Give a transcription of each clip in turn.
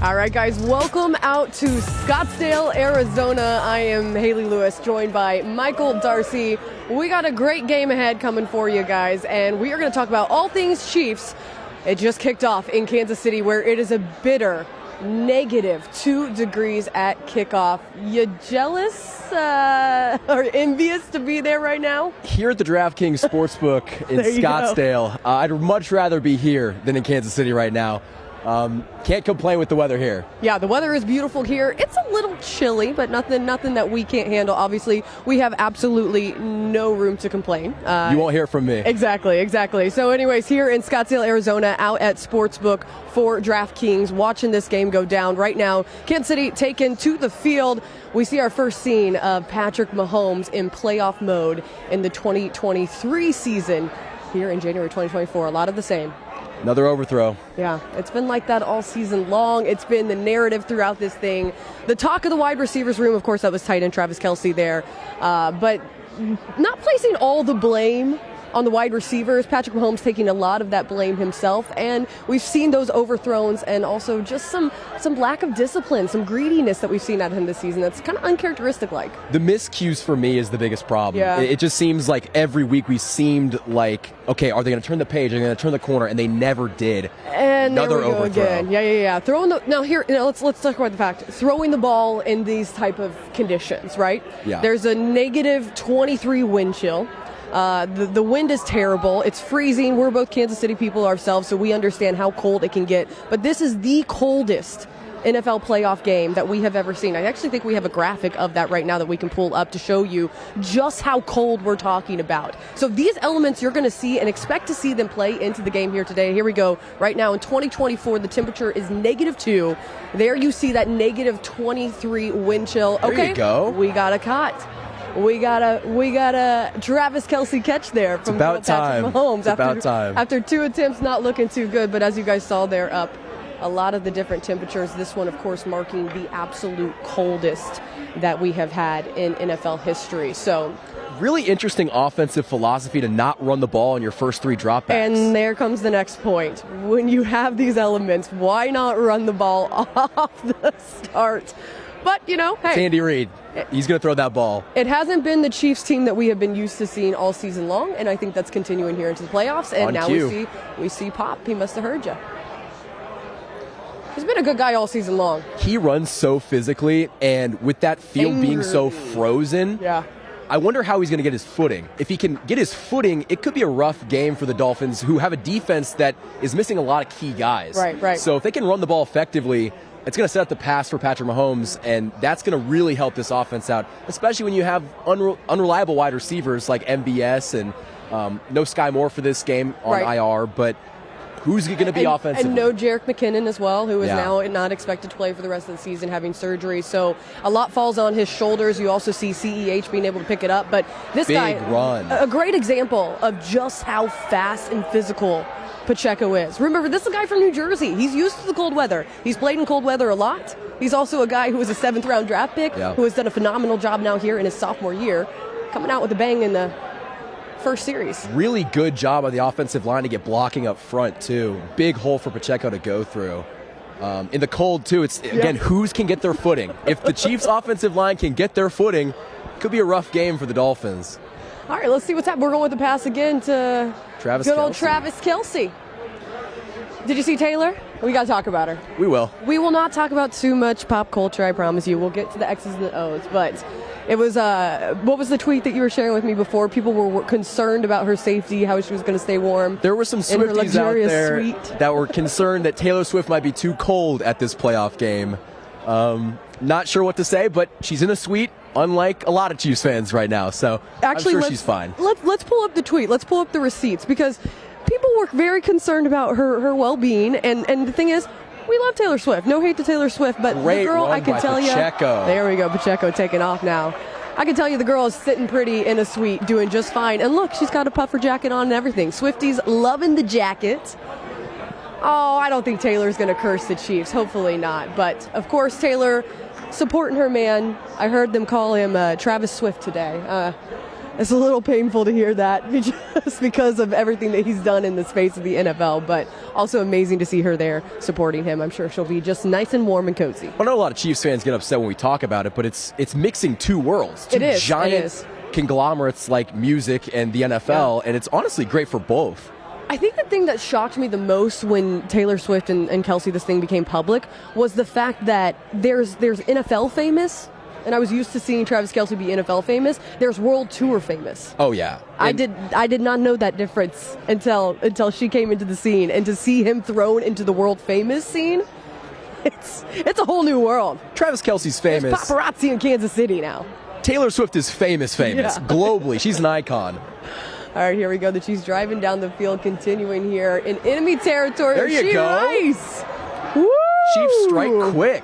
All right, guys, welcome out to Scottsdale, Arizona. I am Haley Lewis, joined by Michael Darcy. We got a great game ahead coming for you guys, and we are going to talk about all things Chiefs. It just kicked off in Kansas City, where it is a bitter -2 degrees at kickoff. You jealous or envious to be there right now? Here at the DraftKings Sportsbook in Scottsdale, I'd much rather be here than in Kansas City right now. Can't complain with the weather here. Yeah, the weather is beautiful here. It's a little chilly, but nothing that we can't handle. Obviously, we have absolutely no room to complain. You won't hear from me. Exactly. So anyways, here in Scottsdale, Arizona, out at Sportsbook for DraftKings, watching this game go down right now. Kansas City taken to the field. We see our first scene of Patrick Mahomes in playoff mode in the 2023 season here in January 2024. A lot of the same. Another overthrow. Yeah, it's been like that all season long. It's been the narrative throughout this thing. The talk of the wide receivers room, of course, that was tight end Travis Kelce there. But not placing all the blame on the wide receivers. Patrick Mahomes taking a lot of that blame himself. And we've seen those overthrows and also just some lack of discipline, some greediness that we've seen out of him this season. That's kind of uncharacteristic-like. The miscues for me is the biggest problem. Yeah. It just seems like every week we seemed like, okay, are they going to turn the page? Are they going to turn the corner? And they never did. And another there we go overthrow. Again. Yeah. Let's talk about the fact. Throwing the ball in these type of conditions, right? Yeah. There's a -23 wind chill. The wind is terrible. It's freezing. We're both Kansas City people ourselves, so we understand how cold it can get. But this is the coldest NFL playoff game that we have ever seen. I actually think we have a graphic of that right now that we can pull up to show you just how cold we're talking about. So these elements you're going to see and expect to see them play into the game here today. Here we go. Right now in 2024, the temperature is -2. There you see that -23 wind chill. Okay, there you go. We got a cut. We got a Travis Kelce catch there from Patrick Mahomes. It's about time. After 2 attempts, not looking too good. But as you guys saw there, up a lot of the different temperatures. This one, of course, marking the absolute coldest that we have had in NFL history. So, really interesting offensive philosophy to not run the ball in your first 3 dropbacks. And there comes the next point. When you have these elements, why not run the ball off the start? But, hey. It's Andy Reid. He's going to throw that ball. It hasn't been the Chiefs team that we have been used to seeing all season long, and I think that's continuing here into the playoffs. And now we see Pop. He must have heard you. He's been a good guy all season long. He runs so physically, and with that field being so frozen, I wonder how he's going to get his footing. If he can get his footing, it could be a rough game for the Dolphins, who have a defense that is missing a lot of key guys. Right. So if they can run the ball effectively, it's going to set up the pass for Patrick Mahomes, and that's going to really help this offense out, especially when you have unreliable wide receivers like MVS and no Sky Moore for this game on IR, but who's going to be offensive? And no Jerick McKinnon as well, who is now not expected to play for the rest of the season, having surgery. So a lot falls on his shoulders. You also see CEH being able to pick it up. But this guy, a great example of just how fast and physical Pacheco is. Remember, this is a guy from New Jersey. He's used to the cold weather. He's played in cold weather a lot. He's also a guy who was a 7th-round draft pick, who has done a phenomenal job now here in his sophomore year, coming out with a bang in the first series. Really good job on the offensive line to get blocking up front, too. Big hole for Pacheco to go through. In the cold, too, it's, again, who's can get their footing. If the Chiefs' offensive line can get their footing, it could be a rough game for the Dolphins. All right, let's see what's happening. We're going with the pass again to good old Travis Kelce. Did you see Taylor? We got to talk about her. We will. We will not talk about too much pop culture, I promise you. We'll get to the X's and the O's. But it was, what was the tweet that you were sharing with me before? People were concerned about her safety, how she was going to stay warm. There were some Swifties out there that were concerned that Taylor Swift might be too cold at this playoff game. Not sure what to say, but she's in a suite, unlike a lot of Chiefs fans right now. So actually, I'm sure she's fine. Let's pull up the tweet. Let's pull up the receipts, because people were very concerned about her well-being. And the thing is, we love Taylor Swift. No hate to Taylor Swift, but the girl, I can tell you. There we go, Pacheco taking off now. I can tell you the girl is sitting pretty in a suite, doing just fine. And look, she's got a puffer jacket on and everything. Swifties loving the jacket. Oh, I don't think Taylor's going to curse the Chiefs. Hopefully not. But, of course, Taylor supporting her man. I heard them call him Travis Swift today. It's a little painful to hear that just because of everything that he's done in the space of the NFL, but also amazing to see her there supporting him. I'm sure she'll be just nice and warm and cozy. I know a lot of Chiefs fans get upset when we talk about it, but it's mixing two worlds. Two giant conglomerates like music and the NFL, and it's honestly great for both. I think the thing that shocked me the most when Taylor Swift and Kelsey, this thing became public, was the fact that there's NFL famous, and I was used to seeing Travis Kelce be NFL famous. There's World Tour famous. Oh yeah, I did not know that difference until she came into the scene, and to see him thrown into the world famous scene, it's a whole new world. Travis Kelce's famous. There's paparazzi in Kansas City now. Taylor Swift is famous globally. She's an icon. All right, here we go. The Chiefs driving down the field, continuing here in enemy territory. There you go. Rice. Woo! Chiefs strike quick.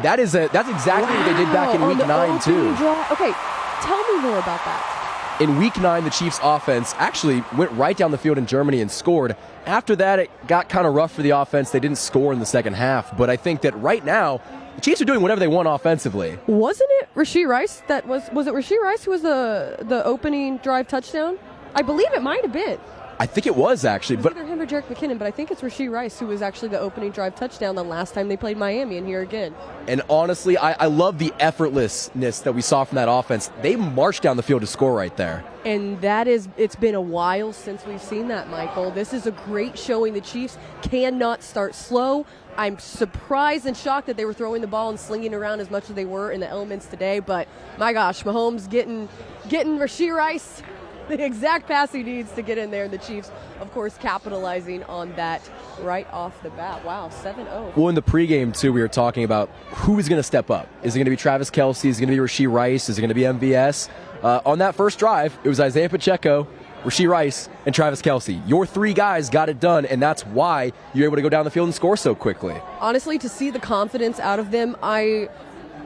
That's exactly what they did back in Week 9 too. Okay, tell me more about that. In Week 9, the Chiefs offense actually went right down the field in Germany and scored. After that, it got kind of rough for the offense. They didn't score in the second half, but I think that right now, the Chiefs are doing whatever they want offensively. Wasn't it Rashee Rice that was it Rashee Rice who was the opening drive touchdown? I believe it might have been. I think it was actually, but either him or Jerick McKinnon, but I think it's Rashee Rice who was actually the opening drive touchdown the last time they played Miami, and here again. And honestly, I love the effortlessness that we saw from that offense. They marched down the field to score right there. And it's been a while since we've seen that, Michael. This is a great showing. The Chiefs cannot start slow. I'm surprised and shocked that they were throwing the ball and slinging around as much as they were in the elements today, but my gosh, Mahomes getting Rashee Rice the exact pass he needs to get in there. The Chiefs, of course, capitalizing on that right off the bat. Wow, 7-0. Well, in the pregame, too, we were talking about who is going to step up. Is it going to be Travis Kelce? Is it going to be Rashee Rice? Is it going to be MVS? On that first drive, it was Isaiah Pacheco, Rashee Rice, and Travis Kelce. Your three guys got it done, and that's why you're able to go down the field and score so quickly. Honestly, to see the confidence out of them, I'm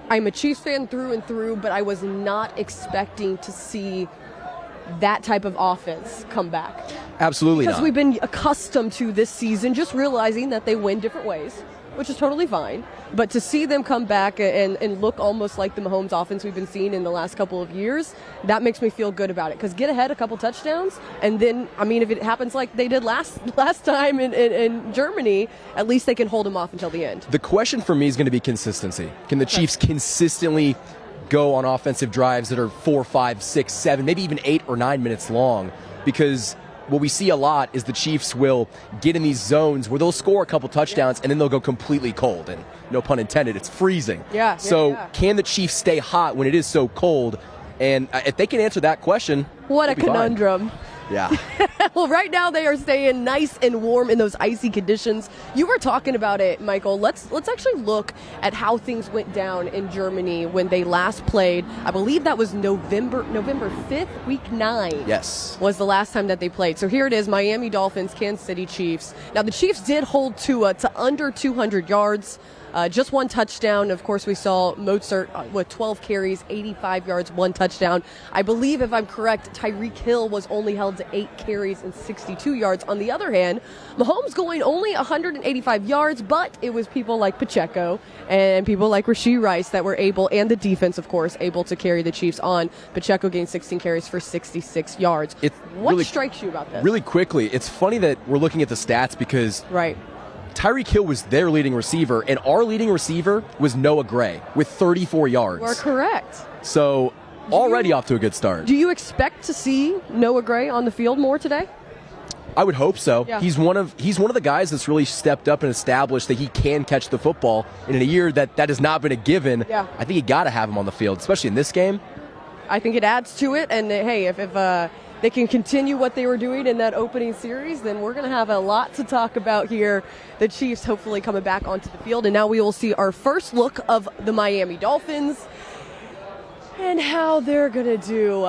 a Chiefs fan through and through, but I was not expecting to see that type of offense come back. Absolutely not. Because we've been accustomed to this season just realizing that they win different ways, which is totally fine. But to see them come back and look almost like the Mahomes offense we've been seeing in the last couple of years, that makes me feel good about it. Because get ahead a couple touchdowns, and then, I mean, if it happens like they did last time in Germany, at least they can hold them off until the end. The question for me is going to be consistency. Can the Chiefs consistently go on offensive drives that are 4, 5, 6, 7, maybe even 8 or 9 minutes long? Because what we see a lot is the Chiefs will get in these zones where they'll score a couple touchdowns and then they'll go completely cold. And no pun intended, it's freezing. So can the Chiefs stay hot when it is so cold? And if they can answer that question, what a conundrum. Yeah. Well, right now they are staying nice and warm in those icy conditions. You were talking about it, Michael. Let's actually look at how things went down in Germany when they last played. I believe that was November 5th, week 9. Yes. Was the last time that they played. So here it is, Miami Dolphins, Kansas City Chiefs. Now the Chiefs did hold Tua to under 200 yards. Just one touchdown. Of course, we saw Mozart with 12 carries, 85 yards, one touchdown. I believe, if I'm correct, Tyreek Hill was only held to 8 carries and 62 yards. On the other hand, Mahomes going only 185 yards, but it was people like Pacheco and people like Rashee Rice that were able, and the defense, of course, able to carry the Chiefs on. Pacheco gained 16 carries for 66 yards. What really strikes you about this? Really quickly, it's funny that we're looking at the stats because Tyreek Hill was their leading receiver, and our leading receiver was Noah Gray with 34 yards. You are correct. So already off to a good start. Do you expect to see Noah Gray on the field more today? I would hope so. Yeah. He's one of the guys that's really stepped up and established that he can catch the football. And in a year that has not been a given, I think you got to have him on the field, especially in this game. I think it adds to it. And hey, if they can continue what they were doing in that opening series, then we're going to have a lot to talk about here. The Chiefs hopefully coming back onto the field. And now we will see our first look of the Miami Dolphins and how they're going to do.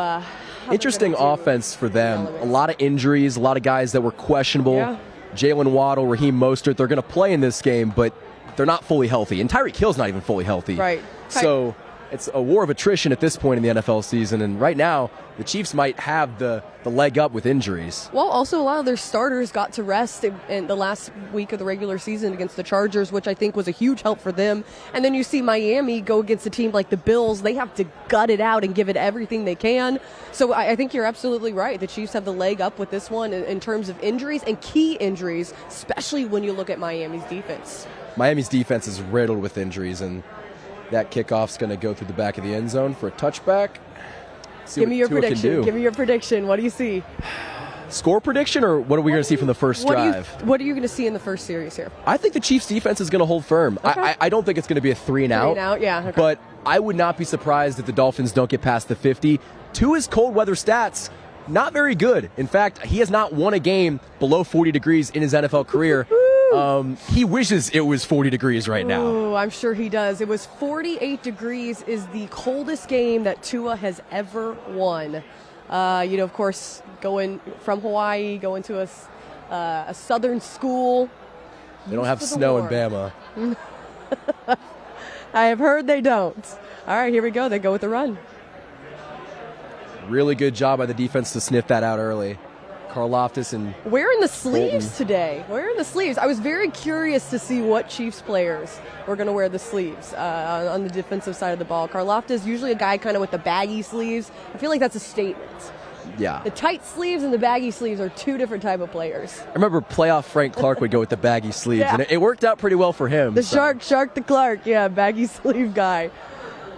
Interesting offense for them. A lot of injuries, a lot of guys that were questionable. Jalen Waddle, Raheem Mostert, they're going to play in this game, but they're not fully healthy. And Tyreek Hill's not even fully healthy. Right. So it's a war of attrition at this point in the NFL season, and right now the Chiefs might have the leg up with injuries. Well, also a lot of their starters got to rest in the last week of the regular season against the Chargers, which I think was a huge help for them. And then you see Miami go against a team like the Bills. They have to gut it out and give it everything they can. So I think you're absolutely right. The Chiefs have the leg up with this one in terms of injuries and key injuries, especially when you look at Miami's defense. Miami's defense is riddled with injuries, and that kickoff's going to go through the back of the end zone for a touchback. Give me your prediction. Give me your prediction. What do you see? Score prediction, or what are we going to see from the first drive? What are you going to see in the first series here? I think the Chiefs' defense is going to hold firm. Okay. I don't think it's going to be a 3-and-out. 3-and-out, yeah. Okay. But I would not be surprised if the Dolphins don't get past the 50. To his cold weather stats, not very good. In fact, he has not won a game below 40 degrees in his NFL career. He wishes it was 40 degrees right now. Oh, I'm sure he does. It was 48 degrees is the coldest game that Tua has ever won. Of course, going from Hawaii, going to a southern school. They don't have snow in Bama. I have heard they don't. All right, here we go. They go with the run. Really good job by the defense to sniff that out early. Karlaftis and wearing the sleeves Bolton today. Wearing the sleeves. I was very curious to see what Chiefs players were going to wear the sleeves on the defensive side of the ball. Karlaftis, usually a guy kind of with the baggy sleeves. I feel like that's a statement. Yeah. The tight sleeves and the baggy sleeves are two different type of players. I remember playoff Frank Clark would go with the baggy sleeves, Yeah. and it worked out pretty well for him. The Shark the Clark, yeah, baggy sleeve guy.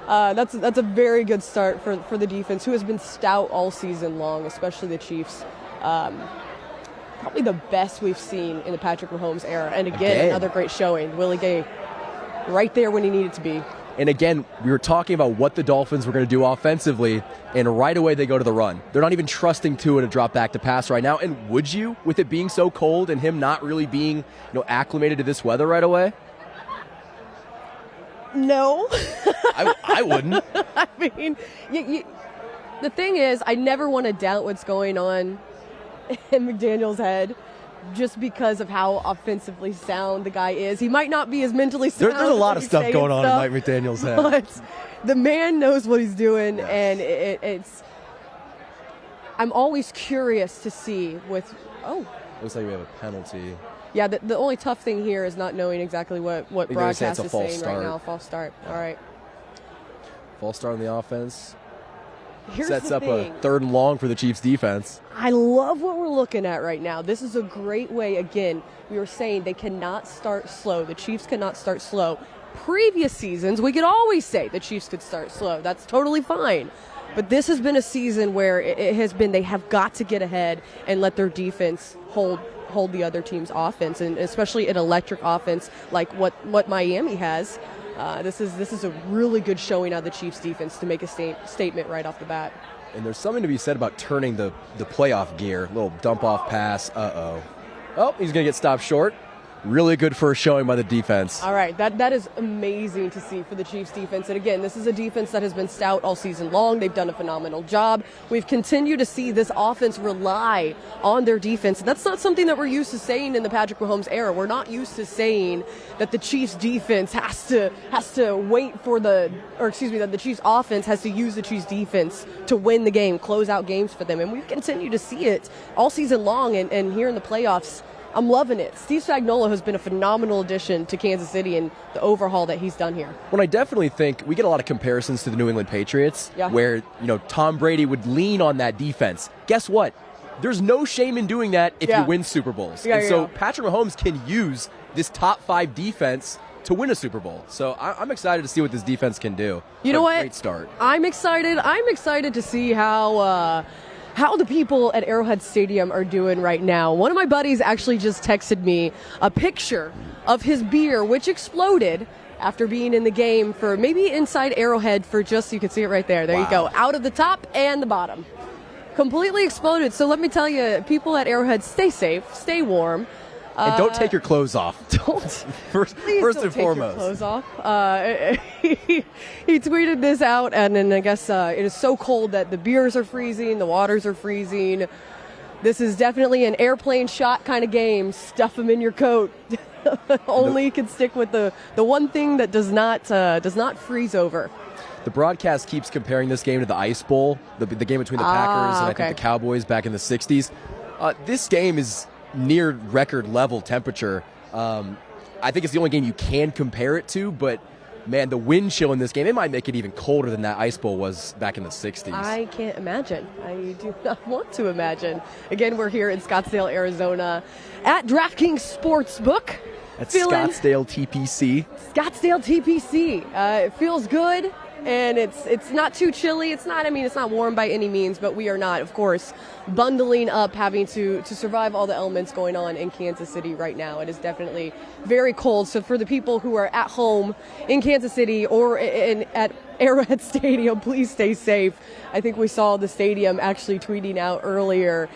That's a very good start for the defense, who has been stout all season long, especially the Chiefs. Probably the best we've seen in the Patrick Mahomes era. And again, another great showing. Willie Gay right there when he needed to be. And again, we were talking about what the Dolphins were going to do offensively, and right away they go to the run. They're not even trusting Tua to drop back to pass right now. And would you, with it being so cold and him not really being acclimated to this weather right away? No. I wouldn't. I mean, the thing is, I never want to doubt what's going on in McDaniel's head just because of how offensively sound the guy is. He might not be as mentally sound. There's a lot of stuff going on in Mike McDaniel's head. But the man knows what he's doing, and it's... I'm always curious to see with... Oh. Looks like we have a penalty. Yeah, the only tough thing here is not knowing exactly what broadcast is saying right now. False start. All right. False start on the offense. Here's Sets the up thing. a 3rd and long for the Chiefs defense. I love what we're looking at right now. This is a great way. Again, we were saying they cannot start slow. The Chiefs cannot start slow. Previous seasons, we could always say the Chiefs could start slow. That's totally fine. But this has been a season where it has been they have got to get ahead and let their defense hold the other team's offense, and especially an electric offense like what Miami has. This is a really good showing out of the Chiefs defense to make a statement right off the bat. And there's something to be said about turning the playoff gear. Little dump off pass. Oh, he's going to get stopped short. Really good first showing by the defense. All right, that is amazing to see for the Chiefs defense. And again, this is a defense that has been stout all season long. They've done a phenomenal job. We've continued to see this offense rely on their defense. And that's not something that we're used to saying in the Patrick Mahomes era. We're not used to saying that the Chiefs defense has to wait for that the Chiefs offense has to use the Chiefs defense to win the game, close out games for them. And we've continued to see it all season long, and here in the playoffs. I'm loving it. Steve Spagnuolo has been a phenomenal addition to Kansas City and the overhaul that he's done here. Well, I definitely think we get a lot of comparisons to the New England Patriots, where Tom Brady would lean on that defense. Guess what? There's no shame in doing that if you win Super Bowls. So Patrick Mahomes can use this top 5 defense to win a Super Bowl. So I'm excited to see what this defense can do. You know what? Great start. I'm excited. I'm excited to see how the people at Arrowhead Stadium are doing right now. One of my buddies actually just texted me a picture of his beer, which exploded after being in the game for maybe inside Arrowhead for just, you can see it right there. There you go. Out of the top and the bottom. Completely exploded. So let me tell you, people at Arrowhead, stay safe, stay warm. And don't take your clothes off. Don't. First and foremost. Your clothes off. He tweeted this out, and then I guess it is so cold that the beers are freezing, the waters are freezing. This is definitely an airplane shot kind of game. Stuff them in your coat. Only can stick with the one thing that does not freeze over. The broadcast keeps comparing this game to the Ice Bowl, the game between the Packers and I think the Cowboys back in the 60s. This game is near record level temperature. I think it's the only game you can compare it to, but man, the wind chill in this game, it might make it even colder than that Ice Bowl was back in the 60s. I can't imagine. I do not want to imagine. Again, we're here in Scottsdale, Arizona at DraftKings Sportsbook. At Scottsdale TPC. Scottsdale TPC. It feels good. And it's not too chilly. It's not warm by any means, but we are not, of course, bundling up, having to survive all the elements going on in Kansas City right now. It is definitely very cold. So for the people who are at home in Kansas City or at Arrowhead Stadium, please stay safe. I think we saw the stadium actually tweeting out earlier,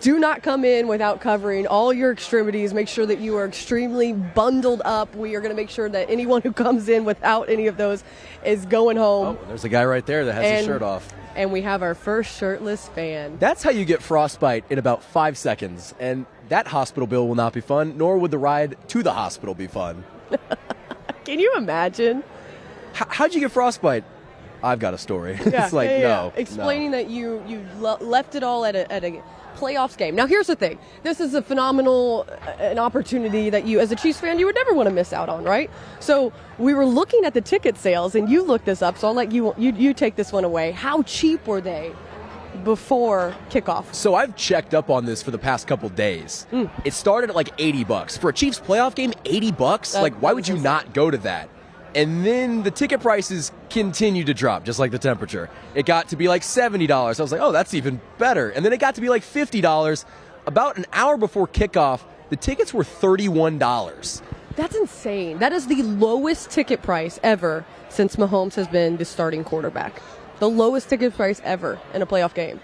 do not come in without covering all your extremities. Make sure that you are extremely bundled up. We are going to make sure that anyone who comes in without any of those is going home. Oh, there's a guy right there that has his shirt off. And we have our first shirtless fan. That's how you get frostbite in about 5 seconds. And that hospital bill will not be fun, nor would the ride to the hospital be fun. Can you imagine? How'd you get frostbite? I've got a story. Yeah, it's like, no. Explaining that you left it all at a playoffs game. Now, here's the thing. This is a phenomenal an opportunity that you, as a Chiefs fan, you would never want to miss out on, right? So we were looking at the ticket sales, and you looked this up, so I'll let you take this one away. How cheap were they before kickoff? So I've checked up on this for the past couple days. It started at like $80. For a Chiefs playoff game, $80? Like, why would you not go to that? And then the ticket prices continued to drop, just like the temperature. It got to be like $70. I was like, oh, that's even better. And then it got to be like $50. About an hour before kickoff, the tickets were $31. That's insane. That is the lowest ticket price ever since Mahomes has been the starting quarterback. The lowest ticket price ever in a playoff game.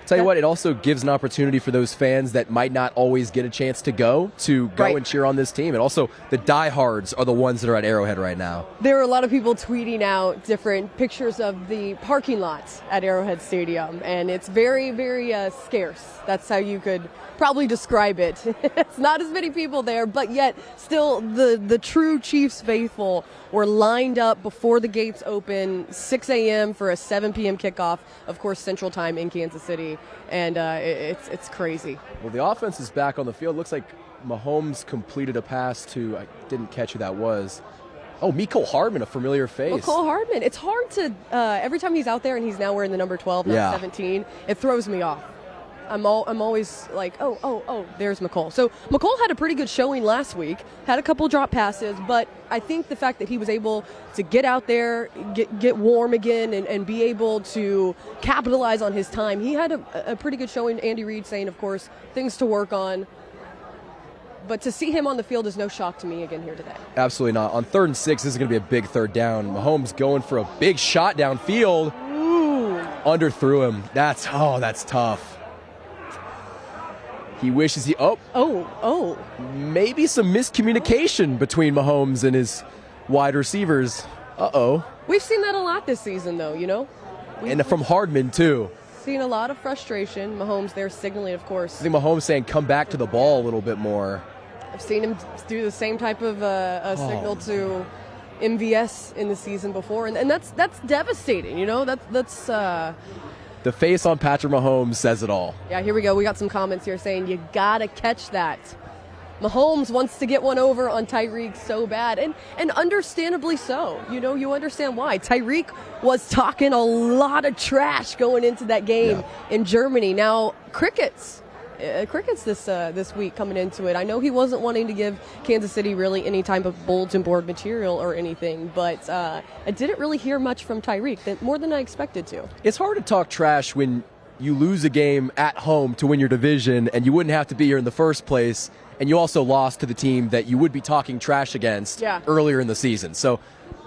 Tell you what, it also gives an opportunity for those fans that might not always get a chance to go and cheer on this team. And also, the diehards are the ones that are at Arrowhead right now. There are a lot of people tweeting out different pictures of the parking lots at Arrowhead Stadium, and it's very, very scarce. That's how you could probably describe it. It's not as many people there, but yet still the true Chiefs faithful were lined up before the gates open, 6 a.m. for a 7 p.m. kickoff, of course, Central Time in Kansas City, and it's crazy. Well, the offense is back on the field. Looks like Mahomes completed a pass to, I didn't catch who that was. Oh, Mecole Hardman, a familiar face. Mecole Hardman. It's hard to, every time he's out there and he's now wearing the number 12, not 17, it throws me off. I'm always like, oh, there's Mecole. So Mecole had a pretty good showing last week, had a couple drop passes, but I think the fact that he was able to get out there, get warm again, and be able to capitalize on his time, he had a pretty good showing. Andy Reid saying, of course, things to work on. But to see him on the field is no shock to me again here today. Absolutely not. On 3rd and 6, this is going to be a big third down. Mahomes going for a big shot downfield. Ooh. Underthrew him. That's tough. He wishes he... Oh. Maybe some miscommunication between Mahomes and his wide receivers. Uh-oh. We've seen that a lot this season, though, And from Hardman, too. Seen a lot of frustration. Mahomes there signaling, of course. I think Mahomes saying, come back to the ball a little bit more. I've seen him do the same type of signal to MVS in the season before, and that's devastating, That's... The face on Patrick Mahomes says it all. Yeah, here we go. We got some comments here saying you gotta catch that. Mahomes wants to get one over on Tyreek so bad, and understandably so. You understand why. Tyreek was talking a lot of trash going into that game in Germany. Now, crickets this week coming into it. I know he wasn't wanting to give Kansas City really any type of bulletin board material or anything, but I didn't really hear much from Tyreek, more than I expected to. It's hard to talk trash when you lose a game at home to win your division, and you wouldn't have to be here in the first place, and you also lost to the team that you would be talking trash against earlier in the season. So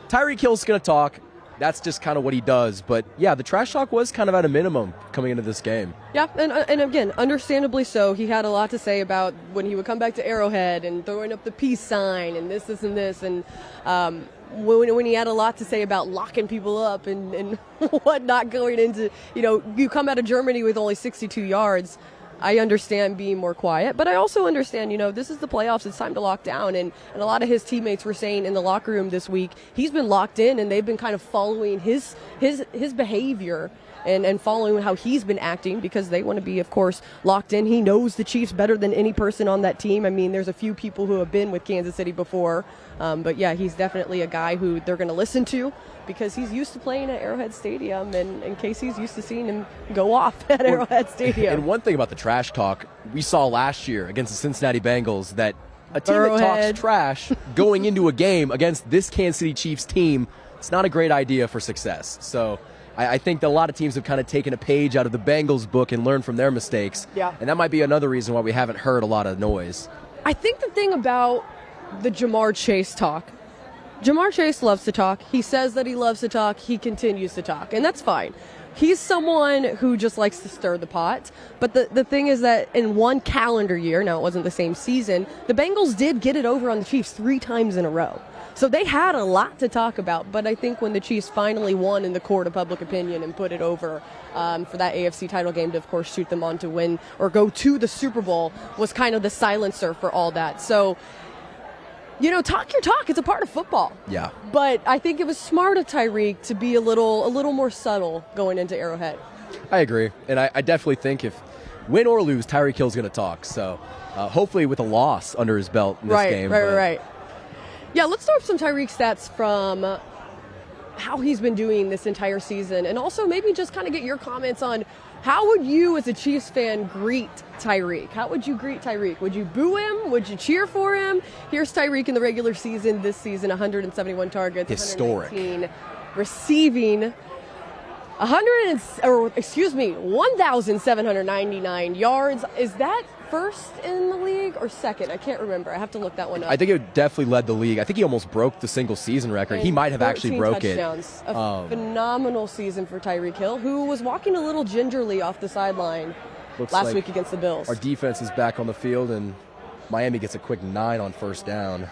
Tyreek Hill's going to talk. That's just kind of what he does. But, yeah, the trash talk was kind of at a minimum coming into this game. Yeah, and again, understandably so. He had a lot to say about when he would come back to Arrowhead and throwing up the peace sign and this, and this. And when he had a lot to say about locking people up and whatnot going into, you come out of Germany with only 62 yards. I understand being more quiet, but I also understand, this is the playoffs. It's time to lock down. And a lot of his teammates were saying in the locker room this week, he's been locked in and they've been kind of following his behavior and following how he's been acting because they want to be, of course, locked in. He knows the Chiefs better than any person on that team. I mean, there's a few people who have been with Kansas City before. But yeah, he's definitely a guy who they're going to listen to because he's used to playing at Arrowhead Stadium, and Casey's used to seeing him go off at Arrowhead Stadium. And one thing about the trash talk, we saw last year against the Cincinnati Bengals that a team Arrowhead. that talks trash going into a game against this Kansas City Chiefs team, it's not a great idea for success. So I think that a lot of teams have kind of taken a page out of the Bengals book and learned from their mistakes. Yeah. And that might be another reason why we haven't heard a lot of noise. I think the thing about the Jamar Chase talk, Jamar Chase loves to talk. He says that he loves to talk. He continues to talk, and that's fine. He's someone who just likes to stir the pot. But the thing is that in one calendar year, now it wasn't the same season, the Bengals did get it over on the Chiefs 3 times in a row. So they had a lot to talk about, but I think when the Chiefs finally won in the court of public opinion and put it over for that AFC title game to, of course, shoot them on to win or go to the Super Bowl was kind of the silencer for all that. So, talk your talk. It's a part of football. Yeah. But I think it was smart of Tyreek to be a little more subtle going into Arrowhead. I agree. And I definitely think if win or lose, Tyreek Hill's going to talk. So hopefully with a loss under his belt in this game. Right. Yeah, let's throw up some Tyreek stats from how he's been doing this entire season. And also maybe just kind of get your comments on how would you as a Chiefs fan greet Tyreek? How would you greet Tyreek? Would you boo him? Would you cheer for him? Here's Tyreek in the regular season this season, 171 targets, historic. 118 receiving, 1,799 yards. Is that first in the league or second? I can't remember. I have to look that one up. I think it definitely led the league. I think he almost broke the single season record. He might have actually broke touchdowns. it. A phenomenal season for Tyreek Hill, who was walking a little gingerly off the sideline last week against the Bills. Our defense is back on the field, and Miami gets a quick 9 on first down.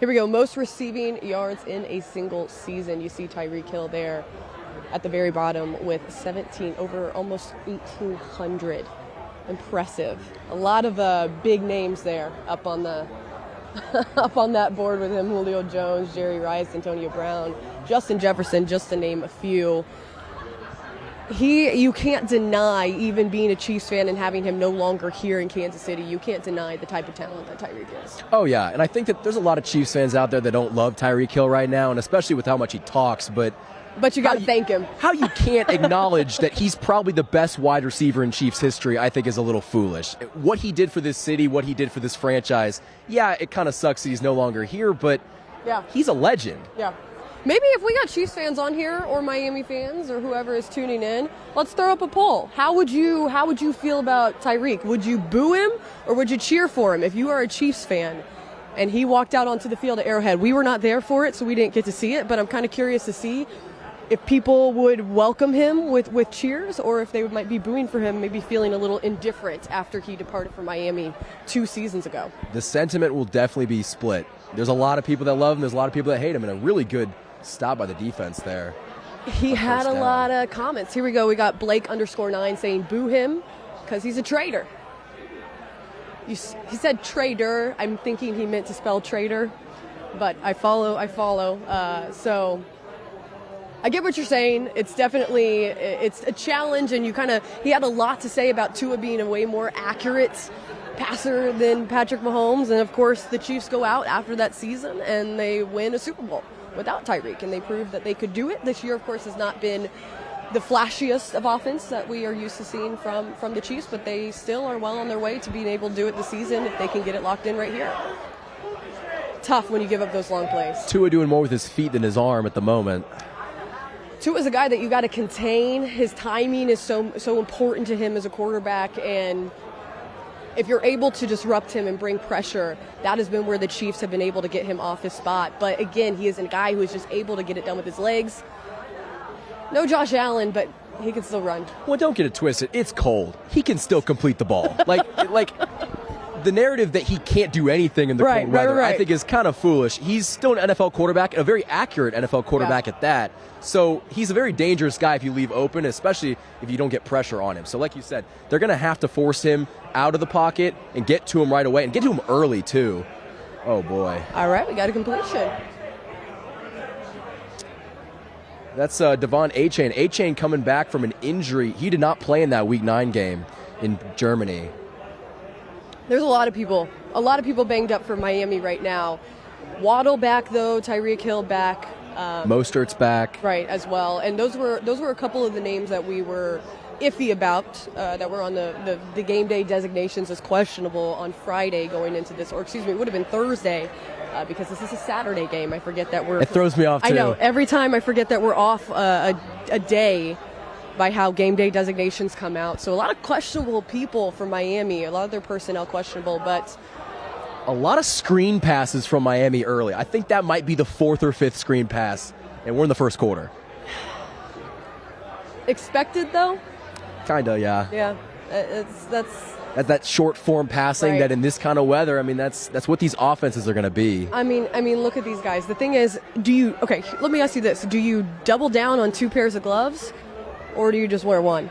Here we go. Most receiving yards in a single season. You see Tyreek Hill there at the very bottom with 17, over almost 1,800. Impressive. A lot of big names there up on the up on that board with him. Julio Jones, Jerry Rice, Antonio Brown, Justin Jefferson, just to name a few. You can't deny, even being a Chiefs fan and having him no longer here in Kansas City, you can't deny the type of talent that Tyreek is. Oh, yeah. And I think that there's a lot of Chiefs fans out there that don't love Tyreek Hill right now, and especially with how much he talks, but you got to thank him. How you can't acknowledge that he's probably the best wide receiver in Chiefs history, I think, is a little foolish. What he did for this city, what he did for this franchise, yeah, it kind of sucks that he's no longer here, but yeah, he's a legend. Yeah. Maybe if we got Chiefs fans on here or Miami fans or whoever is tuning in, let's throw up a poll. How would you feel about Tyreek? Would you boo him or would you cheer for him if you are a Chiefs fan and he walked out onto the field at Arrowhead? We were not there for it, so we didn't get to see it, but I'm kind of curious to see if people would welcome him with cheers or if they might be booing for him, maybe feeling a little indifferent after he departed from Miami 2 seasons ago. The sentiment will definitely be split. There's a lot of people that love him. There's a lot of people that hate him, and a really good stop by the defense there. He had a lot of comments. Here we go. We got Blake_9 saying boo him because he's a traitor. He said traitor. I'm thinking he meant to spell traitor, but I follow. So I get what you're saying. It's definitely it's a challenge, and he had a lot to say about Tua being a way more accurate passer than Patrick Mahomes, and of course the Chiefs go out after that season and they win a Super Bowl without Tyreek, and they proved that they could do it. This year, of course, has not been the flashiest of offense that we are used to seeing from the Chiefs, but they still are well on their way to being able to do it this season if they can get it locked in right here. Tough when you give up those long plays. Tua doing more with his feet than his arm at the moment. Tua is a guy that you got to contain. His timing is so important to him as a quarterback, and if you're able to disrupt him and bring pressure, that has been where the Chiefs have been able to get him off his spot. But again, he is a guy who is just able to get it done with his legs. No Josh Allen, but he can still run. Well, don't get it twisted. It's cold. He can still complete the ball. like the narrative that he can't do anything in the cold weather, I think, is kind of foolish. He's still an NFL quarterback, a very accurate NFL quarterback at that. So he's a very dangerous guy if you leave open, especially if you don't get pressure on him. So like you said, they're going to have to force him out of the pocket and get to him right away, and get to him early, too. Oh, boy. All right, we got a completion. That's Devon Achane. Achane coming back from an injury. He did not play in that Week 9 game in Germany. There's a lot of people banged up for Miami right now. Waddle back, though. Tyreek Hill back. Mostert's back. Right, as well. And those were a couple of the names that we were iffy about, that were on the game day designations as questionable on Friday going into this, or excuse me, it would have been Thursday, because this is a Saturday game. I forget that we're... It throws me off, too. I know. Every time I forget that we're off a day by how game day designations come out. So a lot of questionable people for Miami, a lot of their personnel questionable, but... A lot of screen passes from Miami early. I think that might be the 4th or 5th screen pass, and we're in the first quarter. Expected, though? Kinda, yeah. Yeah, that's that short form passing that in this kind of weather, I mean, that's what these offenses are going to be. I mean, look at these guys. The thing is, let me ask you this. Do you double down on 2 pairs of gloves, or do you just wear 1?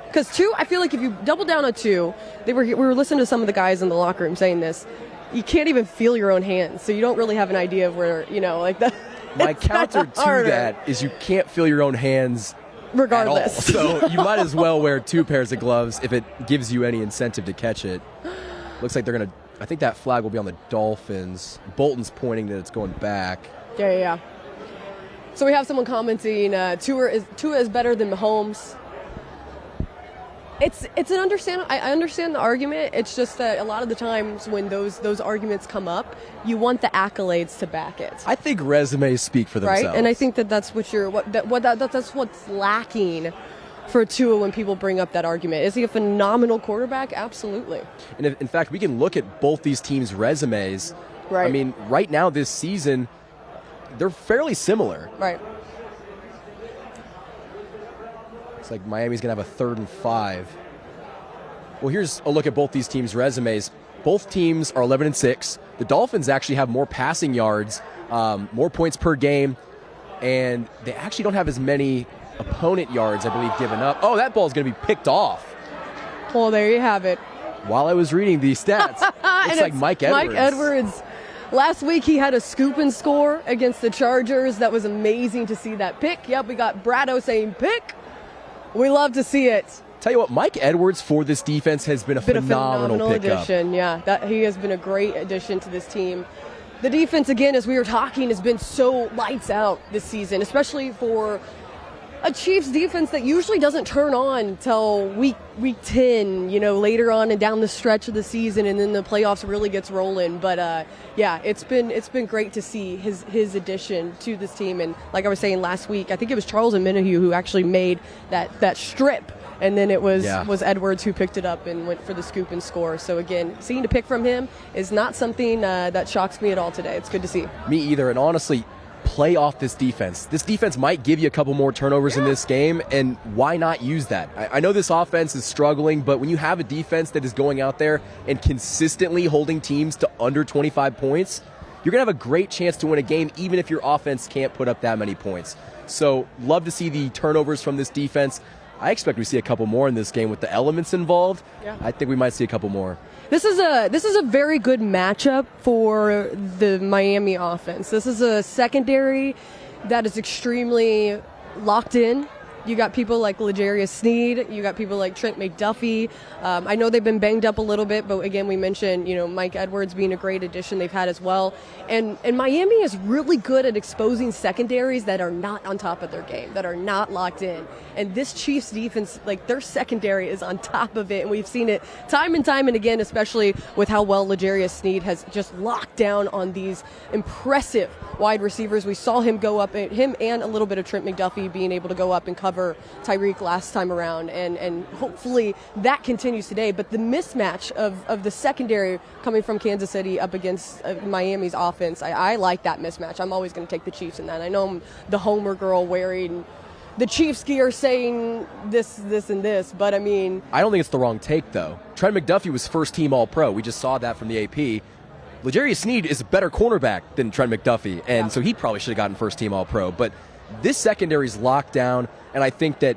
Because 2, I feel like if you double down on 2, we were listening to some of the guys in the locker room saying this, you can't even feel your own hands, so you don't really have an idea of where, like that. My counter to that is you can't feel your own hands regardless. So you might as well wear 2 pairs of gloves if it gives you any incentive to catch it. Looks like they're going to, I think that flag will be on the Dolphins. Bolton's pointing that it's going back. Yeah. So we have someone commenting, Tua is better than Mahomes. It's an understand. I understand the argument. It's just that a lot of the times when those arguments come up, you want the accolades to back it. I think resumes speak for themselves, right? And I think that's that's what's lacking for Tua when people bring up that argument. Is he a phenomenal quarterback? Absolutely. And in fact, we can look at both these teams' resumes. Right. I mean, right now this season, they're fairly similar. Right. It's like Miami's going to have a 3rd and 5. Well, here's a look at both these teams' resumes. Both teams are 11-6. The Dolphins actually have more passing yards, more points per game, and they actually don't have as many opponent yards, I believe, given up. Oh, that ball's going to be picked off. Well, there you have it. While I was reading these stats, it's like Mike Edwards. Mike Edwards. Last week he had a scoop and score against the Chargers. That was amazing to see that pick. Yep, we got Brado saying pick. We love to see it. Tell you what, Mike Edwards for this defense has been a phenomenal pickup. Addition. Yeah, he has been a great addition to this team. The defense, again, as we were talking, has been so lights out this season, especially for a Chiefs defense that usually doesn't turn on until week 10, later on and down the stretch of the season, and then the playoffs really gets rolling. But it's been great to see his addition to this team. And like I was saying last week, I think it was Charles and Minihue who actually made that strip, and then it was Edwards who picked it up and went for the scoop and score. So again, seeing a pick from him is not something that shocks me at all today. It's good to see. Me either. And honestly, play off this defense. This defense might give you a couple more turnovers in this game, and why not use that? I know this offense is struggling, but when you have a defense that is going out there and consistently holding teams to under 25 points, you're going to have a great chance to win a game even if your offense can't put up that many points. So love to see the turnovers from this defense. I expect we see a couple more in this game with the elements involved. Yeah. I think we might see a couple more. This is a very good matchup for the Miami offense. This is a secondary that is extremely locked in. You got people like L'Jarius Sneed. You got people like Trent McDuffie. I know they've been banged up a little bit, but again, we mentioned Mike Edwards being a great addition they've had as well. And Miami is really good at exposing secondaries that are not on top of their game, that are not locked in. And this Chiefs defense, their secondary is on top of it, and we've seen it time and time and again, especially with how well L'Jarius Sneed has just locked down on these impressive wide receivers. We saw him go up, him and a little bit of Trent McDuffie being able to go up and cover Tyreek last time around, and hopefully that continues today. But the mismatch of the secondary coming from Kansas City up against Miami's offense, I like that mismatch. I'm always going to take the Chiefs in that. I know I'm the homer girl wearing the Chiefs gear saying this, and this, but I mean... I don't think it's the wrong take, though. Trent McDuffie was first-team All-Pro. We just saw that from the AP. L'Jarius Sneed is a better cornerback than Trent McDuffie, and so he probably should have gotten first-team All-Pro. But this secondary is locked down, and I think that,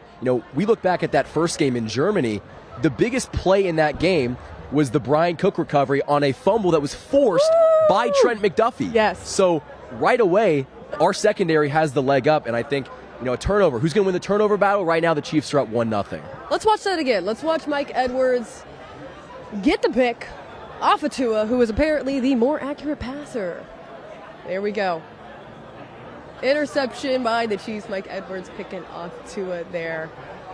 we look back at that first game in Germany, the biggest play in that game was the Brian Cook recovery on a fumble that was forced by Trent McDuffie. Yes. So right away, our secondary has the leg up, and I think, a turnover. Who's going to win the turnover battle? Right now, the Chiefs are up 1-0. Let's watch that again. Let's watch Mike Edwards get the pick off of Tua, who is apparently the more accurate passer. There we go. Interception by the Chiefs. Mike Edwards picking off Tua there.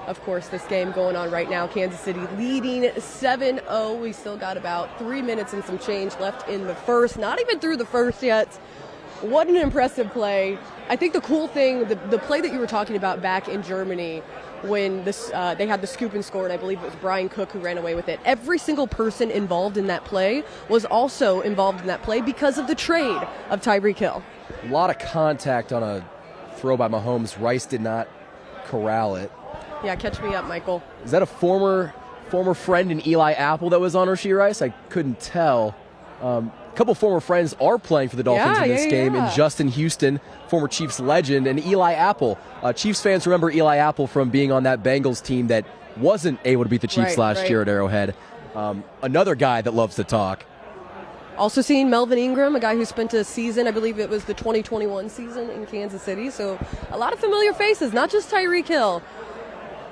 Of course, this game going on right now. Kansas City leading 7-0. We still got about 3 minutes and some change left in the first. Not even through the first yet. What an impressive play. I think the cool thing, the play that you were talking about back in Germany when they had the scoop and score, and I believe it was Brian Cook who ran away with it. Every single person involved in that play was also involved in that play because of the trade of Tyreek Hill. A lot of contact on a throw by Mahomes. Rice did not corral it. Yeah, catch me up, Michael. Is that a former friend in Eli Apple that was on Rashee Rice? I couldn't tell. A couple former friends are playing for the Dolphins in this game, and Justin Houston, former Chiefs legend, and Eli Apple. Chiefs fans remember Eli Apple from being on that Bengals team that wasn't able to beat the Chiefs last year at Arrowhead. Another guy that loves to talk. Also seeing Melvin Ingram, a guy who spent a season, I believe it was the 2021 season in Kansas City. So a lot of familiar faces, not just Tyreek Hill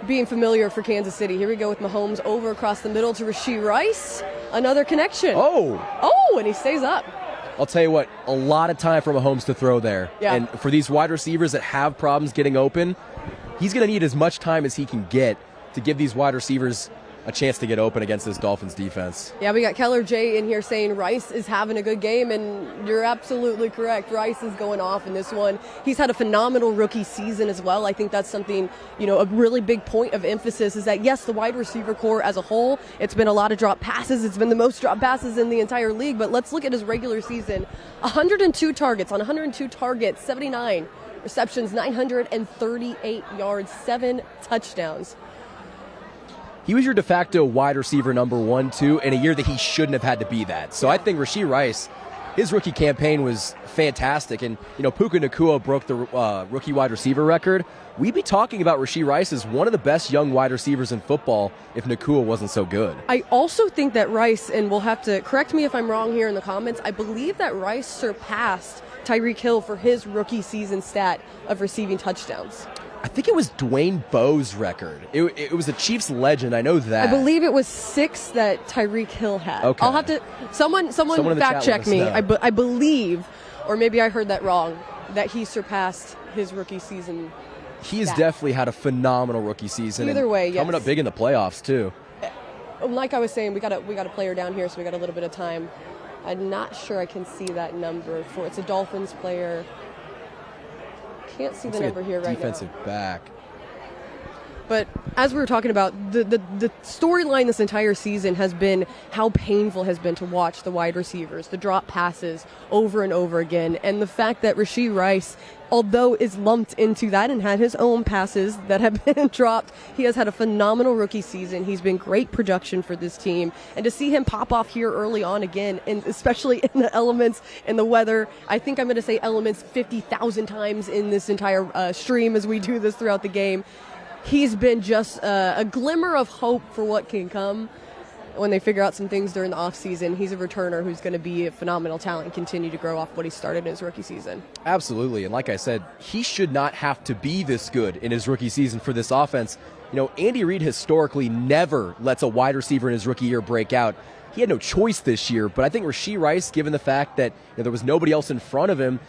being familiar for Kansas City. Here we go with Mahomes over across the middle to Rashee Rice. Another connection. Oh, and he stays up. I'll tell you what, a lot of time for Mahomes to throw there. Yeah. And for these wide receivers that have problems getting open, he's going to need as much time as he can get to give these wide receivers a chance to get open against this Dolphins defense. Yeah, we got Keller J in here saying Rice is having a good game, and you're absolutely correct. Rice is going off in this one. He's had a phenomenal rookie season as well. I think that's something, a really big point of emphasis is that, yes, the wide receiver core as a whole, it's been a lot of drop passes. It's been the most drop passes in the entire league, but let's look at his regular season. 102 targets. On 102 targets, 79 receptions, 938 yards, 7 touchdowns. He was your de facto wide receiver number 1, 2, in a year that he shouldn't have had to be that. So I think Rashee Rice, his rookie campaign was fantastic. And, Puka Nacua broke the rookie wide receiver record. We'd be talking about Rashee Rice as one of the best young wide receivers in football if Nacua wasn't so good. I also think that Rice, and we'll have to correct me if I'm wrong here in the comments, I believe that Rice surpassed Tyreek Hill for his rookie season stat of receiving touchdowns. I think it was Dwayne Bowe's record. It was a Chiefs legend. I know that. I believe it was 6 that Tyreek Hill had. Okay. I'll have to. Someone fact check me. I believe, or maybe I heard that wrong, that he surpassed his rookie season. He has definitely had a phenomenal rookie season. Either way, yes. Coming up big in the playoffs too. Like I was saying, we got a player down here, so we got a little bit of time. I'm not sure I can see that number for. It's a Dolphins player. Can't see the number here right now. Defensive back. But as we were talking about, the storyline this entire season has been how painful it has been to watch the wide receivers, the drop passes over and over again. And the fact that Rashee Rice, although is lumped into that and had his own passes that have been dropped, he has had a phenomenal rookie season. He's been great production for this team. And to see him pop off here early on again, and especially in the elements and the weather, I think I'm going to say elements 50,000 times in this entire stream as we do this throughout the game. He's been just a glimmer of hope for what can come when they figure out some things during the offseason. He's a returner who's going to be a phenomenal talent and continue to grow off what he started in his rookie season. Absolutely. And like I said, he should not have to be this good in his rookie season for this offense. Andy Reid historically never lets a wide receiver in his rookie year break out. He had no choice this year, but I think Rashee Rice, given the fact that there was nobody else in front of him,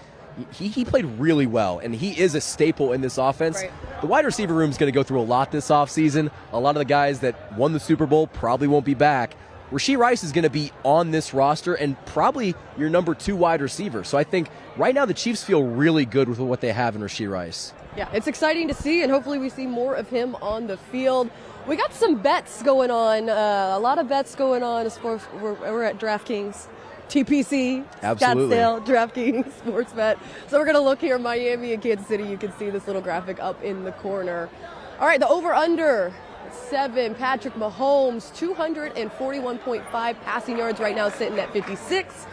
he played really well, and he is a staple in this offense. Right. The wide receiver room is going to go through a lot this offseason. A lot of the guys that won the Super Bowl probably won't be back. Rashee Rice is going to be on this roster and probably your number 2 wide receiver. So I think right now the Chiefs feel really good with what they have in Rashee Rice. Yeah, it's exciting to see, and hopefully we see more of him on the field. We got some bets going on, a lot of bets going on as far as we're at DraftKings. TPC, Absolutely. Scottsdale, DraftKings, Sportsbet. So we're going to look here, Miami and Kansas City. You can see this little graphic up in the corner. All right, the over-under, 7. Patrick Mahomes, 241.5 passing yards right now, sitting at 56.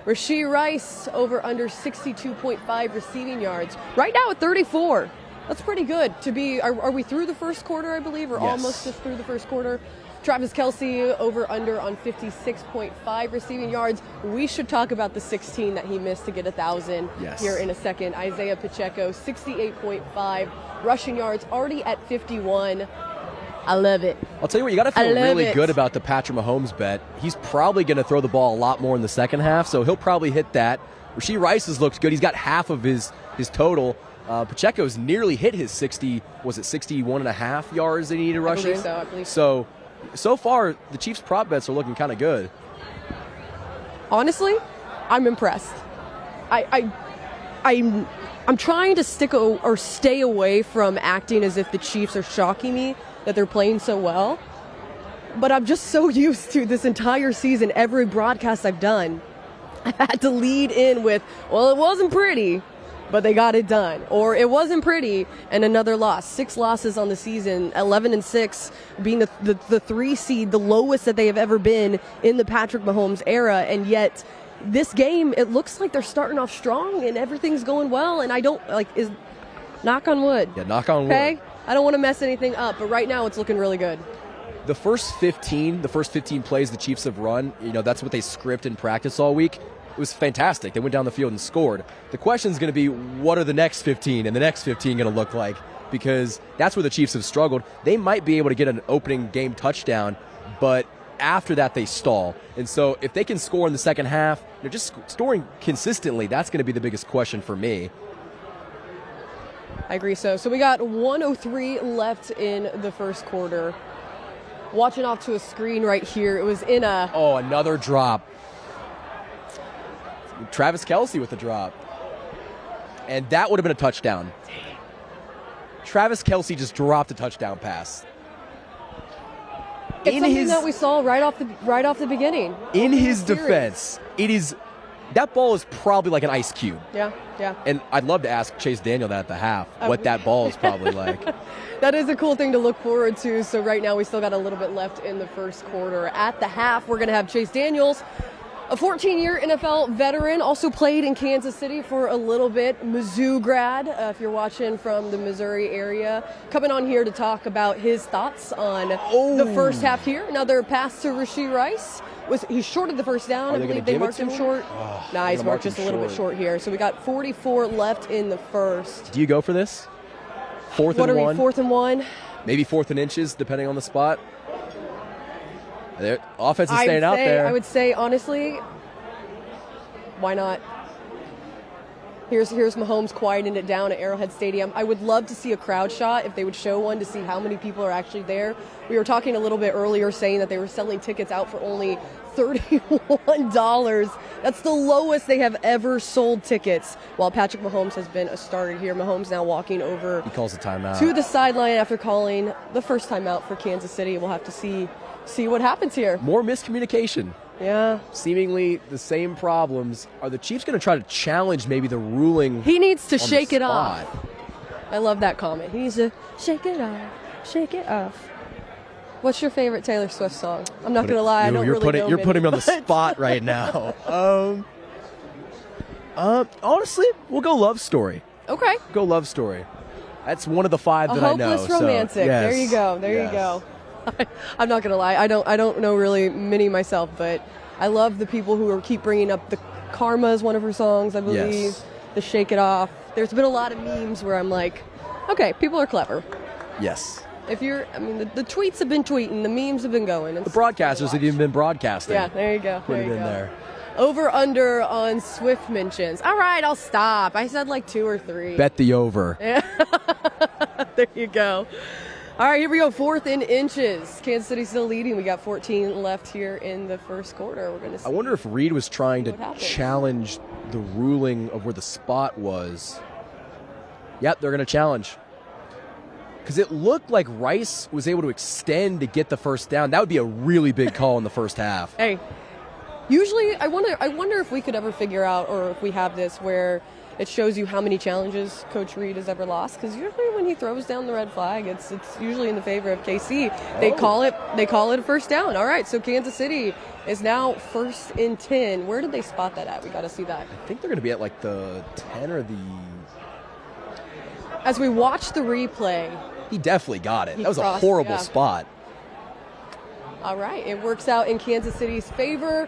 Rashee Rice, over-under 62.5 receiving yards. Right now at 34. That's pretty good to be. Are we through the first quarter, I believe, or yes. almost just through the first quarter? Travis Kelce, over-under on 56.5 receiving yards. We should talk about the 16 that he missed to get 1,000 here in a second. Isaiah Pacheco, 68.5 rushing yards, already at 51. I love it. I'll tell you what, you got to feel really good about the Patrick Mahomes bet. He's probably going to throw the ball a lot more in the second half, so he'll probably hit that. Rashee Rice has looked good. He's got half of his total. Pacheco's nearly hit his 61.5 yards that he needed rushing. I believe so. So far, the Chiefs' prop bets are looking kind of good. Honestly, I'm impressed. I'm trying to stay away from acting as if the Chiefs are shocking me that they're playing so well. But I'm just so used to this entire season, every broadcast I've done, I've had to lead in with, well, it wasn't pretty, but they got it done. Or it wasn't pretty, and another loss. 6 losses on the season, 11-6, being the 3 seed, the lowest that they have ever been in the Patrick Mahomes era. And yet, this game, it looks like they're starting off strong and everything's going well. And I don't, knock on wood. Yeah, knock on wood. Okay? I don't want to mess anything up, but right now it's looking really good. The first 15 plays the Chiefs have run, that's what they script in practice all week. It was fantastic. They went down the field and scored. The question is going to be, what are the next 15 and the next 15 going to look like? Because that's where the Chiefs have struggled. They might be able to get an opening game touchdown, but after that they stall. And so if they can score in the second half, just scoring consistently, that's going to be the biggest question for me. I agree so. So we got 1:03 left in the first quarter. Watching off to a screen right here. It was in a... Oh, another drop. Travis Kelce with the drop. And that would have been a touchdown. Travis Kelce just dropped a touchdown pass. It's something that we saw right off the beginning. In his defense, that ball is probably like an ice cube. Yeah. And I'd love to ask Chase Daniel that at the half, what that ball is probably like. That is a cool thing to look forward to. So right now we still got a little bit left in the first quarter. At the half, we're going to have Chase Daniels, a 14-year NFL veteran, also played in Kansas City for a little bit. Mizzou grad, if you're watching from the Missouri area, coming on here to talk about his thoughts on the first half here. Another pass to Rashee Rice. He shorted the first down. I believe they marked him short. Nah, he's marked just a little bit short here. So we got 44 left in the first. Do you go for this? Fourth and one? 4th and 1? Maybe 4th and inches, depending on the spot. Offense is staying out there. I would say, honestly, why not? Here's Mahomes quieting it down at Arrowhead Stadium. I would love to see a crowd shot, if they would show one, to see how many people are actually there. We were talking a little bit earlier saying that they were selling tickets out for only $31. That's the lowest they have ever sold tickets, while Patrick Mahomes has been a starter here. Mahomes now walking over. He calls a timeout. To the sideline after calling the first timeout for Kansas City. We'll have to see what happens here. More miscommunication. Yeah. Seemingly the same problems. Are the Chiefs going to try to challenge maybe the ruling? He needs to shake it off. I love that comment. He needs to shake it off. Shake it off. What's your favorite Taylor Swift song? I'm not going to lie, I don't really know You're many, putting me on the spot right now. Honestly, we'll go Love Story. Okay. Go Love Story. That's one of the 5 that I know. Hopeless Romantic. So, yes. There you go. There you go. I'm not going to lie. I don't know really many myself, but I love the people who keep bringing up the Karma is one of her songs, I believe. Yes. The Shake It Off. There's been a lot of memes where I'm like, okay, people are clever. Yes. The tweets have been tweeting, the memes have been going. The broadcasters have even been broadcasting. Yeah, there you go. Put it in there. Over under on Swift mentions. All right, I'll stop. I said like 2 or 3. Bet the over. Yeah. There you go. All right, here we go. 4th and inches. Kansas City still leading. We got 14 left here in the first quarter. We're going to see. I wonder if Reed was trying to challenge the ruling of where the spot was. Yep, they're going to challenge. Because it looked like Rice was able to extend to get the first down. That would be a really big call in the first half. Hey, Usually, I wonder if we could ever figure out, or if we have this where it shows you how many challenges Coach Reed has ever lost. Because usually when he throws down the red flag, it's usually in the favor of KC. They call it a first down. All right, so Kansas City is now 1st and 10. Where did they spot that at? We got to see that. I think they're going to be at like the 10 or the. As we watch the replay, he definitely got it. That was a horrible spot. All right, it works out in Kansas City's favor.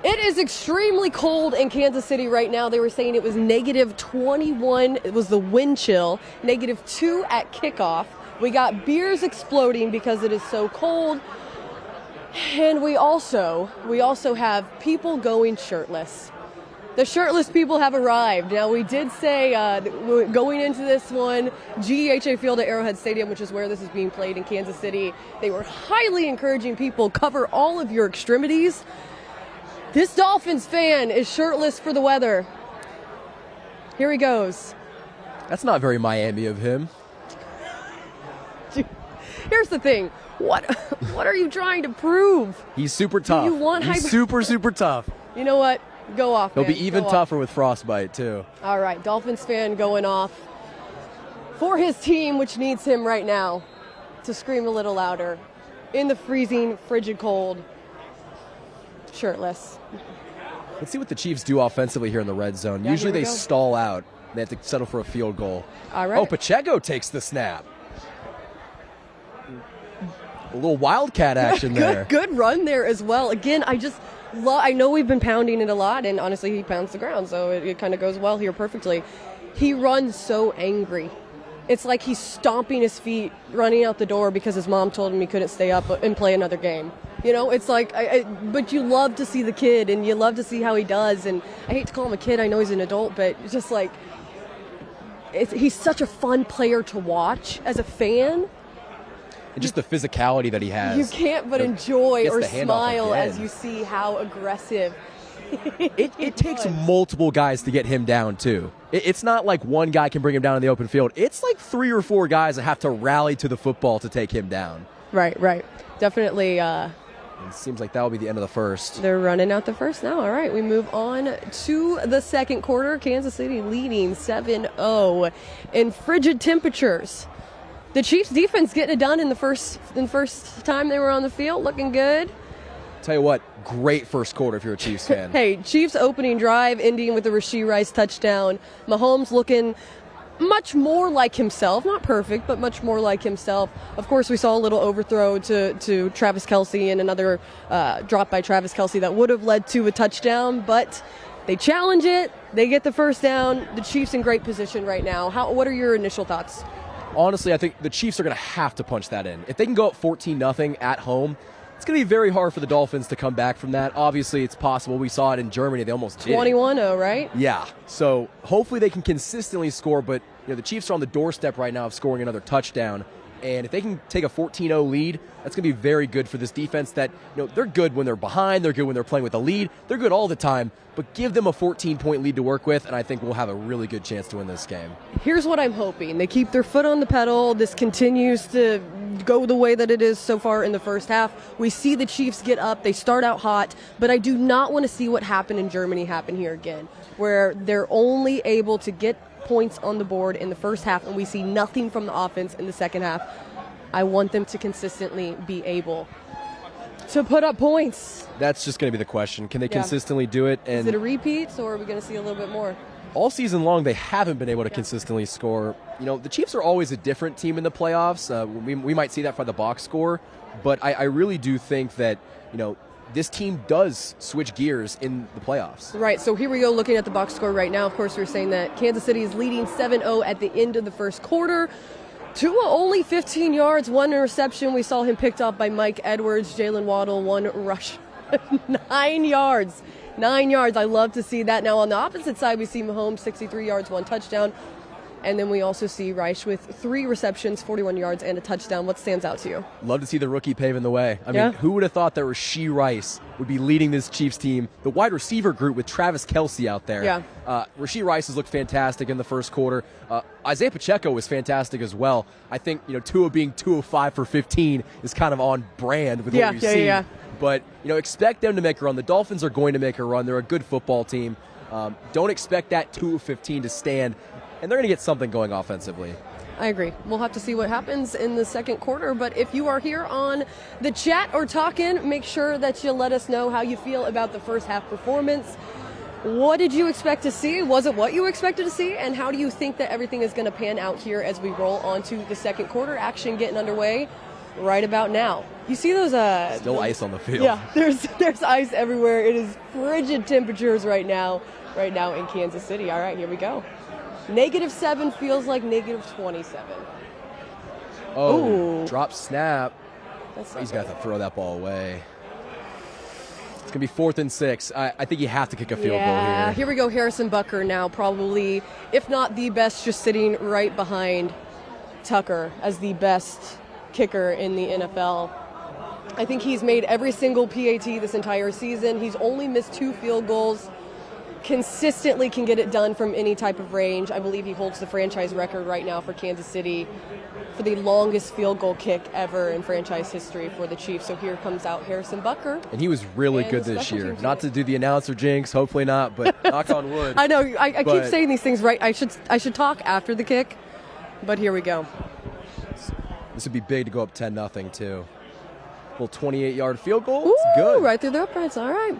It is extremely cold in Kansas City right now. They were saying it was -21. It was the wind chill. -2 at kickoff. We got beers exploding because it is so cold. And we also have people going shirtless. The shirtless people have arrived. Now, we did say going into this one, GEHA Field at Arrowhead Stadium, which is where this is being played in Kansas City, they were highly encouraging people cover all of your extremities. This Dolphins fan is shirtless for the weather. Here he goes. That's not very Miami of him. Here's the thing. What are you trying to prove? He's super tough. He's super tough. You know what? Go off, man. He'll be even tougher with frostbite, too. All right, Dolphins fan going off for his team, which needs him right now to scream a little louder in the freezing, frigid cold. Shirtless. Let's see what the Chiefs do offensively here in the red zone. Yeah, usually they stall out. They have to settle for a field goal. All right. Oh, Pacheco takes the snap. A little Wildcat action there. Good run there as well. Again, I know we've been pounding it a lot, and honestly, he pounds the ground, so it kind of goes well here perfectly. He runs so angry. It's like he's stomping his feet, running out the door because his mom told him he couldn't stay up and play another game. You know, it's like, but you love to see the kid, and you love to see how he does. And I hate to call him a kid. I know he's an adult, but it's just like, he's such a fun player to watch as a fan. And just the physicality that he has. You can't but enjoy or smile as you see how aggressive. It takes multiple guys to get him down, too. It's not like one guy can bring him down in the open field. It's like 3 or 4 guys that have to rally to the football to take him down. Right. Definitely. It seems like that will be the end of the first. They're running out the first now. All right, we move on to the second quarter. Kansas City leading 7-0 in frigid temperatures. The Chiefs defense getting it done in the first time they were on the field, looking good. Tell you what, great first quarter if you're a Chiefs fan. Hey, Chiefs opening drive ending with a Rashee Rice touchdown. Mahomes looking much more like himself, not perfect, but much more like himself. Of course, we saw a little overthrow to Travis Kelce and another drop by Travis Kelce that would have led to a touchdown, but they challenge it. They get the first down. The Chiefs in great position right now. What are your initial thoughts? Honestly, I think the Chiefs are going to have to punch that in. If they can go up 14-0 at home, it's going to be very hard for the Dolphins to come back from that. Obviously, it's possible. We saw it in Germany. They almost did. 21-0, right? Yeah. So hopefully they can consistently score, but the Chiefs are on the doorstep right now of scoring another touchdown. And if they can take a 14-0 lead, that's going to be very good for this defense that, they're good when they're behind. They're good when they're playing with a lead. They're good all the time. But give them a 14-point lead to work with, and I think we'll have a really good chance to win this game. Here's what I'm hoping. They keep their foot on the pedal. This continues to go the way that it is so far in the first half. We see the Chiefs get up. They start out hot. But I do not want to see what happened in Germany happen here again, where they're only able to get points on the board in the first half, and we see nothing from the offense in the second half. I want them to consistently be able to put up points. That's just going to be the question. Can they consistently do it? And is it a repeat, or are we going to see a little bit more? All season long, they haven't been able to consistently score. The Chiefs are always a different team in the playoffs. We might see that by the box score, but I really do think that, this team does switch gears in the playoffs. Right, so here we go looking at the box score right now. Of course, we're saying that Kansas City is leading 7-0 at the end of the first quarter. Tua only 15 yards, 1 interception. We saw him picked up by Mike Edwards. Jalen Waddle, 1 rush. 9 yards. 9 yards. I love to see that. Now, on the opposite side, we see Mahomes, 63 yards, 1 touchdown. And then we also see Rice with 3 receptions, 41 yards, and a touchdown. What stands out to you? Love to see the rookie paving the way. I mean, who would have thought that Rashee Rice would be leading this Chiefs team? The wide receiver group with Travis Kelce out there. Yeah. Rashee Rice has looked fantastic in the first quarter. Isaiah Pacheco was fantastic as well. I think, Tua being 2 of 5 for 15 is kind of on brand with what we've seen. But, expect them to make a run. The Dolphins are going to make a run. They're a good football team. Don't expect that 2-15 to stand, and they're going to get something going offensively. I agree. We'll have to see what happens in the second quarter, but if you are here on the chat or talk-in, make sure that you let us know how you feel about the first half performance. What did you expect to see? Was it what you expected to see? And how do you think that everything is going to pan out here as we roll onto the second quarter? Action getting underway right about now. You see those still ice on the field. Yeah, there's ice everywhere. It is frigid temperatures right now in Kansas City. All right, here we go. -7 feels like -27. Oh, drop snap. He's got to throw that ball away. It's going to be 4th and 6. I think you have to kick a field goal here. Here we go. Harrison Butker now probably, if not the best, just sitting right behind Tucker as the best kicker in the NFL. I think he's made every single PAT this entire season. He's only missed 2 field goals. Consistently can get it done from any type of range. I believe he holds the franchise record right now for Kansas City for the longest field goal kick ever in franchise history for the Chiefs. So here comes out Harrison Butker. And he was really good this year. Not to do the announcer jinx, hopefully not, but knock on wood. I know, I keep saying these things right. I should talk after the kick, but here we go. This would be big to go up 10-0 too. Little 28-yard field goal. Ooh, it's good. Right through the uprights. All right.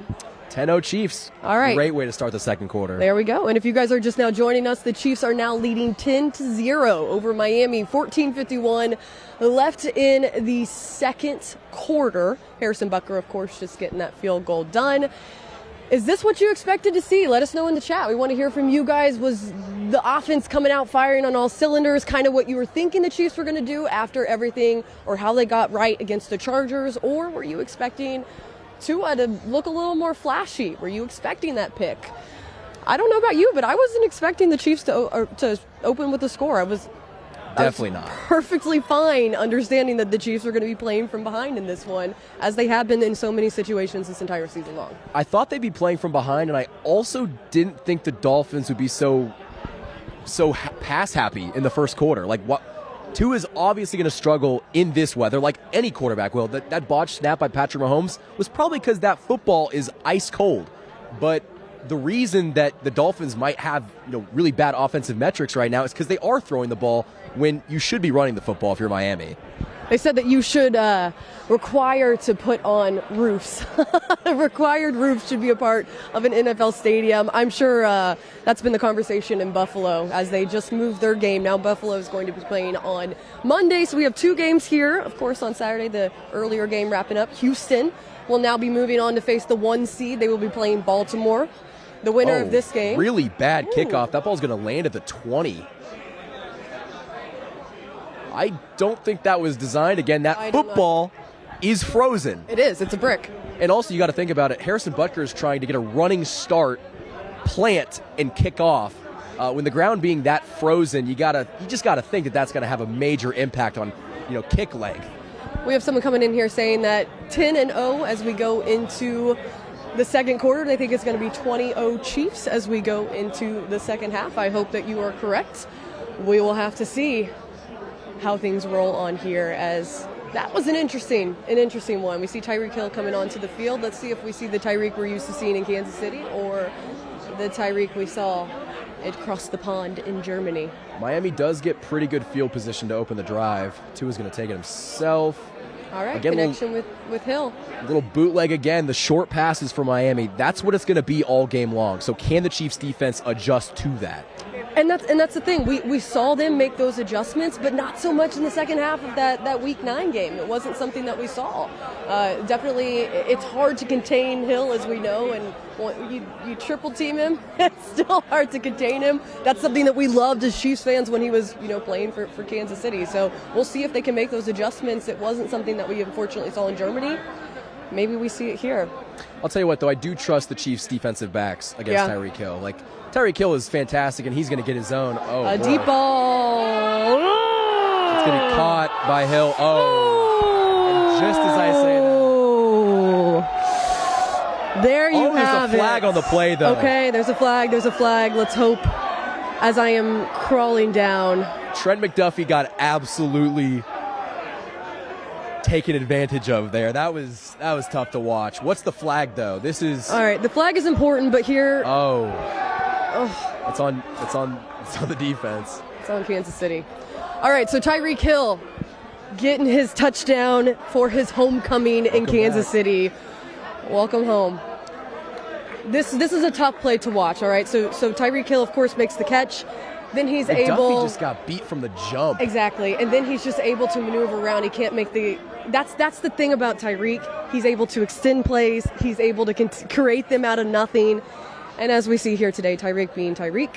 10-0 Chiefs. All right. Great way to start the second quarter. There we go. And if you guys are just now joining us, the Chiefs are now leading 10-0 over Miami. 14:51 left in the second quarter. Harrison Butker, of course, just getting that field goal done. Is this what you expected to see? Let us know in the chat. We want to hear from you guys. Was the offense coming out firing on all cylinders, kind of what you were thinking the Chiefs were going to do after everything, or how they got right against the Chargers? Or were you expecting Tua to look a little more flashy? Were you expecting that pick? I don't know about you, but I wasn't expecting the Chiefs to open with a score. I was definitely not perfectly fine understanding that the Chiefs were going to be playing from behind in this one, as they have been in so many situations this entire season long. I thought they'd be playing from behind, and I also didn't think the Dolphins would be so pass happy in the first quarter. Like, what? Tua is obviously going to struggle in this weather, like any quarterback will. That botched snap by Patrick Mahomes was probably because that football is ice cold. But the reason that the Dolphins might have really bad offensive metrics right now is because they are throwing the ball when you should be running the football if you're Miami. They said that you should require to put on roofs. Required roofs should be a part of an NFL stadium. I'm sure that's been the conversation in Buffalo as they just moved their game. Now Buffalo is going to be playing on Monday, so we have 2 games here. Of course, on Saturday, the earlier game wrapping up. Houston will now be moving on to face the 1 seed. They will be playing Baltimore. The winner of this game. Really bad kickoff. That ball's going to land at the 20. I don't think that was designed. Again, that football is frozen. It is. It's a brick. And also, you got to think about it. Harrison Butker is trying to get a running start, plant, and kick off. When the ground being that frozen, you just got to think that that's going to have a major impact on, kick length. We have someone coming in here saying that 10-0 as we go into the second quarter. They think it's going to be 20-0 Chiefs as we go into the second half. I hope that you are correct. We will have to see how things roll on here, as that was an interesting one. We see Tyreek Hill coming onto the field. Let's see if we see the Tyreek we're used to seeing in Kansas City or the Tyreek we saw across the pond in Germany. Miami does get pretty good field position to open the drive. Tua's going to take it himself. All right, again, connection with Hill. Little bootleg again. The short passes for Miami. That's what it's going to be all game long. So can the Chiefs defense adjust to that? And that's the thing. We saw them make those adjustments, but not so much in the second half of that Week 9 game. It wasn't something that we saw. Definitely, it's hard to contain Hill, as we know, and you triple team him, it's still hard to contain him. That's something that we loved as Chiefs fans when he was playing for Kansas City. So we'll see if they can make those adjustments. It wasn't something that we unfortunately saw in Germany. Maybe we see it here. I'll tell you what, though, I do trust the Chiefs' defensive backs against Tyreek Hill. Like, Tyreek Hill is fantastic, and he's going to get his own. A deep ball. It's going to be caught by Hill. And just as I say that. There you have it. There's a flag on the play, though. Okay, there's a flag. Let's hope, as I am crawling down. Trent McDuffie got absolutely taken advantage of there. That was tough to watch. What's the flag though? This is all right. The flag is important, but here, it's on the defense. It's on Kansas City. All right, so Tyreek Hill getting his touchdown for his homecoming in Kansas City. Welcome home. This is a tough play to watch. All right, so Tyreek Hill, of course, makes the catch. Then he's McDuffie just got beat from the jump. Exactly, and then he's just able to maneuver around. He can't make the. That's the thing about Tyreek. He's able to extend plays. He's able to create them out of nothing. And as we see here today, Tyreek being Tyreek,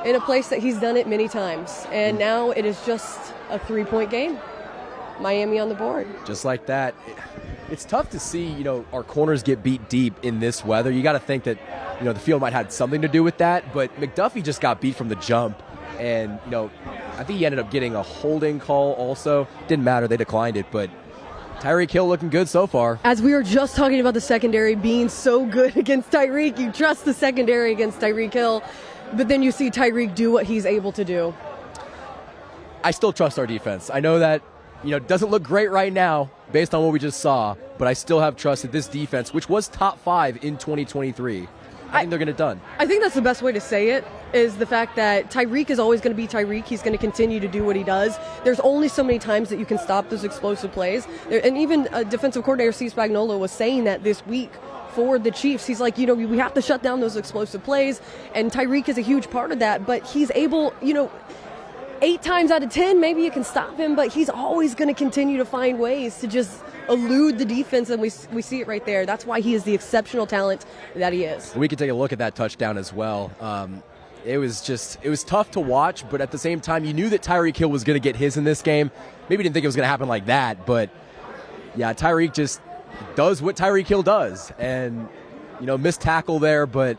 in a place that he's done it many times. And now it is just a 3-point game. Miami on the board. Just like that. It's tough to see, our corners get beat deep in this weather. You got to think that, the field might have something to do with that. But McDuffie just got beat from the jump. And, I think he ended up getting a holding call also. Didn't matter. They declined it. But Tyreek Hill looking good so far. As we were just talking about the secondary being so good against Tyreek, you trust the secondary against Tyreek Hill. But then you see Tyreek do what he's able to do. I still trust our defense. I know that, it doesn't look great right now based on what we just saw, but I still have trust that this defense, which was top 5 in 2023, I think they're going to get done. I think that's the best way to say it, is the fact that Tyreek is always going to be Tyreek. He's going to continue to do what he does. There's only so many times that you can stop those explosive plays. And even defensive coordinator Steve Spagnuolo was saying that this week for the Chiefs. He's like, we have to shut down those explosive plays, and Tyreek is a huge part of that, but he's able, 8 times out of 10, maybe you can stop him, but he's always going to continue to find ways to just elude the defense, and we see it right there. That's why he is the exceptional talent that he is. We can take a look at that touchdown as well. It was tough to watch, but at the same time, you knew that Tyreek Hill was going to get his in this game. Maybe didn't think it was going to happen like that, but yeah, Tyreek just does what Tyreek Hill does, and missed tackle there, but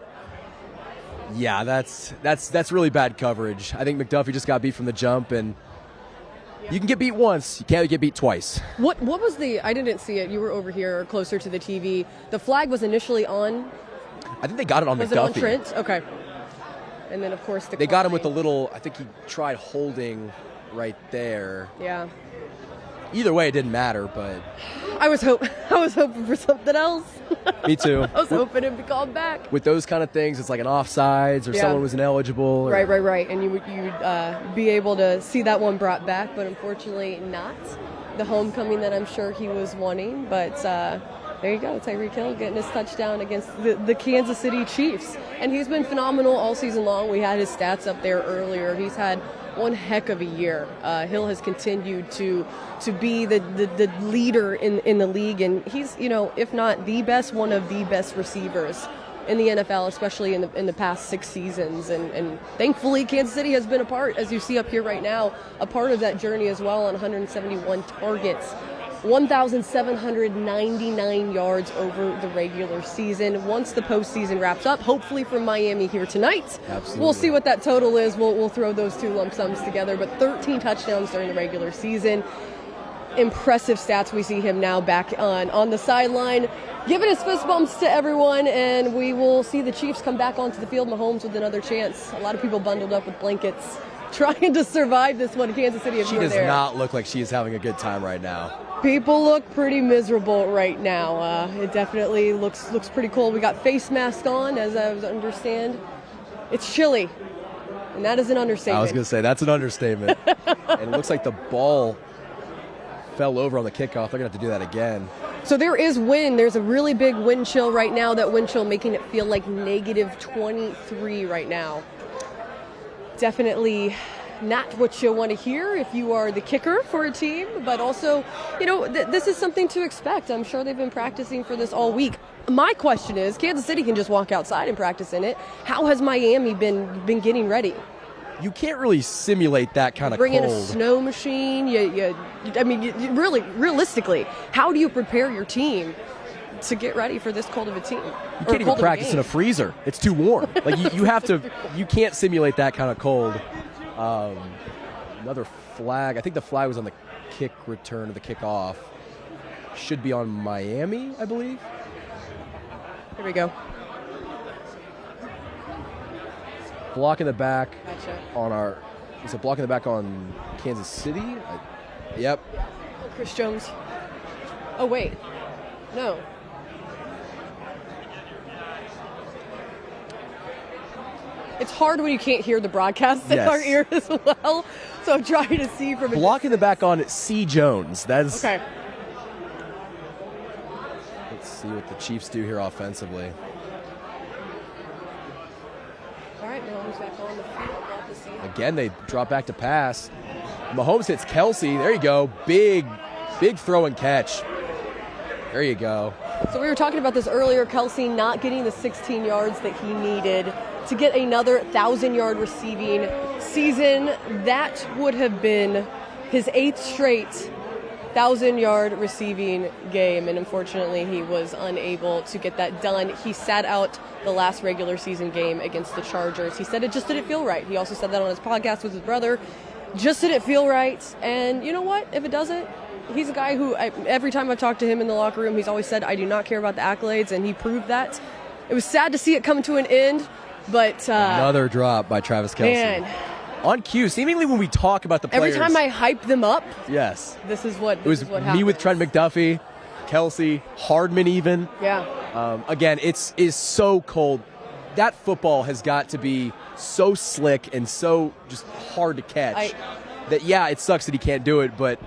yeah, that's really bad coverage. I think McDuffie just got beat from the jump, and you can get beat once, you can't get beat twice. What was I didn't see it. You were over here or closer to the TV. The flag was initially on. I think they got it on McDuffie. Was it on Trent? Okay. And then of course they got him with a little. I think he tried holding right there. Yeah. Either way, it didn't matter, but I was hoping for something else. Me too. I was hoping it'd be called back. With those kind of things, it's like an offsides or someone was ineligible. Right. And you'd be able to see that one brought back, but unfortunately not. The homecoming that I'm sure he was wanting, but there you go. Tyreek Hill getting his touchdown against the Kansas City Chiefs. And he's been phenomenal all season long. We had his stats up there earlier. He's had one heck of a year. Hill has continued to be the leader in the league, and he's, if not the best, one of the best receivers in the NFL, especially in the past 6 seasons. And thankfully, Kansas City has been a part, as you see up here right now, a part of that journey as well on 171 targets. 1,799 yards over the regular season. Once the postseason wraps up, hopefully from Miami here tonight. Absolutely. We'll see what that total is. We'll throw those 2 lump sums together. But 13 touchdowns during the regular season. Impressive stats. We see him now back on the sideline, giving his fist bumps to everyone, and we will see the Chiefs come back onto the field. Mahomes with another chance. A lot of people bundled up with blankets, trying to survive this one. Kansas City, if she you're does there. not look like she is having a good time right now. People look pretty miserable right now. It definitely looks pretty cold. We got face masks on, as I understand. It's chilly, and that is an understatement. I was going to say, that's an understatement. And it looks like the ball fell over on the kickoff. They're going to have to do that again. So there is wind. There's a really big wind chill right now. That wind chill making it feel like negative 23 right now. Definitely not what you want to hear if you are the kicker for a team, but also, this is something to expect. I'm sure they've been practicing for this all week. My question is, Kansas City can just walk outside and practice in it. How has Miami been getting ready? You can't really simulate that kind of cold. Bring in a snow machine. Really, realistically, how do you prepare your team to get ready for this cold of a team? You can't even practice in a freezer. It's too warm. Like you have to. You can't simulate that kind of cold. Another flag. I think the flag was on the kick return or the kickoff. Should be on Miami, I believe. Here we go. Block in the back. Gotcha. On our. Is it block in the back on Kansas City? Yep. Chris Jones. Oh, wait. No. It's hard when you can't hear the broadcast in our ear as well. So I'm trying to see from a blocking the back on C. Jones. That's okay. Let's see what the Chiefs do here offensively. All right, Mahomes back on the field. Again, they drop back to pass. Mahomes hits Kelsey. There you go. Big throw and catch. There you go. So we were talking about this earlier. Kelsey not getting the 16 yards that he needed to get another 1,000-yard receiving season. That would have been his 8th straight 1,000-yard receiving game, and unfortunately he was unable to get that done. He sat out the last regular season game against the Chargers. He said it just didn't feel right. He also said that on his podcast with his brother. Just didn't feel right, and you know what? If it doesn't, he's a guy who, every time I've talked to him in the locker room, he's always said, I do not care about the accolades, and he proved that. It was sad to see it come to an end, but another drop by Travis Kelce. Man. On cue, seemingly when we talk about the players. Every time I hype them up, yes, this is what happens. Me with Trent McDuffie, Kelce, Hardman even. Yeah. Again, it is so cold. That football has got to be so slick and so just hard to catch. It sucks that he can't do it, but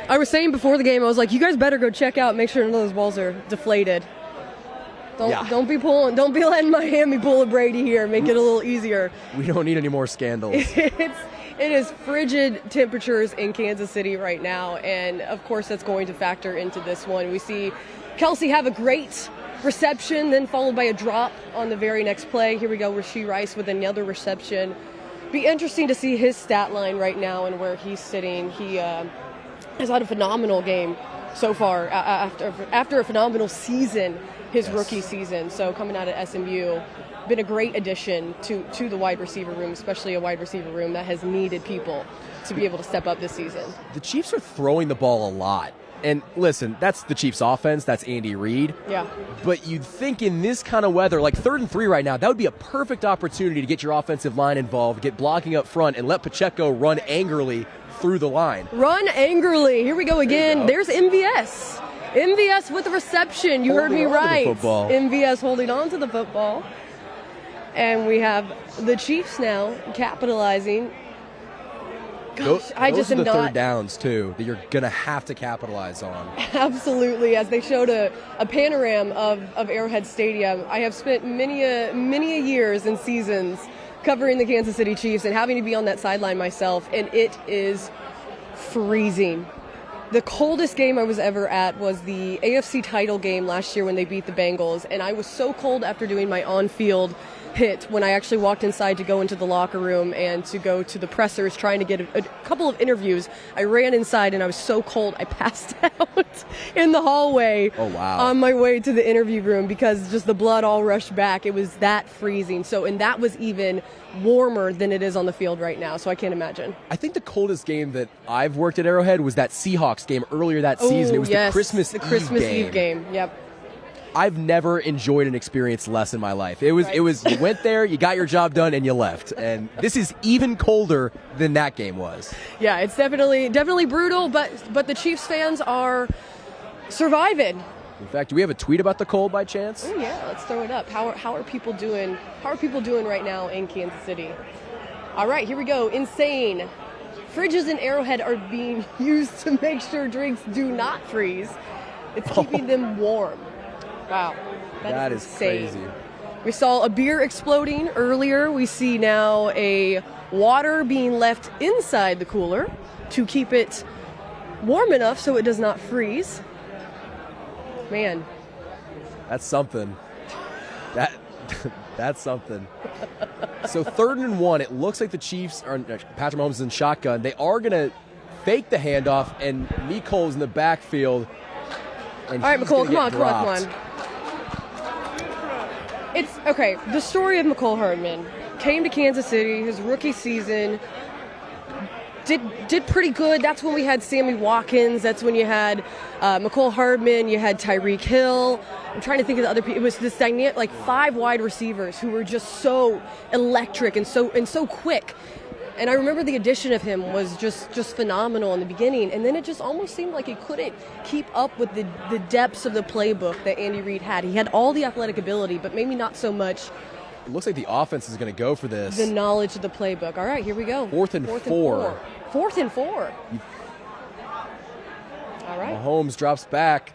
I was saying before the game, I was like, you guys better go check out, make sure none of those balls are deflated. Don't be letting Miami pull a Brady here. Make it a little easier. We don't need any more scandals. It is frigid temperatures in Kansas City right now, and of course that's going to factor into this one. We see Kelsey have a great reception, then followed by a drop on the very next play. Here we go, Rashee Rice with another reception. Be interesting to see his stat line right now and where he's sitting. He has had a phenomenal game so far after a phenomenal season. His rookie season. So coming out of SMU, been a great addition to the wide receiver room, especially a wide receiver room that has needed people to be able to step up this season. The Chiefs are throwing the ball a lot. And listen, that's the Chiefs offense. That's Andy Reid. Yeah. But you'd think in this kind of weather, like 3rd and 3 right now, that would be a perfect opportunity to get your offensive line involved, get blocking up front, and let Pacheco run angrily through the line. Run angrily. Here we go again. There's MVS. MVS with the reception. You heard me right. MVS holding on to the football. And we have the Chiefs now capitalizing. Gosh, those are the third downs, too, that you're going to have to capitalize on. Absolutely. As they showed a panorama of Arrowhead Stadium, I have spent many a years and seasons covering the Kansas City Chiefs and having to be on that sideline myself, and it is freezing. The coldest game I was ever at was the AFC title game last year when they beat the Bengals, and I was so cold after doing my on-field hit when I actually walked inside to go into the locker room and to go to the pressers trying to get a couple of interviews. I ran inside and I was so cold I passed out in the hallway. Oh, wow. On my way to the interview room because just the blood all rushed back. It was that freezing. And that was even warmer than it is on the field right now, so I can't imagine. I think the coldest game that I've worked at Arrowhead was that Seahawks game earlier that season. It was the Christmas Eve game. Yep. I've never enjoyed an experience less in my life. It was you went there, you got your job done, and you left. And this is even colder than that game was. Yeah, it's definitely brutal, but the Chiefs fans are surviving. In fact, do we have a tweet about the cold by chance? Oh yeah, let's throw it up. How are people doing? How are people doing right now in Kansas City? All right, here we go. Insane. Fridges in Arrowhead are being used to make sure drinks do not freeze. It's keeping them warm. Wow, that is insane. Crazy. We saw a beer exploding earlier. We see now a water being left inside the cooler to keep it warm enough so it does not freeze. Man. That's something. That's something. So 3rd and 1, it looks like the Chiefs are Patrick Mahomes is in shotgun. They are going to fake the handoff, and Mecole's in the backfield. All right, McCole, come on. It's okay. The story of McCole Hardman came to Kansas City, his rookie season, did pretty good. That's when we had Sammy Watkins. That's when you had McCole Hardman. You had Tyreek Hill. I'm trying to think of the other people. It was this dynamic, like 5 wide receivers who were just so electric and so quick. And I remember the addition of him was just phenomenal in the beginning, and then it just almost seemed like he couldn't keep up with the depths of the playbook that Andy Reid had. He had all the athletic ability, but maybe not so much. It looks like the offense is going to go for this. The knowledge of the playbook. All right, here we go. Fourth and four. Fourth and four. All right. Mahomes drops back.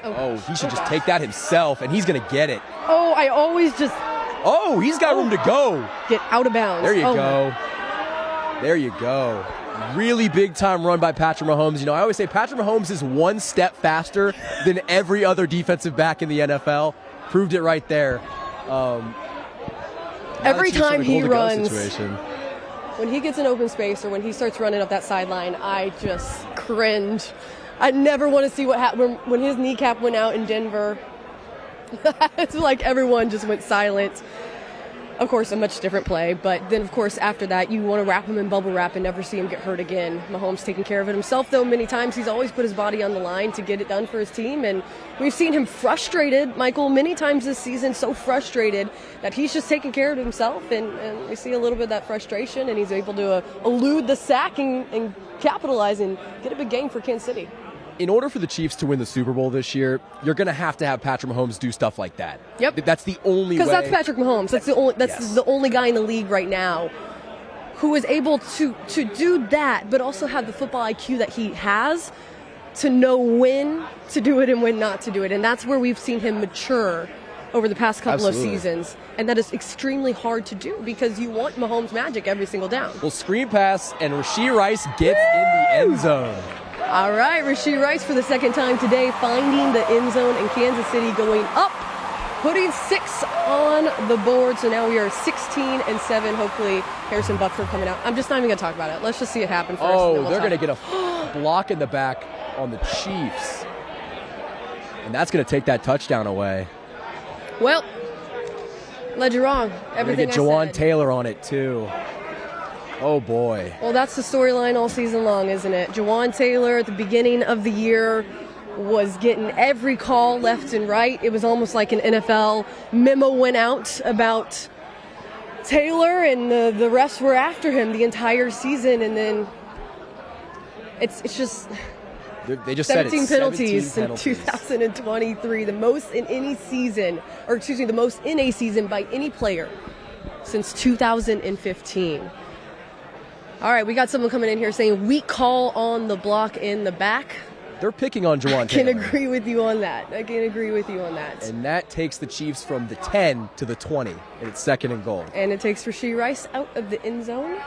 Oh, he should just take that himself, and he's going to get it. Oh, I always just... Oh, he's got room to go. Get out of bounds. There you go. There you go. Really big time run by Patrick Mahomes. You know, I always say Patrick Mahomes is one step faster than every other defensive back in the NFL. Proved it right there. Every time he runs, when he gets in open space or when he starts running up that sideline, I just cringe. I never want to see what happened when his kneecap went out in Denver. It's like everyone just went silent. Of course, a much different play, but then, of course, after that, you want to wrap him in bubble wrap and never see him get hurt again. Mahomes taking care of it himself, though, many times. He's always put his body on the line to get it done for his team, and we've seen him frustrated, Michael, many times this season, so frustrated that he's just taking care of himself, and we see a little bit of that frustration, and he's able to elude the sack and capitalize and get a big game for Kansas City. In order for the Chiefs to win the Super Bowl this year, you're going to have Patrick Mahomes do stuff like that. Yep. That's the only way. Because that's Patrick Mahomes. That's the only guy in the league right now who is able to do that, but also have the football IQ that he has to know when to do it and when not to do it. And that's where we've seen him mature over the past couple of seasons. And that is extremely hard to do because you want Mahomes magic every single down. Well, screen pass, and Rashee Rice gets in the end zone. All right, Rashee Rice for the second time today, finding the end zone, and Kansas City going up, putting 6 on the board. So now we are 16-7. Hopefully, Harrison Butker coming out. I'm just not even going to talk about it. Let's just see it happen first. Oh, they're going to get a block in the back on the Chiefs. And that's going to take that touchdown away. Well, led you wrong. Everything I said. Jawan Taylor on it, too. Oh, boy. Well, that's the storyline all season long, isn't it? Jawan Taylor at the beginning of the year was getting every call left and right. It was almost like an NFL memo went out about Taylor, and the refs were after him the entire season. And then it's just they just 17 said penalties in 2023, the most in any season, or excuse me, the most in a season by any player since 2015. All right, we got someone coming in here saying weak call on the block in the back. They're picking on Jawan Taylor. I can agree with you on that. And that takes the Chiefs from the 10 to the 20, and it's 2nd and goal. And it takes Rashee Rice out of the end zone.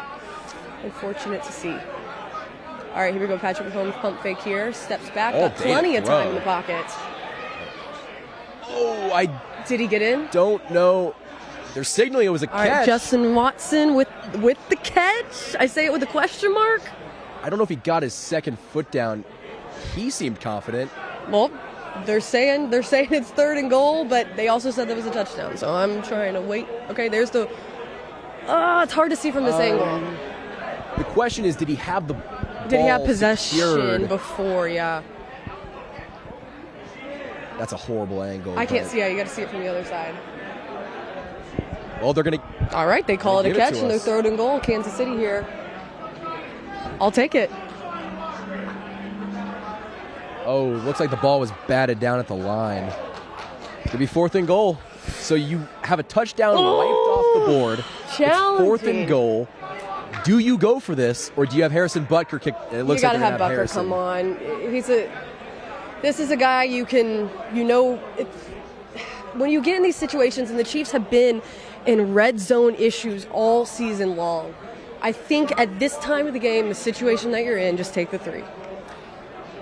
Unfortunate to see. All right, here we go. Patrick Mahomes pump fake here. Steps back. Got plenty of time in the pocket. Oh, Did he get in? Don't know. They're signaling it was a catch. All right, Justin Watson with the catch. I say it with a question mark. I don't know if he got his second foot down. He seemed confident. Well, they're saying it's 3rd and goal, but they also said there was a touchdown. So I'm trying to wait. Okay, there's the. It's hard to see from this angle. The question is, did he have the ball Did he have possession secured before? Yeah. That's a horrible angle. I can't see it. You got to see it from the other side. Well, they're going to... All right, they call it a catch, and they're 3rd and goal. Kansas City here. I'll take it. Oh, looks like the ball was batted down at the line. It'll be 4th and goal. So you have a touchdown wiped off the board. Challenging. It's 4th and goal. Do you go for this, or do you have Harrison Butker kick? It looks you got to like have Butker Harrison. come on. This is a guy when you get in these situations, and the Chiefs have been in red zone issues all season long. I think at this time of the game, the situation that you're in, just take the 3.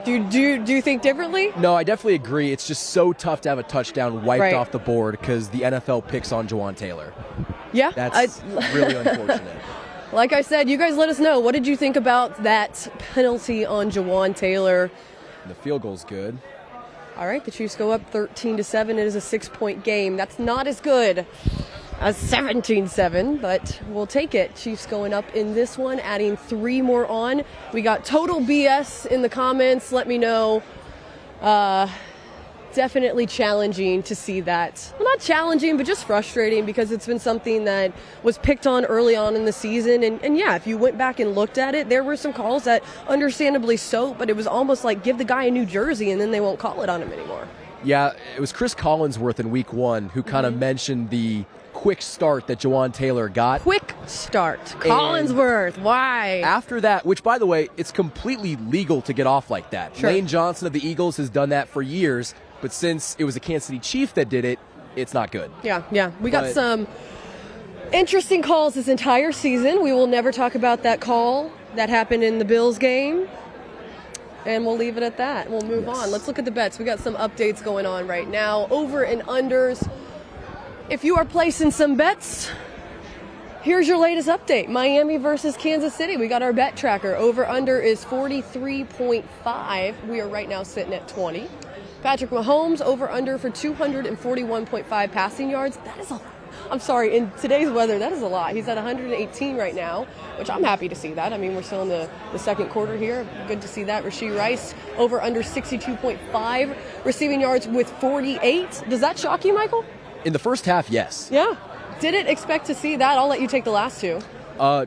Do you think differently? No, I definitely agree. It's just so tough to have a touchdown wiped off the board because the NFL picks on Jawan Taylor. Yeah. That's really unfortunate. Like I said, you guys let us know. What did you think about that penalty on Jawan Taylor? The field goal's good. All right, the Chiefs go up 13-7. It is a 6-point game. That's not as good as 17-7, but we'll take it. Chiefs going up in this one, adding 3 more on. We got total BS in the comments. Let me know definitely challenging to see that. Well, not challenging, but just frustrating, because it's been something that was picked on early on in the season. And yeah, if you went back and looked at it, there were some calls that, understandably so, but it was almost like give the guy a new jersey and then they won't call it on him anymore. Yeah, it was Chris Collinsworth in week 1 who kind of mentioned the quick start that Jawan Taylor got. Quick start. Collinsworth, why? After that, which, by the way, it's completely legal to get off like that. Sure. Lane Johnson of the Eagles has done that for years, but since it was a Kansas City Chief that did it, it's not good. Yeah. We got some interesting calls this entire season. We will never talk about that call that happened in the Bills game. And we'll leave it at that. We'll move on. Let's look at the bets. We got some updates going on right now. Over and unders. If you are placing some bets, here's your latest update. Miami versus Kansas City. We got our bet tracker. Over under is 43.5. We are right now sitting at 20. Patrick Mahomes, over under for 241.5 passing yards. That is a lot. I'm sorry, in today's weather, that is a lot. He's at 118 right now, which I'm happy to see that. I mean, we're still in the second quarter here. Good to see that. Rashee Rice, over under 62.5 receiving yards with 48. Does that shock you, Michael? In the first half, yes. Yeah. Didn't expect to see that. I'll let you take the last two.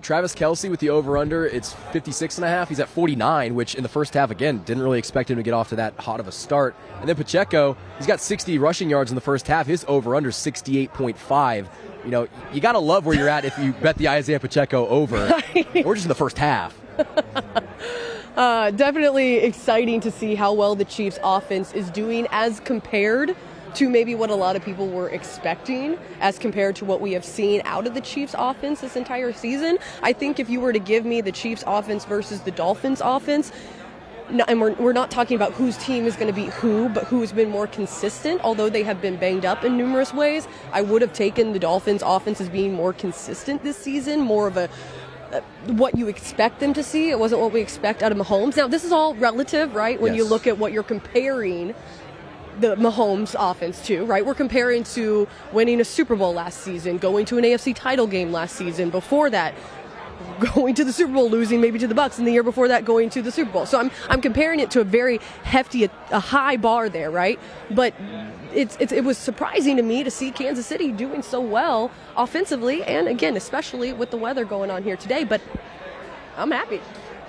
Travis Kelce with the over-under, it's 56.5. He's at 49, which in the first half, again, didn't really expect him to get off to that hot of a start. And then Pacheco, he's got 60 rushing yards in the first half. His over-under is 68.5. You know, you got to love where you're at if you bet the Isaiah Pacheco over, or just in the first half. Definitely exciting to see how well the Chiefs' offense is doing as compared to maybe what a lot of people were expecting, as compared to what we have seen out of the Chiefs offense this entire season. I think if you were to give me the Chiefs offense versus the Dolphins offense, and we're not talking about whose team is going to beat who, but who has been more consistent, although they have been banged up in numerous ways, I would have taken the Dolphins offense as being more consistent this season, more of a what you expect them to see. It wasn't what we expect out of Mahomes. Now, this is all relative, right? When you look at what you're comparing the Mahomes offense to, right? We're comparing to winning a Super Bowl last season, going to an AFC title game last season, before that going to the Super Bowl, losing maybe to the Bucs, and the year before that going to the Super Bowl. So I'm comparing it to a very hefty, a high bar there, right? But it was surprising to me to see Kansas City doing so well offensively, and again, especially with the weather going on here today, but I'm happy.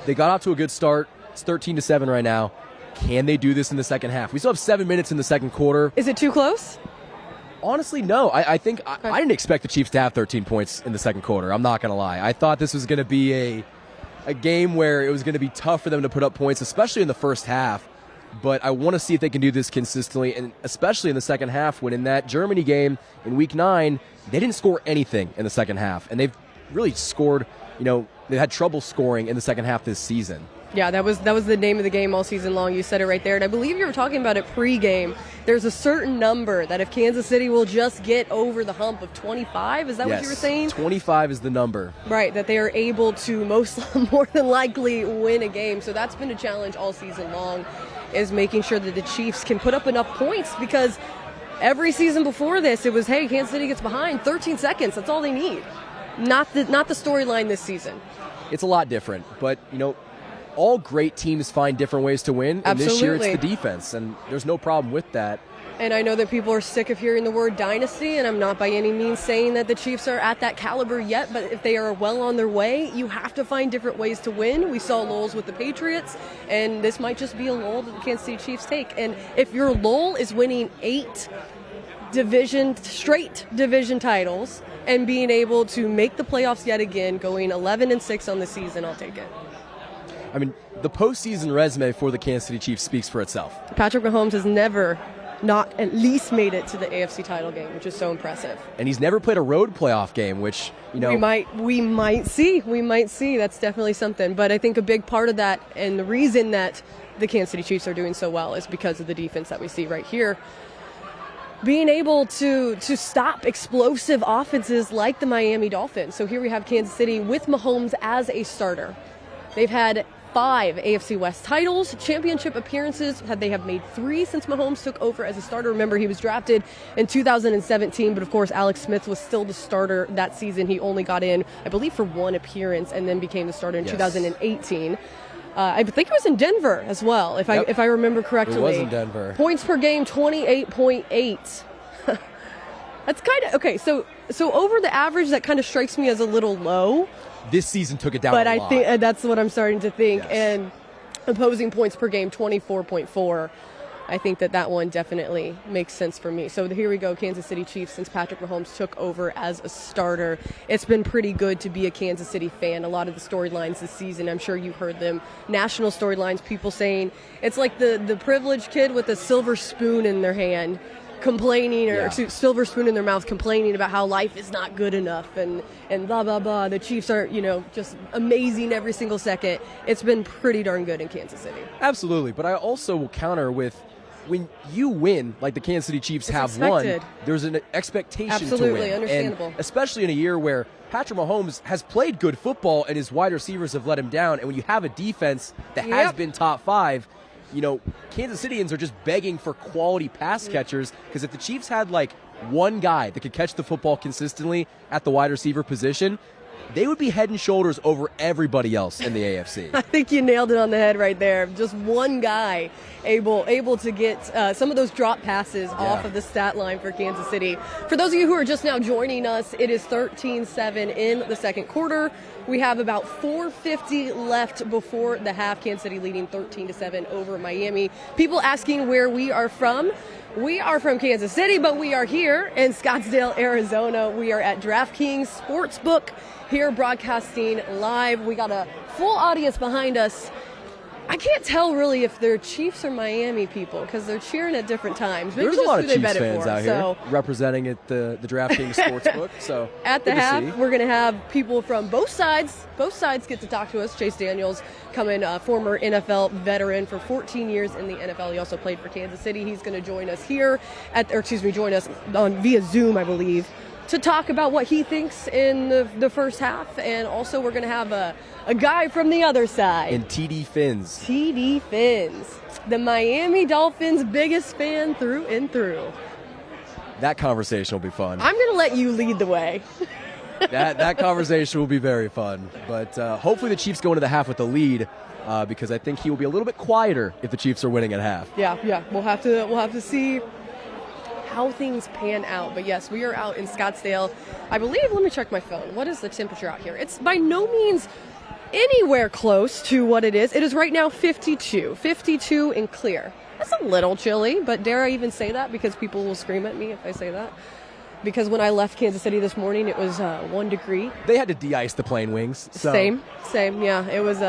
They got off to a good start. It's 13-7 right now. Can they do this in the second half? We still have 7 minutes in the second quarter. Is it too close? Honestly, no. I think I didn't expect the Chiefs to have 13 points in the second quarter. I'm not going to lie. I thought this was going to be a game where it was going to be tough for them to put up points, especially in the first half. But I want to see if they can do this consistently, and especially in the second half, when in that Germany game in Week 9, they didn't score anything in the second half. And they've really scored, they had trouble scoring in the second half this season. Yeah, that was the name of the game all season long. You said it right there. And I believe you were talking about it pre-game. There's a certain number that if Kansas City will just get over the hump of 25, is that what you were saying? 25 is the number. Right, that they are able to more than likely win a game. So that's been a challenge all season long, is making sure that the Chiefs can put up enough points, because every season before this, it was, hey, Kansas City gets behind, 13 seconds, that's all they need. Not the storyline this season. It's a lot different, but, all great teams find different ways to win, and this year it's the defense, and there's no problem with that. And I know that people are sick of hearing the word dynasty, and I'm not by any means saying that the Chiefs are at that caliber yet, but if they are well on their way, you have to find different ways to win. We saw lulls with the Patriots, and this might just be a lull that the Kansas City Chiefs take. And if your lull is winning 8 straight division titles and being able to make the playoffs yet again, going 11-6 on the season, I'll take it. I mean, the postseason resume for the Kansas City Chiefs speaks for itself. Patrick Mahomes has never not at least made it to the AFC title game, which is so impressive. And he's never played a road playoff game, which, we might see. We might see. That's definitely something. But I think a big part of that, and the reason that the Kansas City Chiefs are doing so well, is because of the defense that we see right here. Being able to stop explosive offenses like the Miami Dolphins. So here we have Kansas City with Mahomes as a starter. They've had 5 AFC West titles, championship appearances. They have made 3 since Mahomes took over as a starter. Remember, he was drafted in 2017, but of course, Alex Smith was still the starter that season. He only got in, I believe, for 1 appearance and then became the starter in 2018. I think it was in Denver as well, if I remember correctly. It was in Denver. Points per game, 28.8. That's kind of okay. So over the average, that kind of strikes me as a little low. This season took it down but a I lot. think that's what I'm starting to think. Yes. And opposing points per game, 24.4. I think that one definitely makes sense for me. So here we go, Kansas City Chiefs. Since Patrick Mahomes took over as a starter, it's been pretty good to be a Kansas City fan. A lot of the storylines this season, I'm sure you've heard them, national storylines, people saying it's like the privileged kid with a silver spoon in their hand complaining, or silver spoon in their mouth, complaining about how life is not good enough and blah, blah, blah. The Chiefs are, just amazing every single second. It's been pretty darn good in Kansas City. Absolutely. But I also will counter with, when you win, like the Kansas City Chiefs have expected. won, there's an expectation Absolutely, to win. understandable. And especially in a year where Patrick Mahomes has played good football and his wide receivers have let him down. And when you have a defense that has been top 5, Kansas Cityans are just begging for quality pass catchers, because if the Chiefs had like one guy that could catch the football consistently at the wide receiver position, they would be head and shoulders over everybody else in the AFC. I think you nailed it on the head right there. Just one guy able to get some of those drop passes off of the stat line for Kansas City. For those of you who are just now joining us, it is 13-7 in the second quarter. We have about 4:50 left before the half. Kansas City leading 13-7 over Miami. People asking where we are from. We are from Kansas City, but we are here in Scottsdale, Arizona. We are at DraftKings Sportsbook here broadcasting live. We got a full audience behind us. I can't tell really if they're Chiefs or Miami people because they're cheering at different times. Maybe There's a lot of who they Chiefs bet it fans for. out here representing at the DraftKings Sportsbook. So at the half, we're going to have people from both sides. Both sides get to talk to us. Chase Daniels, coming former NFL veteran for 14 years in the NFL. He also played for Kansas City. He's going to join us here join us on via Zoom, I believe, to talk about what he thinks in the first half. And also we're going to have a guy from the other side. And TD Finns. TD Finns, the Miami Dolphins' biggest fan through and through. That conversation will be fun. I'm going to let you lead the way. that conversation will be very fun. But hopefully the Chiefs go into the half with the lead, because I think he will be a little bit quieter if the Chiefs are winning at half. Yeah. We'll have to see how things pan out. But yes, we are out in Scottsdale. I believe, let me check my phone. What is the temperature out here? It's by no means anywhere close to what it is. It is right now 52 and clear. That's a little chilly, but dare I even say that, because people will scream at me if I say that. Because when I left Kansas City this morning, it was 1 degree. They had to de-ice the plane wings. So. Same. Yeah, it was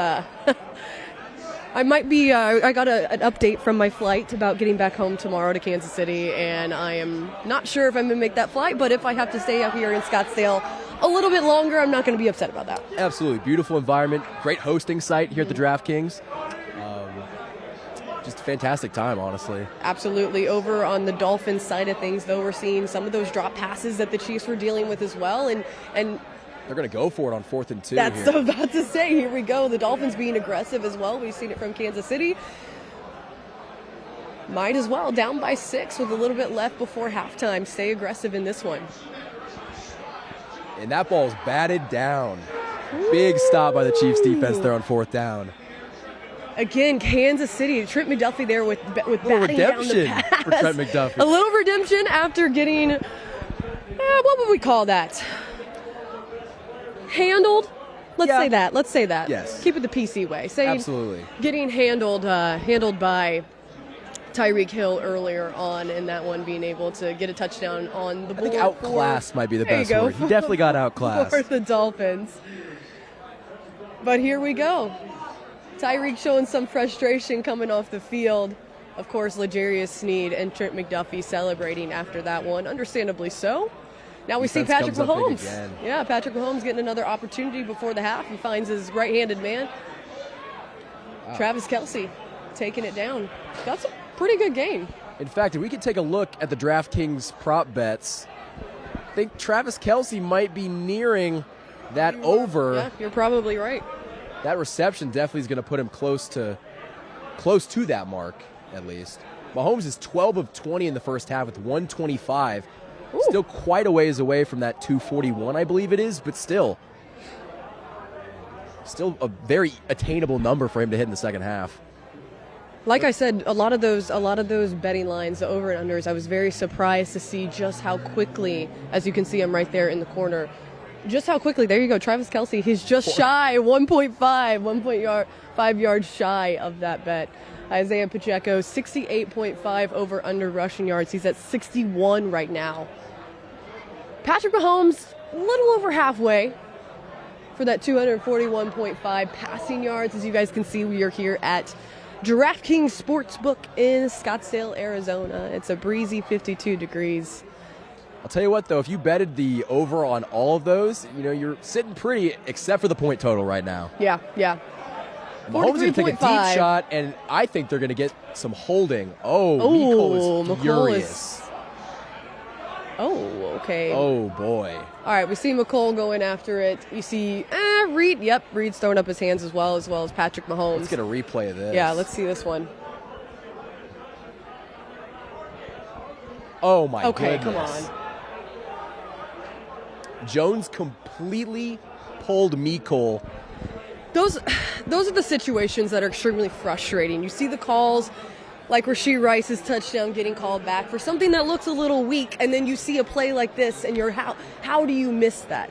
I might be, I got an update from my flight about getting back home tomorrow to Kansas City, and I am not sure if I'm going to make that flight, but if I have to stay out here in Scottsdale a little bit longer, I'm not going to be upset about that. Absolutely. Beautiful environment, great hosting site here at the DraftKings. Just a fantastic time, honestly. Absolutely. Over on the Dolphins side of things, though, we're seeing some of those drop passes that the Chiefs were dealing with as well, and they're going to go for it on 4th and 2. That's here. about to say. Here we go. The Dolphins being aggressive as well. We've seen it from Kansas City. Might as well. Down by 6 with a little bit left before halftime. Stay aggressive in this one. And that ball is batted down. Big stop by the Chiefs defense there on 4th down. Again, Kansas City. Trent McDuffie there with batting redemption down the pass. for Trent McDuffie. A little redemption after getting, what would we call that? Handled? Let's say that. Yes. Keep it the PC way. Absolutely. Getting handled by Tyreek Hill earlier on in that one, being able to get a touchdown on the board. I think outclassed might be the best word. word. He definitely got outclassed. For the Dolphins. But here we go. Tyreek showing some frustration coming off the field. Of course, L'Jarius Sneed and Trent McDuffie celebrating after that one. Understandably so. Now we see Patrick Mahomes. Yeah, Patrick Mahomes getting another opportunity before the half. He finds his right-handed man. Wow. Travis Kelce taking it down. That's a pretty good game. In fact, if we could take a look at the DraftKings prop bets, I think Travis Kelce might be nearing that over. Yeah, you're probably right. That reception definitely is going to put him close to that mark, at least. Mahomes is 12 of 20 in the first half with 125. Ooh. Still quite a ways away from that 241, I believe it is, but still. still a very attainable number for him to hit in the second half. Like I said, a lot of those betting lines, the over and unders, I was very surprised to see just how quickly, as you can see, I'm right there in the corner, just how quickly, there you go, Travis Kelce, he's just shy, 1.5 yards shy of that bet. Isaiah Pacheco, 68.5 over under rushing yards. He's at 61 right now. Patrick Mahomes, a little over halfway for that 241.5 passing yards. As you guys can see, we are here at DraftKings Sportsbook in Scottsdale, Arizona. It's a breezy 52 degrees. I'll tell you what, though, if you betted the over on all of those, you're sitting pretty, except for the point total right now. Yeah. Mahomes is going to take a deep shot, and I think they're going to get some holding. Mecole is furious. Okay. Oh, boy. All right, we see Mecole going after it. You see Reed. Yep, Reed's throwing up his hands as well as Patrick Mahomes. Let's get a replay of this. Yeah, let's see this one. Oh, my goodness. Okay, come on. Jones completely pulled Mecole. Those are the situations that are extremely frustrating. You see the calls, like Rashee Rice's touchdown getting called back for something that looks a little weak, and then you see a play like this, and how do you miss that?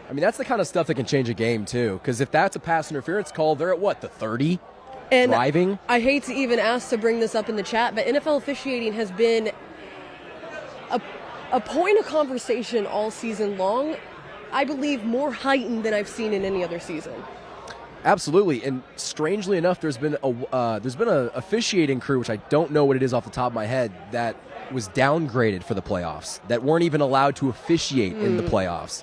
I mean, that's the kind of stuff that can change a game, too, because if that's a pass interference call, they're at what, the 30? And driving? I hate to even ask to bring this up in the chat, but NFL officiating has been a point of conversation all season long. I believe more heightened than I've seen in any other season. Absolutely, and strangely enough, there's been a officiating crew, which I don't know what it is off the top of my head, that was downgraded for the playoffs, that weren't even allowed to officiate in the playoffs.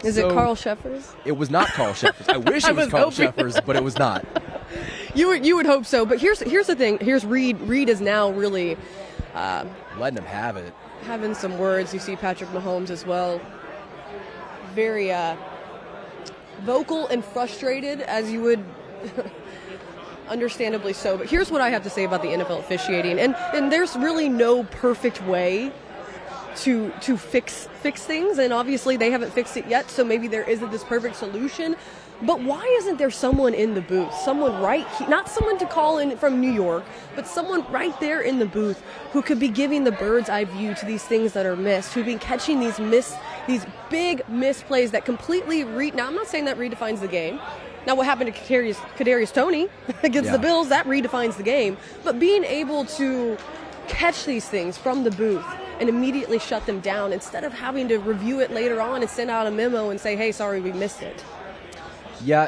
Is it Carl Sheffers? It was not Carl Sheffers. I wish it was Carl Sheffers, but it was not. You would hope so, but here's the thing. Here's Reed. Reed is now really letting him have it. Having some words. You see Patrick Mahomes as well. Very vocal and frustrated, as you would understandably so. But here's what I have to say about the NFL officiating, and there's really no perfect way to fix things, and obviously they haven't fixed it yet, so maybe there isn't this perfect solution. But why isn't there someone in the booth, someone not someone to call in from New York, but someone right there in the booth who could be giving the bird's eye view to these things that are missed, who've been catching these big misplays that completely now I'm not saying that redefines the game. Now what happened to Kadarius Toney against the Bills, that redefines the game, but being able to catch these things from the booth and immediately shut them down instead of having to review it later on and send out a memo and say, hey, sorry, we missed it. Yeah,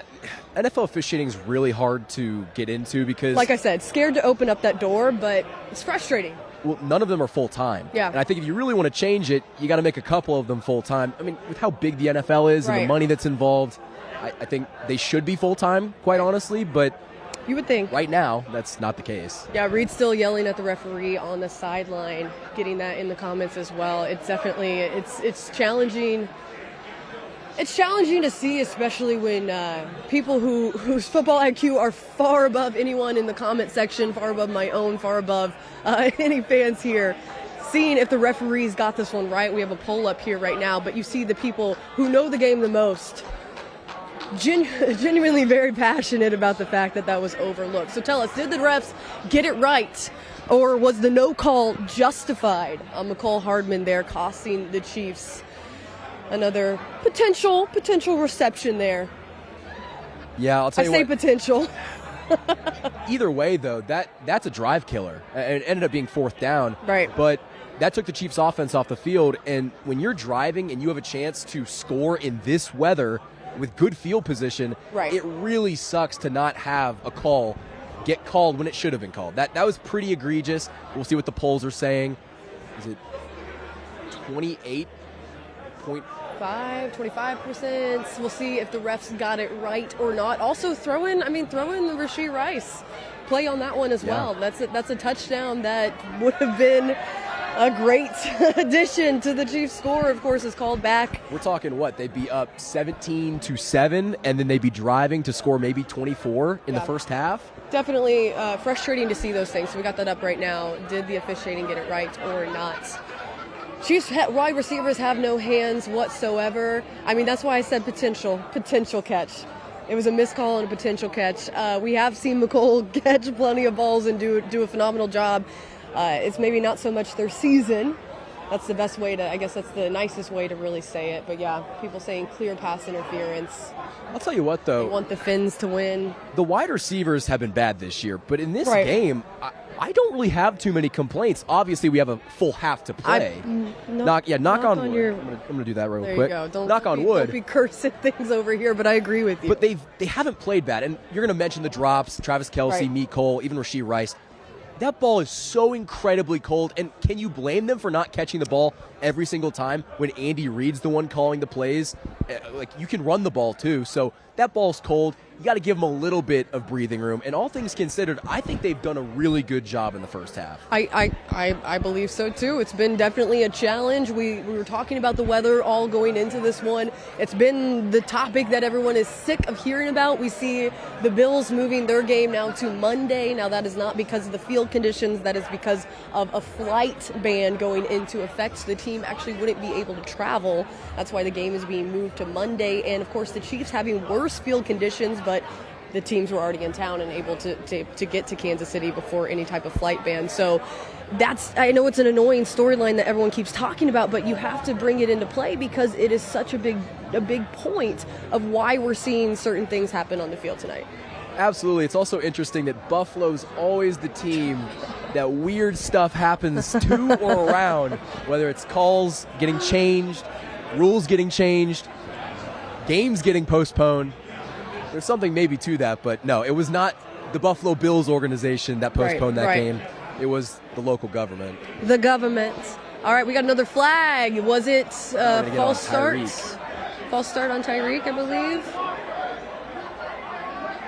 NFL officiating is really hard to get into because, like I said, scared to open up that door, but it's frustrating. Well, none of them are full-time. Yeah. And I think if you really want to change it, you got to make a couple of them full-time. I mean, with how big the NFL is and the money that's involved, I think they should be full-time, quite honestly, but you would think. Right now, that's not the case. Yeah, Reed's still yelling at the referee on the sideline, getting that in the comments as well. It's definitely, it's challenging. It's challenging to see, especially when people whose football IQ are far above anyone in the comment section, far above my own, far above any fans here, seeing if the referees got this one right. We have a poll up here right now, but you see the people who know the game the most genuinely very passionate about the fact that was overlooked. So tell us, did the refs get it right, or was the no call justified on Mecole Hardman there, costing the Chiefs another potential reception there? Yeah, I'll tell you what. I say potential. Either way, though, that's a drive killer. It ended up being fourth down. Right. But that took the Chiefs' offense off the field. And when you're driving and you have a chance to score in this weather with good field position, it really sucks to not have a call get called when it should have been called. That was pretty egregious. We'll see what the polls are saying. Is it 25%. We'll see if the refs got it right or not. Also, throw in the Rashee Rice play on that one as well. That's a touchdown that would have been a great addition to the Chiefs' score. Of course, is called back. We're talking what? They'd be up 17-7, and then they'd be driving to score maybe 24 in the first half. Definitely frustrating to see those things. So we got that up right now. Did the officiating get it right or not? Chiefs wide receivers have no hands whatsoever. I mean, that's why I said potential catch. It was a missed call and a potential catch. We have seen McColl catch plenty of balls and do a phenomenal job. It's maybe not so much their season. That's the best way to, I guess that's the nicest way to really say it. But yeah, people saying clear pass interference. I'll tell you what, though. They want the Finns to win. The wide receivers have been bad this year, but in this Right. game, I don't really have too many complaints. Obviously, we have a full half to play. Knock on wood. Your, I'm going to do that real there quick. you go. Don't, knock don't on be, wood. Don't be cursing things over here, but I agree with you. But they haven't played bad. And you're going to mention the drops, Travis Kelce, Right. Meek Cole, even Rashee Rice. That ball is so incredibly cold. And can you blame them for not catching the ball every single time when Andy Reid's the one calling the plays? Like, you can run the ball too. So that ball's cold. You got to give them a little bit of breathing room. And all things considered, I think they've done a really good job in the first half. I believe so too. It's been definitely a challenge. We were talking about the weather all going into this one. It's been the topic that everyone is sick of hearing about. We see the Bills moving their game now to Monday. Now that is not because of the field conditions. That is because of a flight ban going into effect. So the team actually wouldn't be able to travel. That's why the game is being moved to Monday. And of course the Chiefs having worse field conditions, but the teams were already in town and able to get to Kansas City before any type of flight ban. So I know it's an annoying storyline that everyone keeps talking about, but you have to bring it into play because it is such a big point of why we're seeing certain things happen on the field tonight. Absolutely. It's also interesting that Buffalo's always the team that weird stuff happens to or around, whether it's calls getting changed, rules getting changed, games getting postponed. There's something maybe to that, but no, it was not the Buffalo Bills organization that postponed that game. It was the local government. The government. All right, we got another flag. Was it false start? False start on Tyreek, I believe.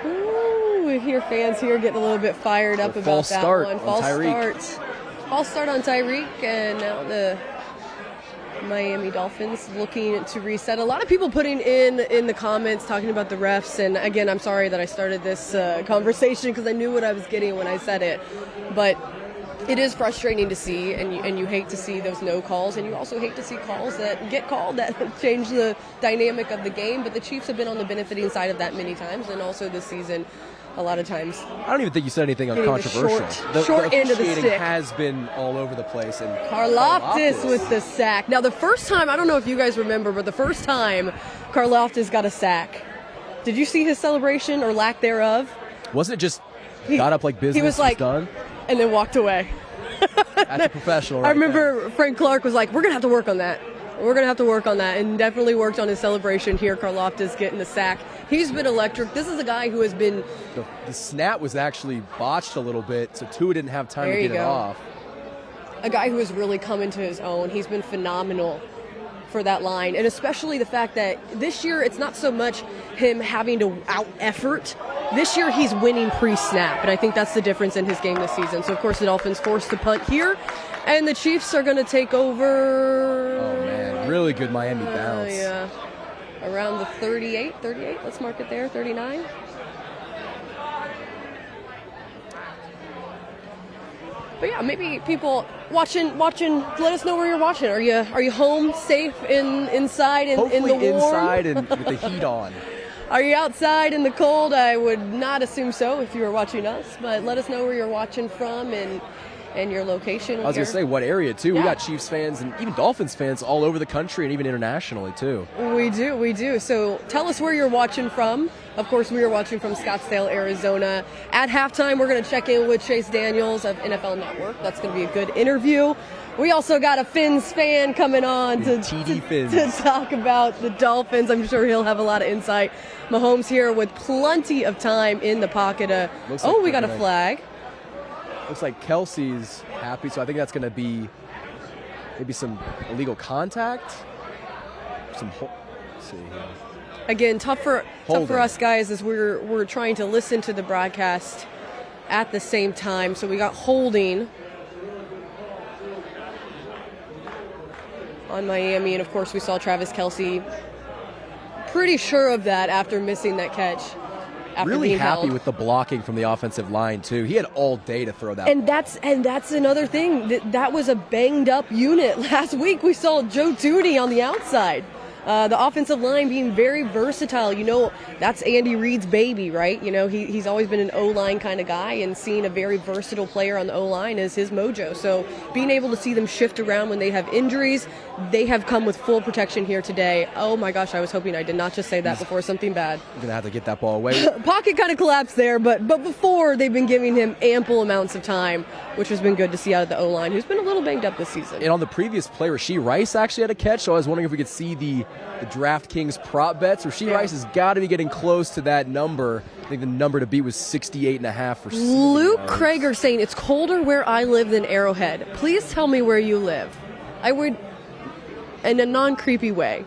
Ooh, we hear fans here getting a little bit fired up about that one. False start. False start on Tyreek, and now the Miami Dolphins looking to reset. A lot of people putting in the comments talking about the refs, and again, I'm sorry that I started this conversation because I knew what I was getting when I said it, but it is frustrating to see, and you hate to see those no calls, and you also hate to see calls that get called that change the dynamic of the game, but the Chiefs have been on the benefiting side of that many times, and also this season a lot of times. I don't even think you said anything uncontroversial. The short end of the stick has been all over the place. And Karlaftis with the sack. Now, the first time, I don't know if you guys remember, but the first time Karlaftis got a sack, did you see his celebration or lack thereof? Wasn't it just got up like business he was like, done? And then walked away. That's a professional. I remember Frank Clark was like, we're going to have to work on that. We're going to have to work on that, and definitely worked on his celebration here. Karlaftis getting the sack. He's been electric. This is a guy who has been... The snap was actually botched a little bit, so Tua didn't have time to get it off. A guy who has really come into his own. He's been phenomenal for that line, and especially the fact that this year it's not so much him having to out-effort. This year he's winning pre-snap, and I think that's the difference in his game this season. So, of course, the Dolphins forced to punt here, and the Chiefs are going to take over... Oh, man, really good Miami bounce. Yeah, around the 38, let's mark it there, 39. But yeah, maybe people watching. Let us know where you're watching. Are you home, safe, inside, in the warm? Inside and with the heat on. Are you outside in the cold? I would not assume so if you were watching us. But let us know where you're watching from and your location. I was going to say what area too. Yeah. We got Chiefs fans and even Dolphins fans all over the country and even internationally too. We do. So tell us where you're watching from. Of course, we are watching from Scottsdale, Arizona. At halftime, we're going to check in with Chase Daniels of NFL Network. That's going to be a good interview. We also got a Finns fan coming on to talk about the Dolphins. I'm sure he'll have a lot of insight. Mahomes here with plenty of time in the pocket. We got a flag. Looks like Kelsey's happy, so I think that's going to be maybe some illegal contact. Let's see here. Again, tough for us guys as we're trying to listen to the broadcast at the same time. So we got holding on Miami, and of course we saw Travis Kelce. Pretty sure of that after missing that catch. Really happy with the blocking from the offensive line too. He had all day to throw that. And that's another thing. That was a banged up unit. Last week we saw Joe Tooney on the outside. The offensive line being very versatile. You know, that's Andy Reid's baby, right? You know, he's always been an O-line kind of guy, and seeing a very versatile player on the O-line is his mojo. So being able to see them shift around when they have injuries, they have come with full protection here today. Oh my gosh, I was hoping I did not just say that before something bad. You're going to have to get that ball away. Pocket kind of collapsed there, but before they've been giving him ample amounts of time, which has been good to see out of the O-line, who's been a little banged up this season. And on the previous play, Rashee Rice actually had a catch, so I was wondering if we could see the DraftKings prop bets. Rashee Rice has got to be getting close to that number. I think the number to beat was 68.5 for Luke Krager saying it's colder where I live than Arrowhead. Please tell me where you live. I would, in a non-creepy way.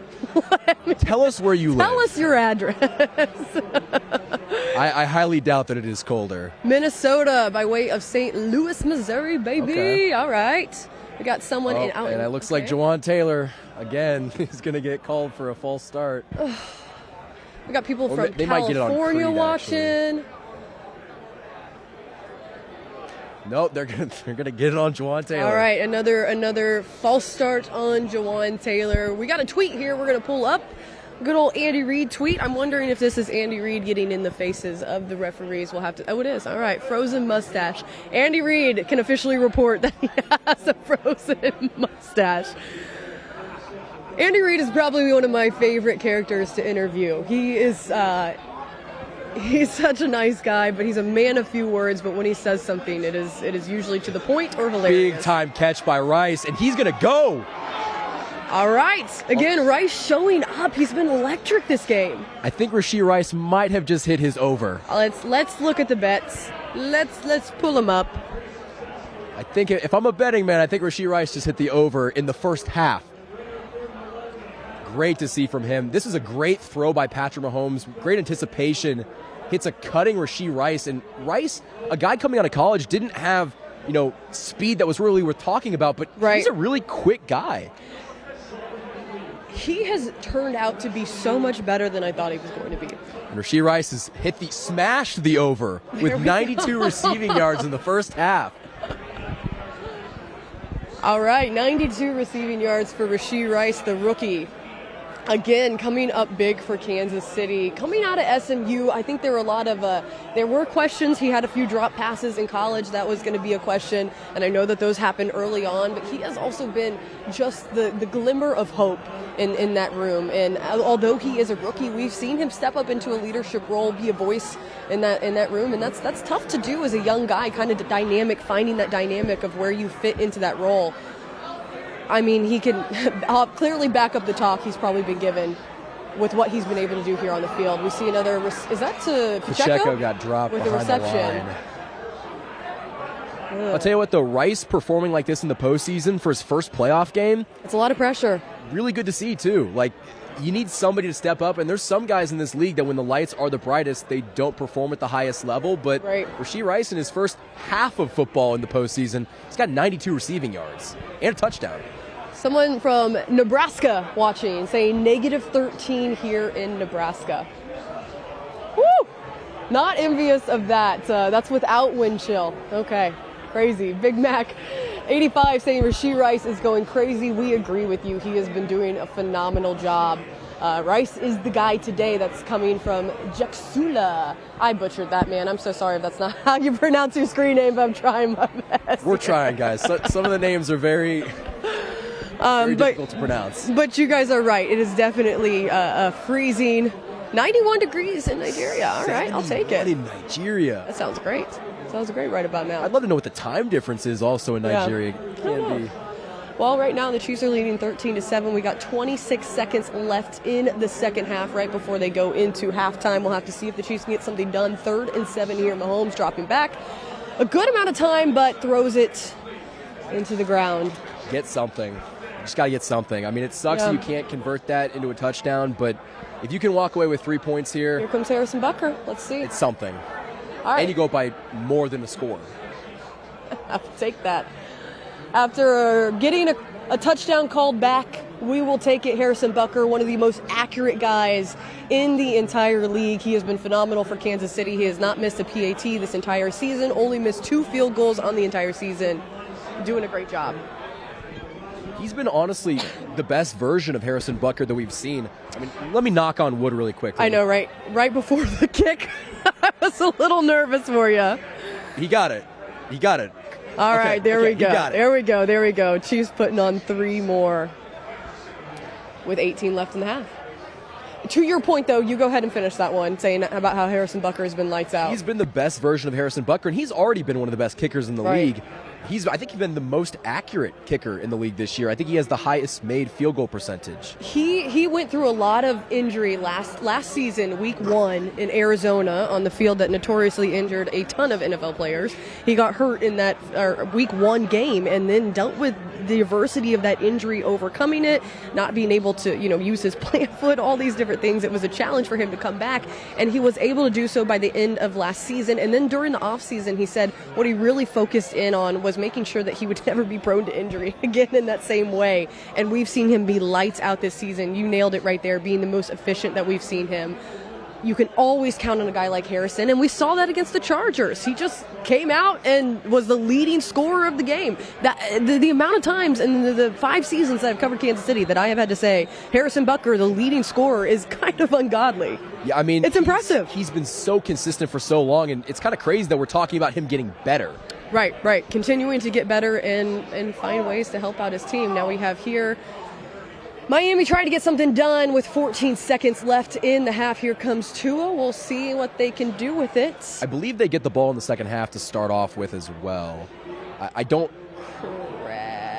Tell us where you live. Tell us your address. I highly doubt that it is colder. Minnesota by way of St. Louis, Missouri, baby. Okay. All right. We got someone out. And it looks like Jawan Taylor, again, is going to get called for a false start. We got people from they might get it on California Creed, watching. Nope, they're gonna get it on Jawan Taylor. All right, another false start on Jawan Taylor. We got a tweet here we're going to pull up. Good old Andy Reid tweet. I'm wondering if this is Andy Reid getting in the faces of the referees. We'll have to. Oh, it is. All right, frozen mustache. Andy Reid can officially report that he has a frozen mustache. Andy Reid is probably one of my favorite characters to interview. He is. He's such a nice guy, but he's a man of few words. But when he says something, it is usually to the point or hilarious. Big time catch by Rice, and he's gonna go. All right. Again, Rice showing up. He's been electric this game. I think Rashee Rice might have just hit his over. Let's look at the bets. Let's pull them up. I think if I'm a betting man, I think Rashee Rice just hit the over in the first half. Great to see from him. This is a great throw by Patrick Mahomes. Great anticipation. Hits a cutting Rashee Rice. And Rice, a guy coming out of college, didn't have, speed that was really worth talking about, but he's a really quick guy. He has turned out to be so much better than I thought he was going to be. And Rashee Rice has smashed the over with 92 receiving yards in the first half. All right, 92 receiving yards for Rashee Rice, the rookie. Again, coming up big for Kansas City. Coming out of SMU, I think there were questions. He had a few drop passes in college. That was going to be a question, and I know that those happened early on, but he has also been just the glimmer of hope in that room. And although he is a rookie, we've seen him step up into a leadership role, be a voice in that room, and that's tough to do as a young guy, kind of finding that dynamic of where you fit into that role. I mean, he can clearly back up the talk he's probably been given with what he's been able to do here on the field. We see another. Is that to Pacheco? Pacheco got dropped with behind the reception. The line. I'll tell you what, though, Rice performing like this in the postseason for his first playoff game. It's a lot of pressure. Really good to see, too. Like, you need somebody to step up, and there's some guys in this league that when the lights are the brightest, they don't perform at the highest level. But Rashee Rice, in his first half of football in the postseason, he's got 92 receiving yards and a touchdown. Someone from Nebraska watching, saying -13 here in Nebraska. Woo! Not envious of that. That's without wind chill. Okay, crazy. Big Mac 85 saying Rashee Rice is going crazy. We agree with you. He has been doing a phenomenal job. Rice is the guy today that's coming from Jaksula. I butchered that, man. I'm so sorry if that's not how you pronounce your screen name, but I'm trying my best. We're trying, guys. Some of the names are very difficult to pronounce. But you guys are right. It is definitely freezing. 91 degrees in Nigeria. All right, I'll take it. In Nigeria. That sounds great. Sounds great right about now. I'd love to know what the time difference is also in Nigeria. Can be. Well, right now the Chiefs are leading 13-7. We got 26 seconds left in the second half right before they go into halftime. We'll have to see if the Chiefs can get something done. 3rd and 7 here. Mahomes dropping back. A good amount of time, but throws it into the ground. Get something. Just got to get something. I mean, it sucks that you can't convert that into a touchdown, but if you can walk away with 3 points here. Here comes Harrison Butker. Let's see. It's something. All right. And you go by more than a score. I'll take that. After getting a touchdown called back, we will take it. Harrison Butker, one of the most accurate guys in the entire league. He has been phenomenal for Kansas City. He has not missed a PAT this entire season, only missed 2 field goals on the entire season. Doing a great job. He's been honestly the best version of Harrison Butker that we've seen. I mean, let me knock on wood really quick. I know, right? Right before the kick, I was a little nervous for you. He got it. He got it. All right, there we go. Got it. There we go. Chiefs putting on 3 more with 18 left in the half. To your point, though, you go ahead and finish that one, saying about how Harrison Butker has been lights out. He's been the best version of Harrison Butker, and he's already been one of the best kickers in the league. I think he's been the most accurate kicker in the league this year. I think he has the highest made field goal percentage. He went through a lot of injury last season, week 1 in Arizona, on the field that notoriously injured a ton of NFL players. He got hurt in that week 1 game and then dealt with the adversity of that injury, overcoming it, not being able to use his plant foot, all these different things. It was a challenge for him to come back, and he was able to do so by the end of last season. And then during the offseason, he said what he really focused in on was making sure that he would never be prone to injury again in that same way. And we've seen him be lights out this season. You nailed it right there, being the most efficient that we've seen him. You can always count on a guy like Harrison, and we saw that against the Chargers. He just came out and was the leading scorer of the game. The amount of times in the 5 seasons that I've covered Kansas City that I have had to say Harrison Butker, the leading scorer, is kind of ungodly. Yeah, I mean, it's impressive. He's been so consistent for so long, and it's kind of crazy that we're talking about him getting better. Right. Continuing to get better and find ways to help out his team. Now we have here Miami trying to get something done with 14 seconds left in the half. Here comes Tua. We'll see what they can do with it. I believe they get the ball in the second half to start off with as well. I don't.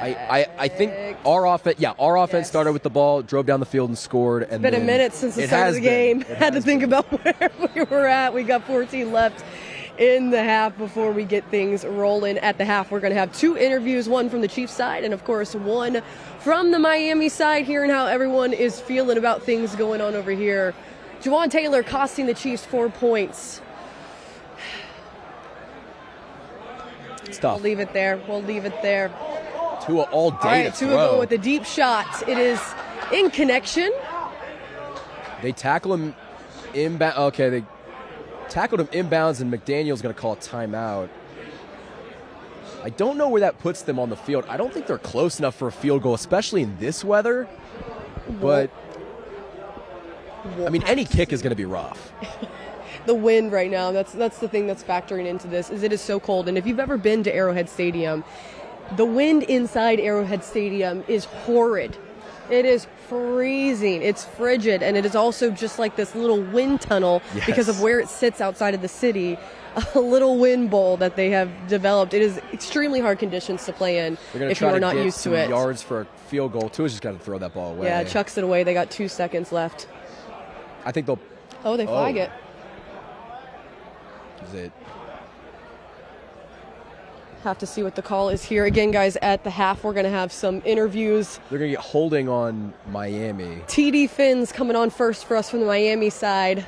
I think our offense started with the ball, drove down the field and scored. And it's been a minute since the start of the game. Had to think about where we were at. We got 14 left in the half before we get things rolling. At the half, we're going to have 2 interviews, one from the Chiefs side and, of course, one from the Miami side, hearing how everyone is feeling about things going on over here. Juwan Taylor costing the Chiefs 4 points. It's tough. We'll leave it there. Tua all day. All right, to Tua throw. going with the deep shot. It is in connection. They tackle him inbound. Okay, they tackled him inbounds, and McDaniel's going to call a timeout. I don't know where that puts them on the field. I don't think they're close enough for a field goal, especially in this weather. But, I mean, any kick is going to be rough. The wind right now, that's the thing that's factoring into this, is it is so cold. And if you've ever been to Arrowhead Stadium, the wind inside Arrowhead Stadium is horrid. It is freezing. It's frigid, and it is also just like this little wind tunnel because of where it sits outside of the city. A little wind bowl that they have developed. It is extremely hard conditions to play in if you are not used to it. Yards for a field goal. Tua's just got to throw that ball away. Yeah, chucks it away. They got 2 seconds left. I think they'll. Oh, they flag it. Is it? Have to see what the call is here. Again, guys, at the half, we're going to have some interviews. They're going to get holding on Miami. TD Finn's coming on first for us from the Miami side.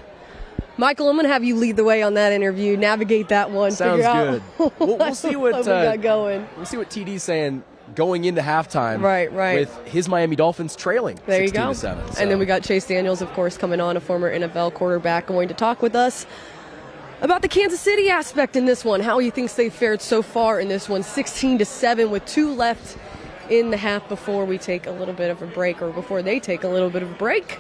Michael, I'm going to have you lead the way on that interview. Navigate that one. Sounds good. We'll see what we got going. We'll see what TD's saying going into halftime. Right. With his Miami Dolphins trailing. There you go. 16-7. So. And then we got Chase Daniels, of course, coming on, a former NFL quarterback, going to talk with us about the Kansas City aspect in this one. How he thinks they fared so far in this one, 16-7 with 2 left in the half before we take a little bit of a break, or before they take a little bit of a break.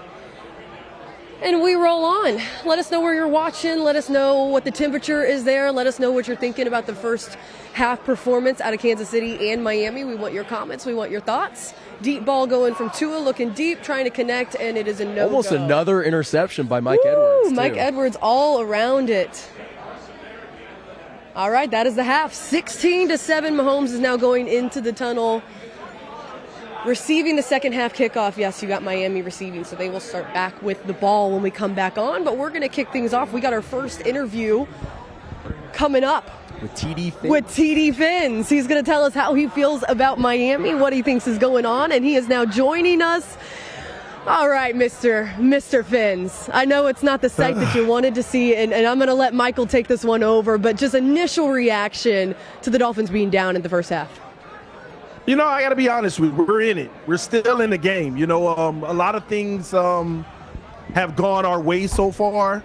And we roll on. Let us know where you're watching. Let us know what the temperature is there. Let us know what you're thinking about the first half performance out of Kansas City and Miami. We want your comments. We want your thoughts. Deep ball going from Tua, looking deep, trying to connect, and it is a no-go. Almost another interception by Mike Edwards, too. Mike Edwards all around it. All right, that is the half. 16-7. Mahomes is now going into the tunnel, receiving the second half kickoff. Yes, you got Miami receiving, so they will start back with the ball when we come back on. But we're going to kick things off. We got our first interview coming up. With TD Fins. With TD Fins. He's going to tell us how he feels about Miami, what he thinks is going on, and he is now joining us. All right, Mr. Fins. I know it's not the sight that you wanted to see, and I'm going to let Michael take this one over, but just initial reaction to the Dolphins being down in the first half. I got to be honest with you. We're in it. We're still in the game. A lot of things have gone our way so far.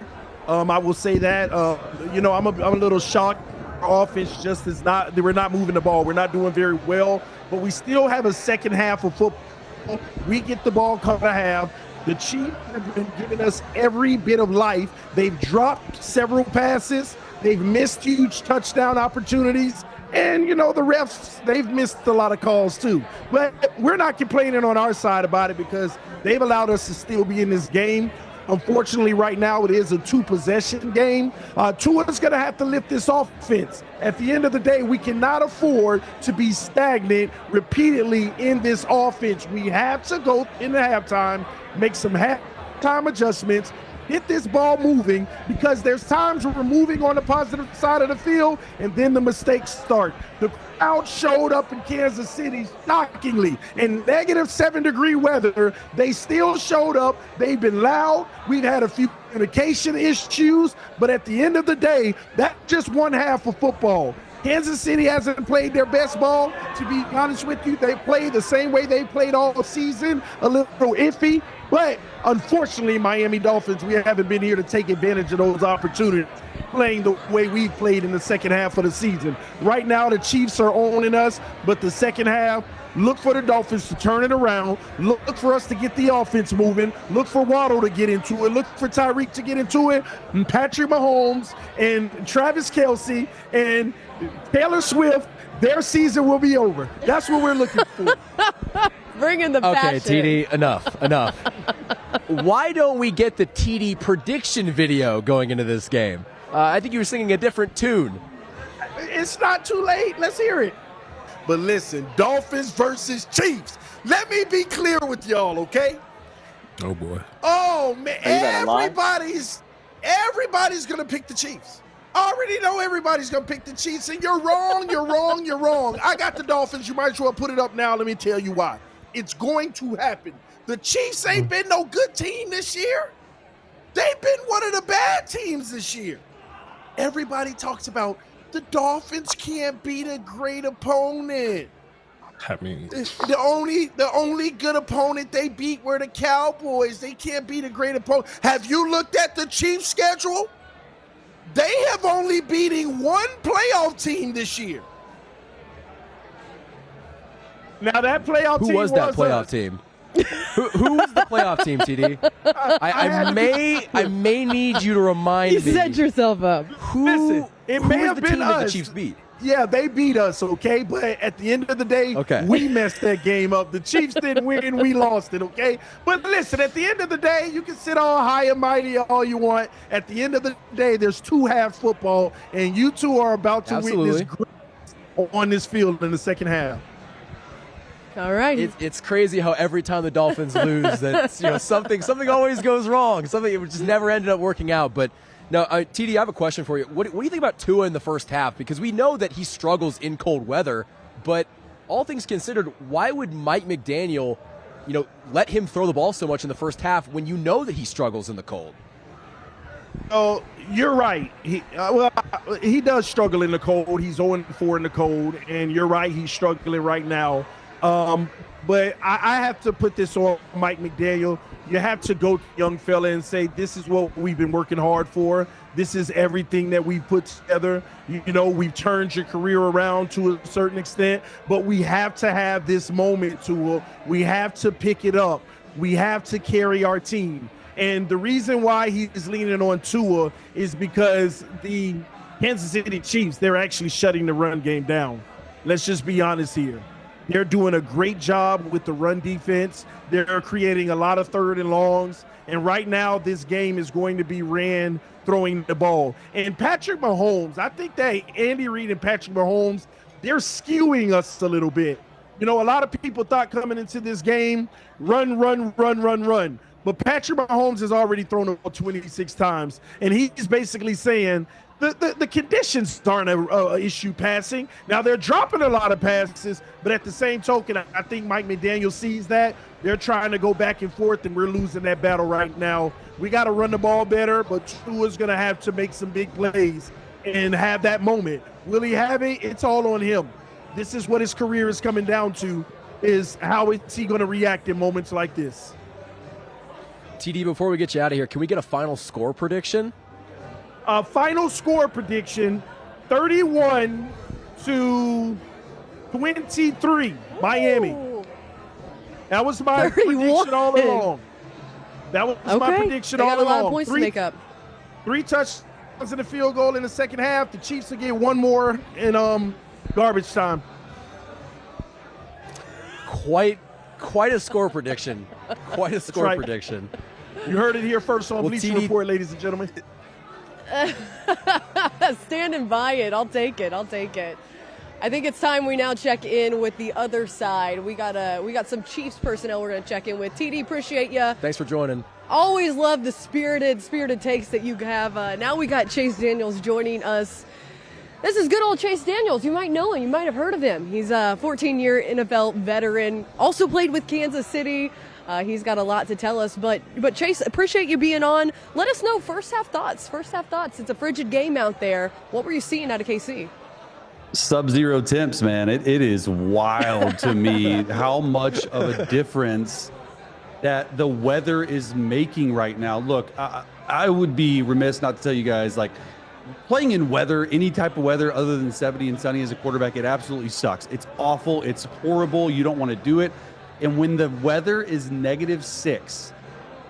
I will say that. I'm a little shocked. Our offense just is not. We're not moving the ball. We're not doing very well but we still have a second half of football. We get the ball cut a half. The Chiefs have been giving us every bit of life. They've dropped several passes. They've missed huge touchdown opportunities. And, the refs, they've missed a lot of calls too. But we're not complaining on our side about it because they've allowed us to still be in this game. Unfortunately, right now, it is a two-possession game. Tua's going to have to lift this offense. At the end of the day, we cannot afford to be stagnant repeatedly in this offense. We have to go into halftime, make some halftime adjustments, get this ball moving, because there's times where we're moving on the positive side of the field, and then the mistakes start. The crowd showed up in Kansas City shockingly. In -7-degree weather, they still showed up. They've been loud. We've had a few communication issues, but at the end of the day, that's just one half of football. Kansas City hasn't played their best ball. To be honest with you, they play the same way they played all season, a little iffy. But unfortunately, Miami Dolphins, we haven't been here to take advantage of those opportunities, playing the way we played in the second half of the season. Right now, the Chiefs are owning us, but the second half, look for the Dolphins to turn it around. Look for us to get the offense moving. Look for Waddle to get into it. Look for Tyreek to get into it. And Patrick Mahomes and Travis Kelce and Taylor Swift, their season will be over. That's what we're looking for. Bring in the passion. Okay, TD, enough. Why don't we get the TD prediction video going into this game? I think you were singing a different tune. It's not too late. Let's hear it. But listen, Dolphins versus Chiefs. Let me be clear with y'all, okay? Oh, boy. Oh, man. Everybody's going to pick the Chiefs. I already know everybody's going to pick the Chiefs, and you're wrong. I got the Dolphins. You might as well put it up now. Let me tell you why. It's going to happen. The Chiefs ain't been no good team this year. They've been one of the bad teams this year. Everybody talks about the Dolphins can't beat a great opponent. I mean, the only good opponent they beat were the Cowboys. They can't beat a great opponent. Have you looked at the Chiefs' schedule? They have only beating one playoff team this year. Now that playoff team was that playoff team? Who was the playoff team, TD? I may need you to remind me. You set yourself up. Listen, it may have the been team that the us. Chiefs beat? Yeah, they beat us, okay? But at the end of the day, we messed that game up. The Chiefs didn't win. We lost it, okay? But listen, at the end of the day, you can sit all high and mighty all you want. At the end of the day, there's two half football, and you two are about to witness on this field in the second half. All right. It's crazy how every time the Dolphins lose, that something always goes wrong. Something it just never ended up working out. But no, TD, I have a question for you. What do you think about Tua in the first half? Because we know that he struggles in cold weather. But all things considered, why would Mike McDaniel, let him throw the ball so much in the first half when you know that he struggles in the cold? Oh, you're right. He does struggle in the cold. He's 0-4 in the cold, and you're right. He's struggling right now. But I have to put this on Mike McDaniel. You have to go to the young fella and say, this is what we've been working hard for. This is everything that we've put together. We've turned your career around to a certain extent, but we have to have this moment, Tua. We have to pick it up. We have to carry our team. And the reason why he is leaning on Tua is because the Kansas City Chiefs, they're actually shutting the run game down. Let's just be honest here. They're doing a great job with the run defense. They're creating a lot of third and longs. And right now, this game is going to be ran throwing the ball. And Patrick Mahomes, I think that Andy Reid and Patrick Mahomes, they're skewing us a little bit. A lot of people thought coming into this game, run. But Patrick Mahomes has already thrown the ball 26 times. And he's basically saying, the conditions aren't an issue passing. Now, they're dropping a lot of passes, but at the same token, I think Mike McDaniel sees that. They're trying to go back and forth, and we're losing that battle right now. We got to run the ball better, but Tua's going to have to make some big plays and have that moment. Will he have it? It's all on him. This is what his career is coming down to, is how is he going to react in moments like this. TD, before we get you out of here, can we get a final score prediction? Final score prediction, 31-24. 23, Miami. Ooh. That was my 31. prediction all along. That was my prediction they all got a along. lot of points to make up. 3 touchdowns and a field goal in the second half. The Chiefs will get one more in garbage time. Quite a score prediction. Quite a score right. prediction. You heard it here first on Well, Bleacher TD Report, ladies and gentlemen. Standing by it. I'll take it. I think it's time we now check in with the other side. We got some Chiefs personnel we're going to check in with. TD, appreciate you. Thanks for joining. Always love the spirited takes that you have. Now we got Chase Daniels joining us. This is good old Chase Daniels. You might know him. You might have heard of him. He's a 14-year NFL veteran. Also played with Kansas City. He's got a lot to tell us. But Chase, appreciate you being on. Let us know first half thoughts. It's a frigid game out there. What were you seeing out of KC? Sub-zero temps, man. It is wild to me how much of a difference that the weather is making right now. Look, I would be remiss not to tell you guys, like, playing in weather, any type of weather other than 70 and sunny as a quarterback, it absolutely sucks. It's awful. It's horrible. You don't want to do it. And when the weather is -6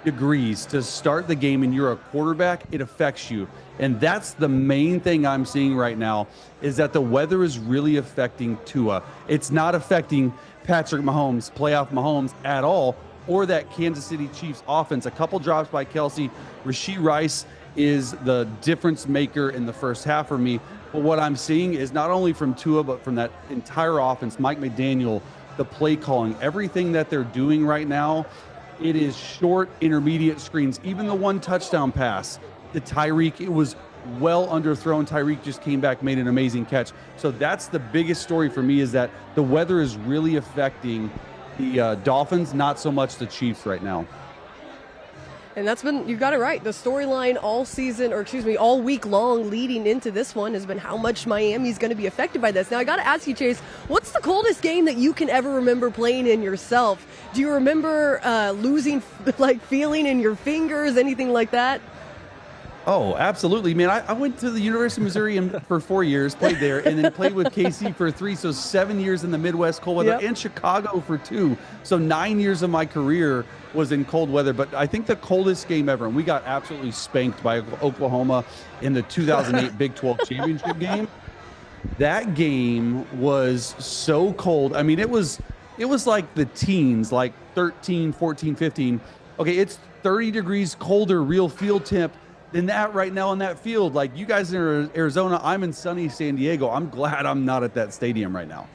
degrees to start the game and you're a quarterback, it affects you. And that's the main thing I'm seeing right now, is that the weather is really affecting Tua. It's not affecting Patrick Mahomes, playoff Mahomes at all, or that Kansas City Chiefs offense. A couple drops by Kelsey. Rashee Rice is the difference maker in the first half for me. But what I'm seeing is not only from Tua, but from that entire offense, Mike McDaniel, the play calling, everything that they're doing right now, it is short, intermediate screens. Even the one touchdown pass to Tyreek, it was well underthrown. Tyreek just came back, made an amazing catch. So that's the biggest story for me, is that the weather is really affecting the Dolphins, not so much the Chiefs right now. And that's been, you've got it right. The storyline all week long leading into this one has been how much Miami's going to be affected by this. Now, I got to ask you, Chase, what's the coldest game that you can ever remember playing in yourself? Do you remember losing, feeling in your fingers, anything like that? Oh, absolutely, man. I went to the University of Missouri for 4 years, played there, and then played with KC for 3, so 7 years in the Midwest cold weather, and Chicago for 2. So 9 years of my career was in cold weather. But I think the coldest game ever, and we got absolutely spanked by Oklahoma in the 2008 Big 12 championship game. That game was so cold. I mean, it was like the teens, like 13, 14, 15. Okay, it's 30 degrees colder real field temp than that right now on that field. Like, you guys in Arizona, I'm in sunny San Diego. I'm glad I'm not at that stadium right now.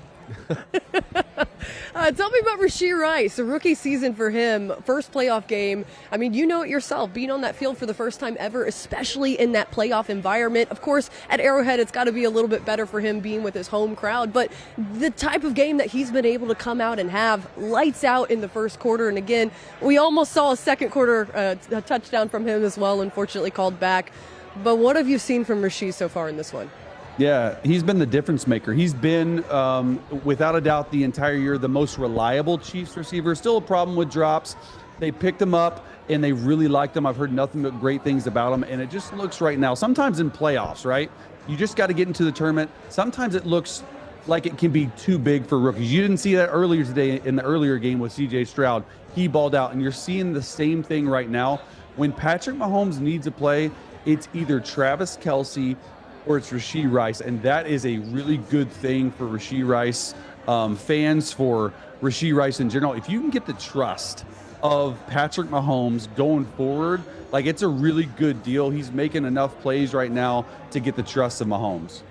Tell me about Rashee Rice, a rookie season for him, first playoff game. I mean, you know it yourself, being on that field for the first time ever, especially in that playoff environment. Of course, at Arrowhead, it's got to be a little bit better for him being with his home crowd, but the type of game that he's been able to come out and have, lights out in the first quarter. And again, we almost saw a second quarter a touchdown from him as well, unfortunately called back. But what have you seen from Rashee so far in this one? Yeah, he's been the difference maker. He's been, without a doubt, the entire year, the most reliable Chiefs receiver. Still a problem with drops. They picked him up, and they really liked him. I've heard nothing but great things about him, and it just looks right now, sometimes in playoffs, right? You just got to get into the tournament. Sometimes it looks like it can be too big for rookies. You didn't see that earlier today in the earlier game with C.J. Stroud. He balled out, and you're seeing the same thing right now. When Patrick Mahomes needs a play, it's either Travis Kelce or it's Rashee Rice, and that is a really good thing for Rashee Rice fans, for Rashee Rice in general. If you can get the trust of Patrick Mahomes going forward, like, it's a really good deal. He's making enough plays right now to get the trust of Mahomes.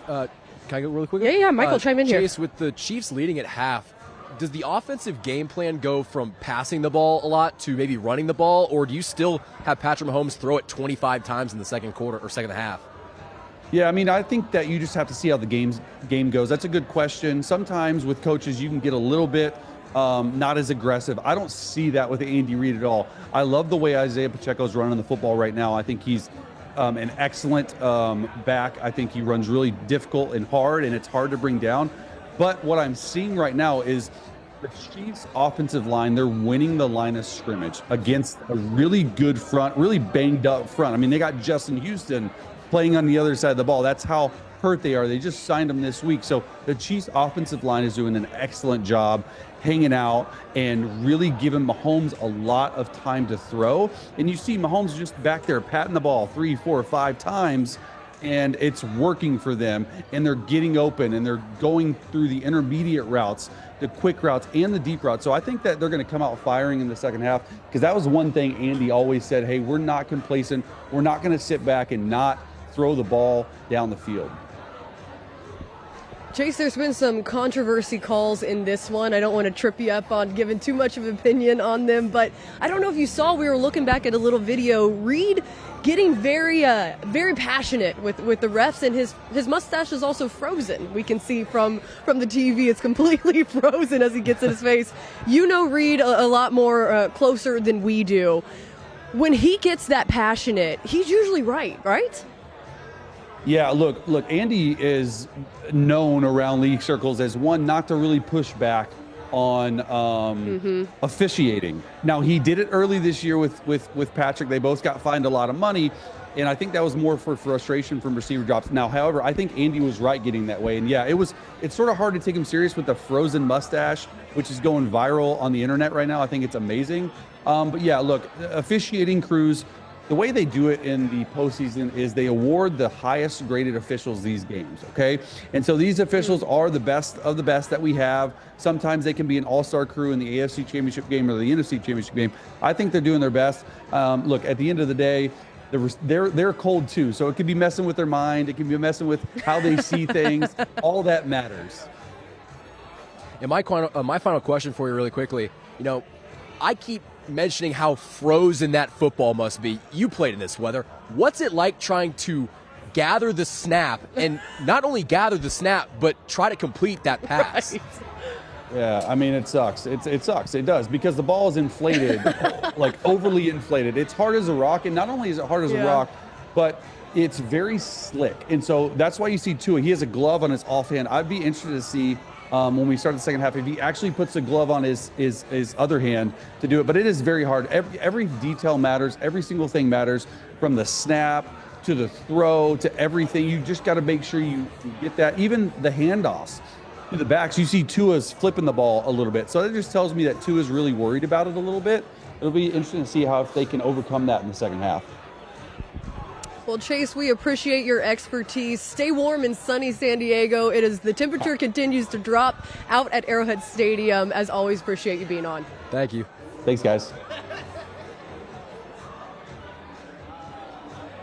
Can I go really quick? Yeah, Michael, chime in here. Chase, with the Chiefs leading at half, does the offensive game plan go from passing the ball a lot to maybe running the ball, or do you still have Patrick Mahomes throw it 25 times in the second quarter or second half? Yeah, I mean, I think that you just have to see how the game goes. That's a good question. Sometimes with coaches, you can get a little bit not as aggressive. I don't see that with Andy Reid at all. I love the way Isaiah Pacheco's running the football right now. I think he's an excellent back. I think he runs really difficult and hard, and it's hard to bring down. But what I'm seeing right now is the Chiefs' offensive line, they're winning the line of scrimmage against a really good front, really banged up front. I mean, they got Justin Houston playing on the other side of the ball. That's how hurt they are. They just signed him this week. So the Chiefs offensive line is doing an excellent job hanging out and really giving Mahomes a lot of time to throw. And you see Mahomes just back there patting the ball 3, 4, 5 times, and it's working for them. And they're getting open, and they're going through the intermediate routes, the quick routes, and the deep routes. So I think that they're going to come out firing in the second half, because that was one thing Andy always said, hey, we're not complacent. We're not going to sit back and not throw the ball down the field. Chase, there's been some controversy calls in this one. I don't want to trip you up on giving too much of an opinion on them, but I don't know if you saw, we were looking back at a little video, Reed getting very passionate with the refs, and his mustache is also frozen. We can see from the TV it's completely frozen as he gets in his face. You know Reed a lot more closer than we do. When he gets that passionate, he's usually right? Yeah, look, Andy is known around league circles as one not to really push back on officiating. Now, he did it early this year with Patrick. They both got fined a lot of money, and I think that was more for frustration from receiver drops. Now, however, I think Andy was right getting that way. And yeah, it's sort of hard to take him serious with the frozen mustache, which is going viral on the internet right now. I think it's amazing. But yeah, look, officiating crews, the way they do it in the postseason is they award the highest graded officials these games, okay? And so these officials are the best of the best that we have. Sometimes they can be an all-star crew in the AFC Championship game or the NFC Championship game. I think they're doing their best. Look, at the end of the day, they're cold too, so it could be messing with their mind. It can be messing with how they see things. All that matters. And my final question for you really quickly, I keep mentioning how frozen that football must be. You played in this weather. What's it like trying to gather the snap, and not only gather the snap, but try to complete that pass? Right. Yeah, I mean, it sucks. It sucks. It does, because the ball is inflated, like overly inflated. It's hard as a rock, and not only is it hard as a rock, but it's very slick. And so that's why you see Tua. He has a glove on his offhand. I'd be interested to see when we start the second half if he actually puts the glove on his other hand to do it. But it is very hard. Every detail matters. Every single thing matters, from the snap to the throw to everything. You just got to make sure you get that. Even the handoffs to the backs, you see Tua's flipping the ball a little bit. So that just tells me that Tua's really worried about it a little bit. It'll be interesting to see if they can overcome that in the second half. Well, Chase, we appreciate your expertise. Stay warm in sunny San Diego. The temperature continues to drop out at Arrowhead Stadium. As always, appreciate you being on. Thank you. Thanks, guys.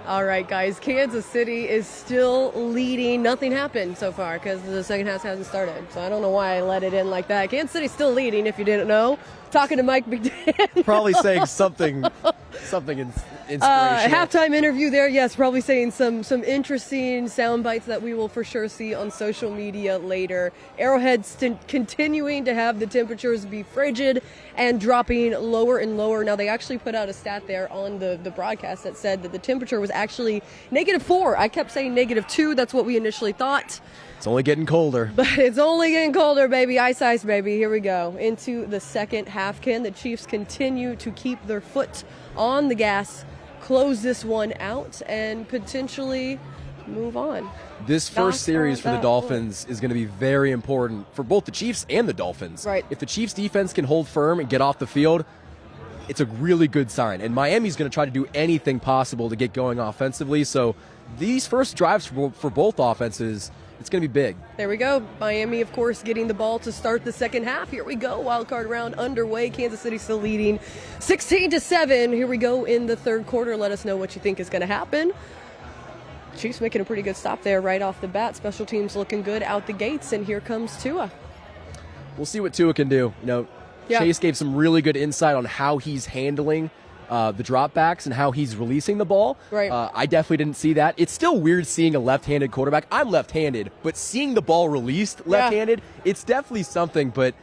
All right, guys, Kansas City is still leading. Nothing happened so far because the second half hasn't started. So I don't know why I let it in like that. Kansas City's still leading, if you didn't know. Talking to Mike McDaniel. Probably saying something inspirational. Halftime interview there, yes, probably saying some interesting sound bites that we will for sure see on social media later. Arrowhead's continuing to have the temperatures be frigid and dropping lower and lower. Now, they actually put out a stat there on the broadcast that said that the temperature was actually -4. I kept saying -2. That's what we initially thought. It's only getting colder. But it's only getting colder, baby. Ice, baby. Here we go. Into the second half. Can the Chiefs continue to keep their foot on the gas, close this one out, and potentially move on? This first series for the Dolphins is going to be very important for both the Chiefs and the Dolphins. Right. If the Chiefs defense can hold firm and get off the field, it's a really good sign. And Miami's going to try to do anything possible to get going offensively. So these first drives for both offenses, it's going to be big. There we go. Miami, of course, getting the ball to start the second half. Here we go. Wildcard round underway. Kansas City still leading 16-7. Here we go in the third quarter. Let us know what you think is going to happen. Chiefs making a pretty good stop there right off the bat. Special teams looking good out the gates, and here comes Tua. We'll see what Tua can do. Chase gave some really good insight on how he's handling the dropbacks and how he's releasing the ball. Right. I definitely didn't see that. It's still weird seeing a left-handed quarterback. I'm left-handed, but seeing the ball released left-handed, it's definitely something. But,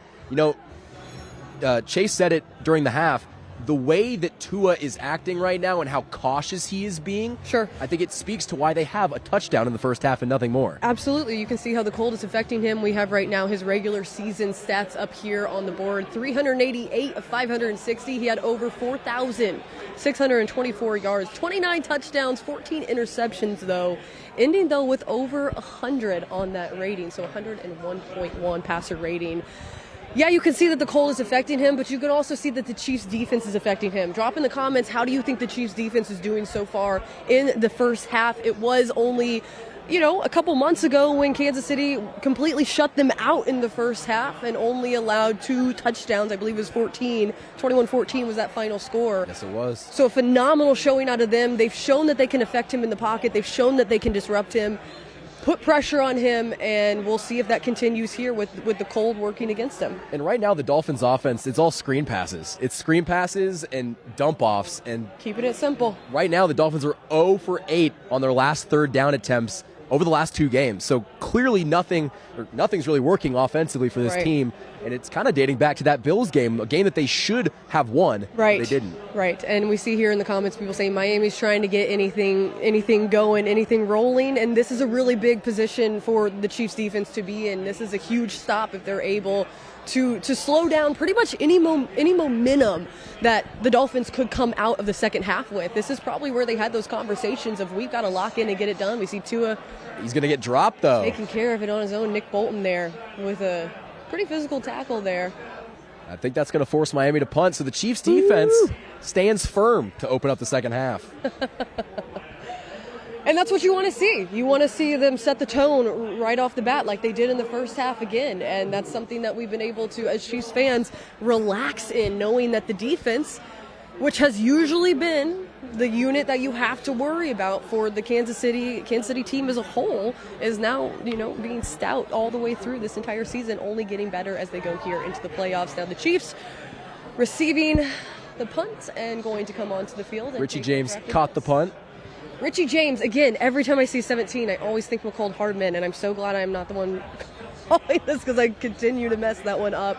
Chase said it during the half. the way that Tua is acting right now and how cautious he is being, Sure. I think it speaks to why they have a touchdown in the first half and nothing more. Absolutely. You can see how the cold is affecting him. We have right now his regular season stats up here on the board. 388 of 560. He had over 4,624 yards, 29 touchdowns, 14 interceptions, though. Ending, though, with over 100 on that rating, so 101.1 passer rating. Yeah, you can see that the cold is affecting him, but you can also see that the Chiefs' defense is affecting him. Drop in the comments, how do you think the Chiefs' defense is doing so far in the first half? It was only, a couple months ago when Kansas City completely shut them out in the first half and only allowed 2 touchdowns. I believe it was 21-14 was that final score. Yes, it was. So a phenomenal showing out of them. They've shown that they can affect him in the pocket. They've shown that they can disrupt him, put pressure on him, and we'll see if that continues here with the cold working against them. And right now, the Dolphins' offense, it's all screen passes. It's screen passes and dump-offs. And keeping it simple. Right now, the Dolphins are 0 for 8 on their last third down attempts over the last 2 games. So clearly nothing's really working offensively for this team. And it's kind of dating back to that Bills game, a game that they should have won. Right. They didn't. Right. And we see here in the comments people saying Miami's trying to get anything going, anything rolling. And this is a really big position for the Chiefs defense to be in. This is a huge stop if they're able to slow down pretty much any momentum that the Dolphins could come out of the second half with. This is probably where they had those conversations of we've got to lock in and get it done. We see Tua. He's going to get dropped, though. Taking care of it on his own. Nick Bolton there with a pretty physical tackle there. I think that's going to force Miami to punt. So the Chiefs defense stands firm to open up the second half. And that's what you want to see. You want to see them set the tone right off the bat like they did in the first half again. And that's something that we've been able to, as Chiefs fans, relax in, knowing that the defense, which has usually been the unit that you have to worry about for the Kansas City team as a whole, is now, being stout all the way through this entire season, only getting better as they go here into the playoffs. Now the Chiefs receiving the punt and going to come onto the field. And Richie James caught the punt. Richie James, again, every time I see 17, I always think McCold Hardman, and I'm so glad I'm not the one calling this because I continue to mess that one up.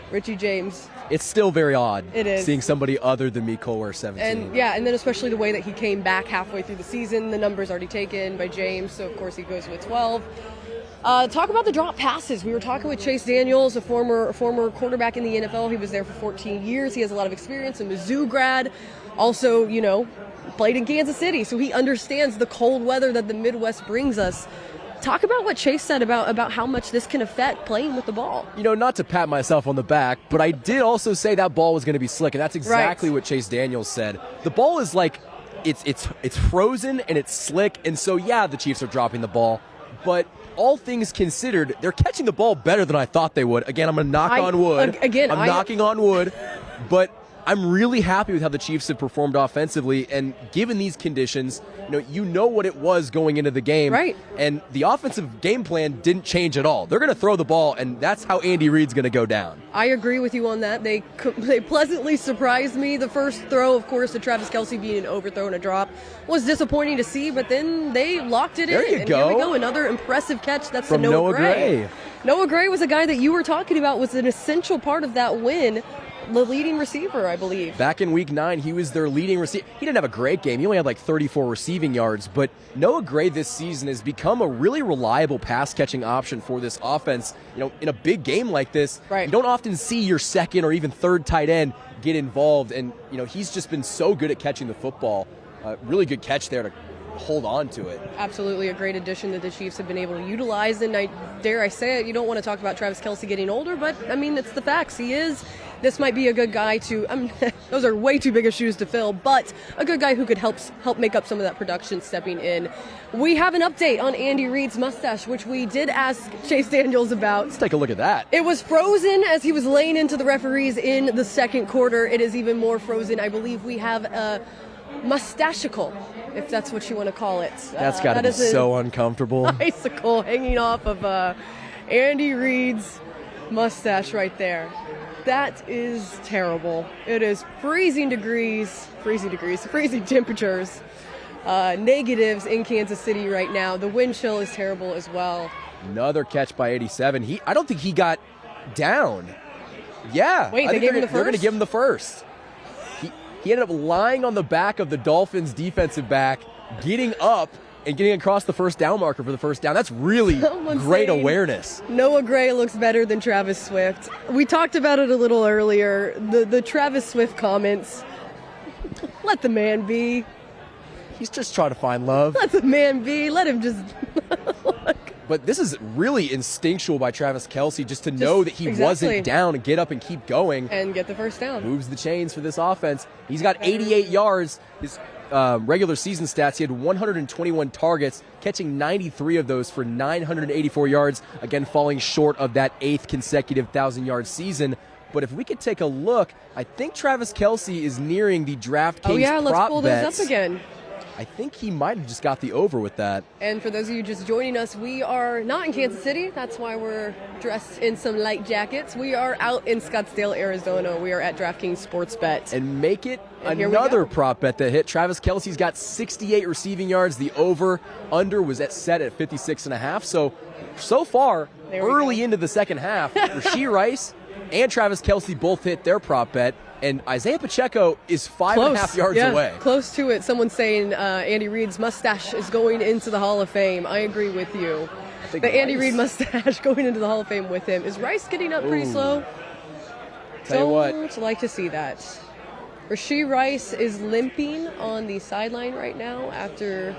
Richie James. It's still very odd. It is. Seeing somebody other than Mecole wear 17. And then especially the way that he came back halfway through the season. The number's already taken by James, so of course he goes with 12. Talk about the drop passes. We were talking with Chase Daniels, a former quarterback in the NFL. He was there for 14 years. He has a lot of experience, a Mizzou grad. Also, played in Kansas City, so he understands the cold weather that the Midwest brings us. Talk about what Chase said about how much this can affect playing with the ball. Not to pat myself on the back, but I did also say that ball was going to be slick, and that's exactly what Chase Daniels said. The ball is like, it's frozen and it's slick, and so the Chiefs are dropping the ball, but all things considered, they're catching the ball better than I thought they would. Again, I'm going to knock on wood. I'm knocking on wood, but I'm really happy with how the Chiefs have performed offensively, and given these conditions, you know what it was going into the game. Right. And the offensive game plan didn't change at all. They're going to throw the ball, and that's how Andy Reid's going to go down. I agree with you on that. They pleasantly surprised me. The first throw, of course, to Travis Kelce being an overthrow and a drop was disappointing to see, but then they locked it in. There you and go. Here we go. Another impressive catch. That's from the Noah Gray. Noah Gray was a guy that you were talking about, was an essential part of that win. The leading receiver, I believe. Back in week 9, he was their leading receiver. He didn't have a great game. He only had like 34 receiving yards, but Noah Gray this season has become a really reliable pass-catching option for this offense. In a big game like this, you don't often see your second or even third tight end get involved, and he's just been so good at catching the football. Really good catch there to hold on to it. Absolutely a great addition that the Chiefs have been able to utilize, and dare I say it, you don't want to talk about Travis Kelce getting older, but it's the facts. He is. This might be a good guy to, those are way too big of shoes to fill, but a good guy who could help make up some of that production stepping in. We have an update on Andy Reid's mustache, which we did ask Chase Daniels about. Let's take a look at that. It was frozen as he was laying into the referees in the second quarter. It is even more frozen. I believe we have a mustachicle, if that's what you want to call it. That's got to be so uncomfortable. Icicle hanging off of Andy Reid's mustache right there. That is terrible. It is freezing temperatures, negatives in Kansas City right now. The wind chill is terrible as well. Another catch by 87. I don't think he got down. Yeah. Wait, they gave him the first? They're going to give him the first. He ended up lying on the back of the Dolphins defensive back, getting up and getting across the first down marker for the first down. That's really great awareness. Noah Gray looks better than Travis Swift. We talked about it a little earlier. The Travis Swift comments. Let the man be. He's just trying to find love. Let the man be. Let him just. But this is really instinctual by Travis Kelce just to know that he wasn't down and get up and keep going. And get the first down. Moves the chains for this offense. He's got 88 yards. His regular season stats, he had 121 targets, catching 93 of those for 984 yards, again falling short of that 8th consecutive 1,000-yard season. But if we could take a look, I think Travis Kelce is nearing the DraftKings prop bets. Let's pull those up again. I think he might have just got the over with that. And for those of you just joining us, we are not in Kansas City. That's why we're dressed in some light jackets. We are out in Scottsdale, Arizona. We are at DraftKings Sportsbet. And make it another prop bet that hit. Travis Kelce's got 68 receiving yards. The over-under was set at 56.5. So far, early into the second half, Rashee Rice and Travis Kelce both hit their prop bet. And Isaiah Pacheco is 5.5 yards away. Close to it. Someone's saying Andy Reid's mustache is going into the Hall of Fame. I agree with you. The Andy Reid mustache going into the Hall of Fame with him. Is Rice getting up pretty slow? Tell you what. Don't like to see that. Rashee Rice is limping on the sideline right now after...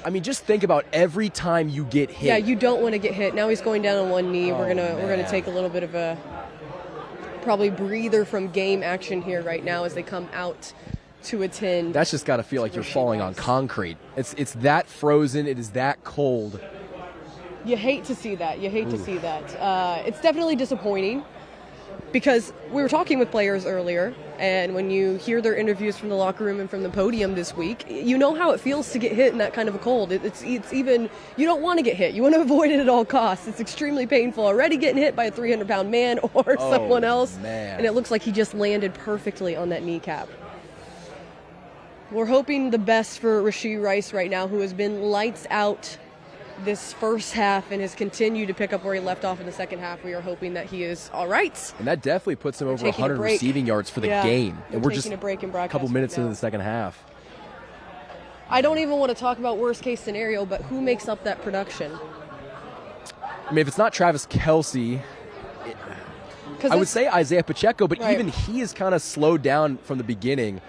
I mean, just think about every time you get hit. Yeah, you don't want to get hit. Now he's going down on one knee. We're gonna take a little bit of a... probably breather from game action here right now as they come out to attend. That's just got to feel like you're falling on concrete. It's that frozen. It is that cold. You hate to see that. It's definitely disappointing because we were talking with players earlier, and when you hear their interviews from the locker room and from the podium this week, you know how it feels to get hit in that kind of a cold. It's even, you don't want to get hit. You want to avoid it at all costs. It's extremely painful. Already getting hit by a 300-pound man or someone else, and it looks like he just landed perfectly on that kneecap. We're hoping the best for Rashee Rice right now, who has been lights out this first half and has continued to pick up where he left off in the second half. We are hoping that he is all right. And that definitely puts him over 100 receiving yards for the game. And we're just a couple minutes into the second half. I don't even want to talk about worst case scenario, but who makes up that production? I mean, if it's not Travis Kelce, I would say Isaiah Pacheco, but even he is kind of slowed down from the beginning.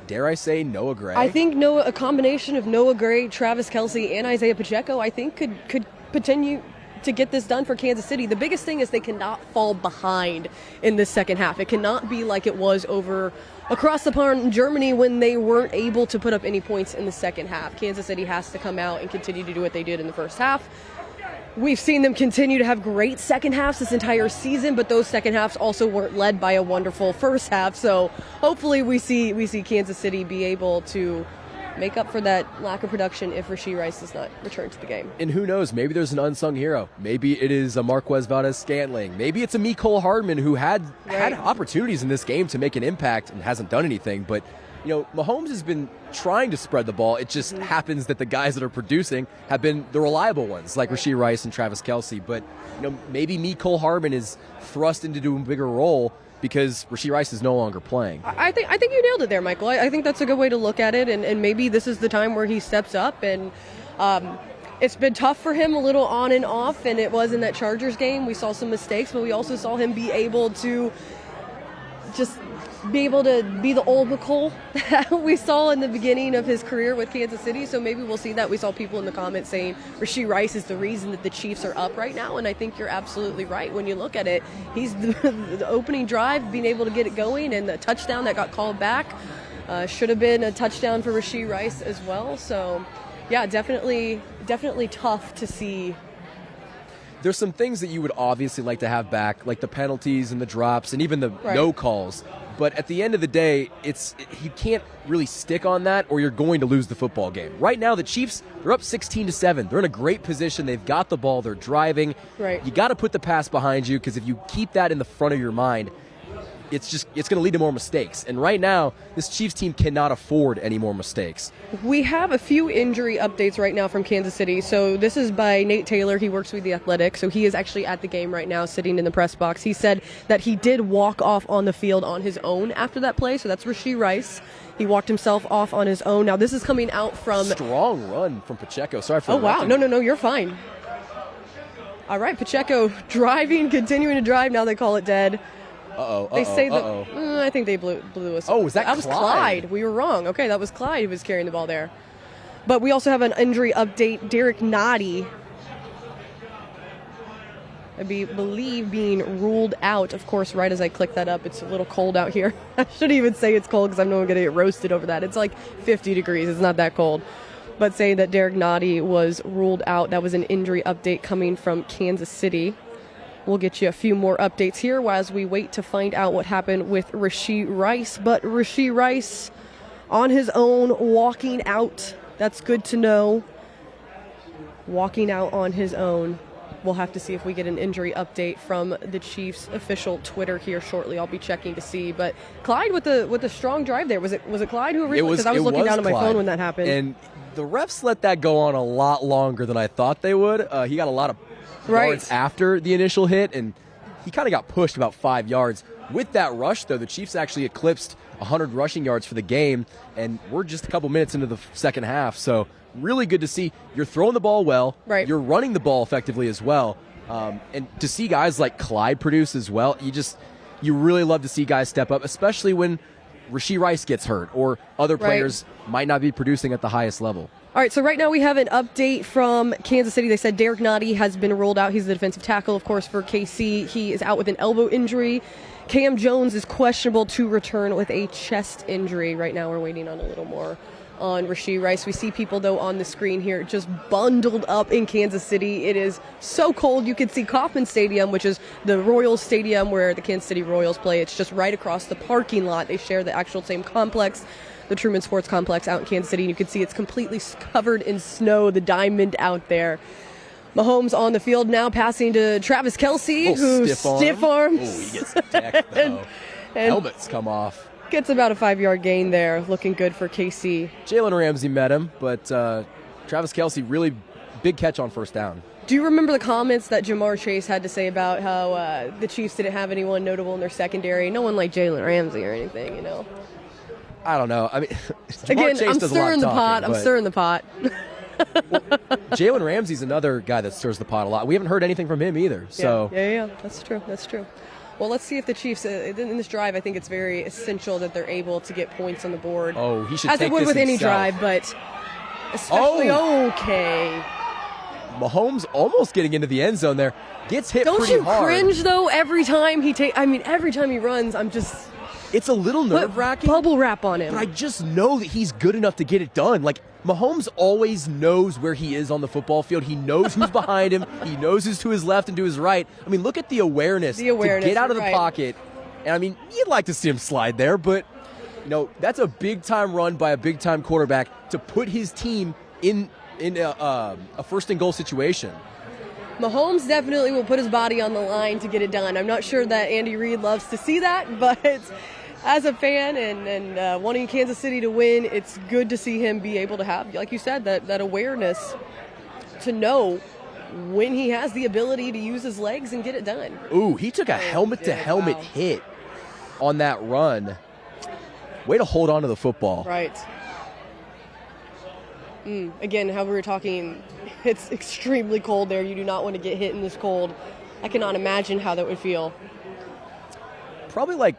Dare I say Noah Gray? I think a combination of Noah Gray, Travis Kelce, and Isaiah Pacheco, I think could continue to get this done for Kansas City. The biggest thing is they cannot fall behind in this second half. It cannot be like it was over across the pond in Germany when they weren't able to put up any points in the second half. Kansas City has to come out and continue to do what they did in the first half. We've seen them continue to have great second halves this entire season, but those second halves also weren't led by a wonderful first half. So hopefully we see Kansas City be able to make up for that lack of production if Rashee Rice does not return to the game. And who knows, maybe there's an unsung hero. Maybe it is a Marquez Valdez-Scantling. Maybe it's a Mecole Hardman who had opportunities in this game to make an impact and hasn't done anything. But you know, Mahomes has been trying to spread the ball. It just happens that the guys that are producing have been the reliable ones, like Rashee Rice and Travis Kelce. But you know, maybe Mecole Hardman is thrust into a bigger role because Rashee Rice is no longer playing. I think you nailed it there, Michael. I think that's a good way to look at it, and maybe this is the time where he steps up. And it's been tough for him a little on and off, and it was in that Chargers game. We saw some mistakes, but we also saw him be able to just be the old Mecole that we saw in the beginning of his career with Kansas City. So maybe we'll see that. We saw people in the comments saying Rashee Rice is the reason that the Chiefs are up right now, and I think you're absolutely right. When you look at it, he's the opening drive, being able to get it going, and the touchdown that got called back should have been a touchdown for Rashee Rice as well. So yeah, definitely tough to see. There's some things that you would obviously like to have back, like the penalties and the drops and even the no calls. But at the end of the day, you can't really stick on that or you're going to lose the football game. Right now, the Chiefs, they're up 16-7. They're in a great position. They've got the ball. They're driving. Right. You got to put the pass behind you because if you keep that in the front of your mind, it's going to lead to more mistakes. And right now, this Chiefs team cannot afford any more mistakes. We have a few injury updates right now from Kansas City. So this is by Nate Taylor. He works with The Athletic. So he is actually at the game right now, sitting in the press box. He said that he did walk off on the field on his own after that play. So that's Rashee Rice. He walked himself off on his own. Now this is coming out from... Strong run from Pacheco. Sorry for... Oh, wow. No, you're fine. All right, Pacheco driving, continuing to drive. Now they call it dead. They say that. I think they blew us. Oh, was that was Clyde? We were wrong. Okay, that was Clyde who was carrying the ball there. But we also have an injury update. Derek Nottie, I believe, being ruled out. Of course, right as I click that up, it's a little cold out here. I shouldn't even say it's cold because I know I'm going to get roasted over that. It's like 50 degrees. It's not that cold. But saying that Derek Nottie was ruled out. That was an injury update coming from Kansas City. We'll get you a few more updates here as we wait to find out what happened with Rashee Rice. But Rashee Rice on his own, walking out. That's good to know. Walking out on his own. We'll have to see if we get an injury update from the Chiefs official Twitter here shortly. I'll be checking to see. But Clyde with the strong drive there. Was it Clyde who originally? Because I was looking down at my phone when that happened. And the refs let that go on a lot longer than I thought they would. He got a lot of yards after the initial hit, and he kind of got pushed about 5 yards. With that rush, though, the Chiefs actually eclipsed 100 rushing yards for the game, and we're just a couple minutes into the second half. So really good to see. You're throwing the ball well. Right. You're running the ball effectively as well. And to see guys like Clyde produce as well, you really love to see guys step up, especially when Rashee Rice gets hurt or other players might not be producing at the highest level. All right, so right now we have an update from Kansas City. They said Derek Nottie has been ruled out. He's the defensive tackle, of course, for KC. He is out with an elbow injury. Cam Jones is questionable to return with a chest injury. Right now we're waiting on a little more on Rashee Rice. We see people, though, on the screen here just bundled up in Kansas City. It is so cold. You can see Kauffman Stadium, which is the Royals Stadium where the Kansas City Royals play. It's just right across the parking lot. They share the actual same complex, the Truman Sports Complex out in Kansas City. And you can see it's completely covered in snow, the diamond out there. Mahomes on the field now, passing to Travis Kelce, who stiff arms. Oh, he gets decked, though. and helmets come off. Gets about a 5-yard gain there. Looking good for KC. Jalen Ramsey met him, but Travis Kelce, really big catch on first down. Do you remember the comments that Jamar Chase had to say about how the Chiefs didn't have anyone notable in their secondary? No one like Jalen Ramsey or anything, you know? I don't know. I mean, again, Chase I'm does stirring a the lot of pot. talking, I'm stirring the pot. Jalen Ramsey's another guy that stirs the pot a lot. We haven't heard anything from him either. So yeah, that's true. Well, let's see if the Chiefs, in this drive, I think it's very essential that they're able to get points on the board. Oh, he should as take it would this with any himself. drive, but especially okay. Mahomes almost getting into the end zone there. Gets hit Don't pretty you hard. cringe though every time every time he runs, I'm just. It's a little nerve-wracking. Bubble wrap on him. But I just know that he's good enough to get it done. Like, Mahomes always knows where he is on the football field. He knows who's behind him. He knows who's to his left and to his right. I mean, look at the awareness to get out of the pocket. And, I mean, you'd like to see him slide there, but, that's a big-time run by a big-time quarterback to put his team in a first-and-goal situation. Mahomes definitely will put his body on the line to get it done. I'm not sure that Andy Reid loves to see that, but as a fan and wanting Kansas City to win, it's good to see him be able to have, like you said, that awareness to know when he has the ability to use his legs and get it done. Ooh, he took a helmet-to-helmet hit on that run. Way to hold on to the football. Right. Again, how we were talking, it's extremely cold there. You do not want to get hit in this cold. I cannot imagine how that would feel. Probably like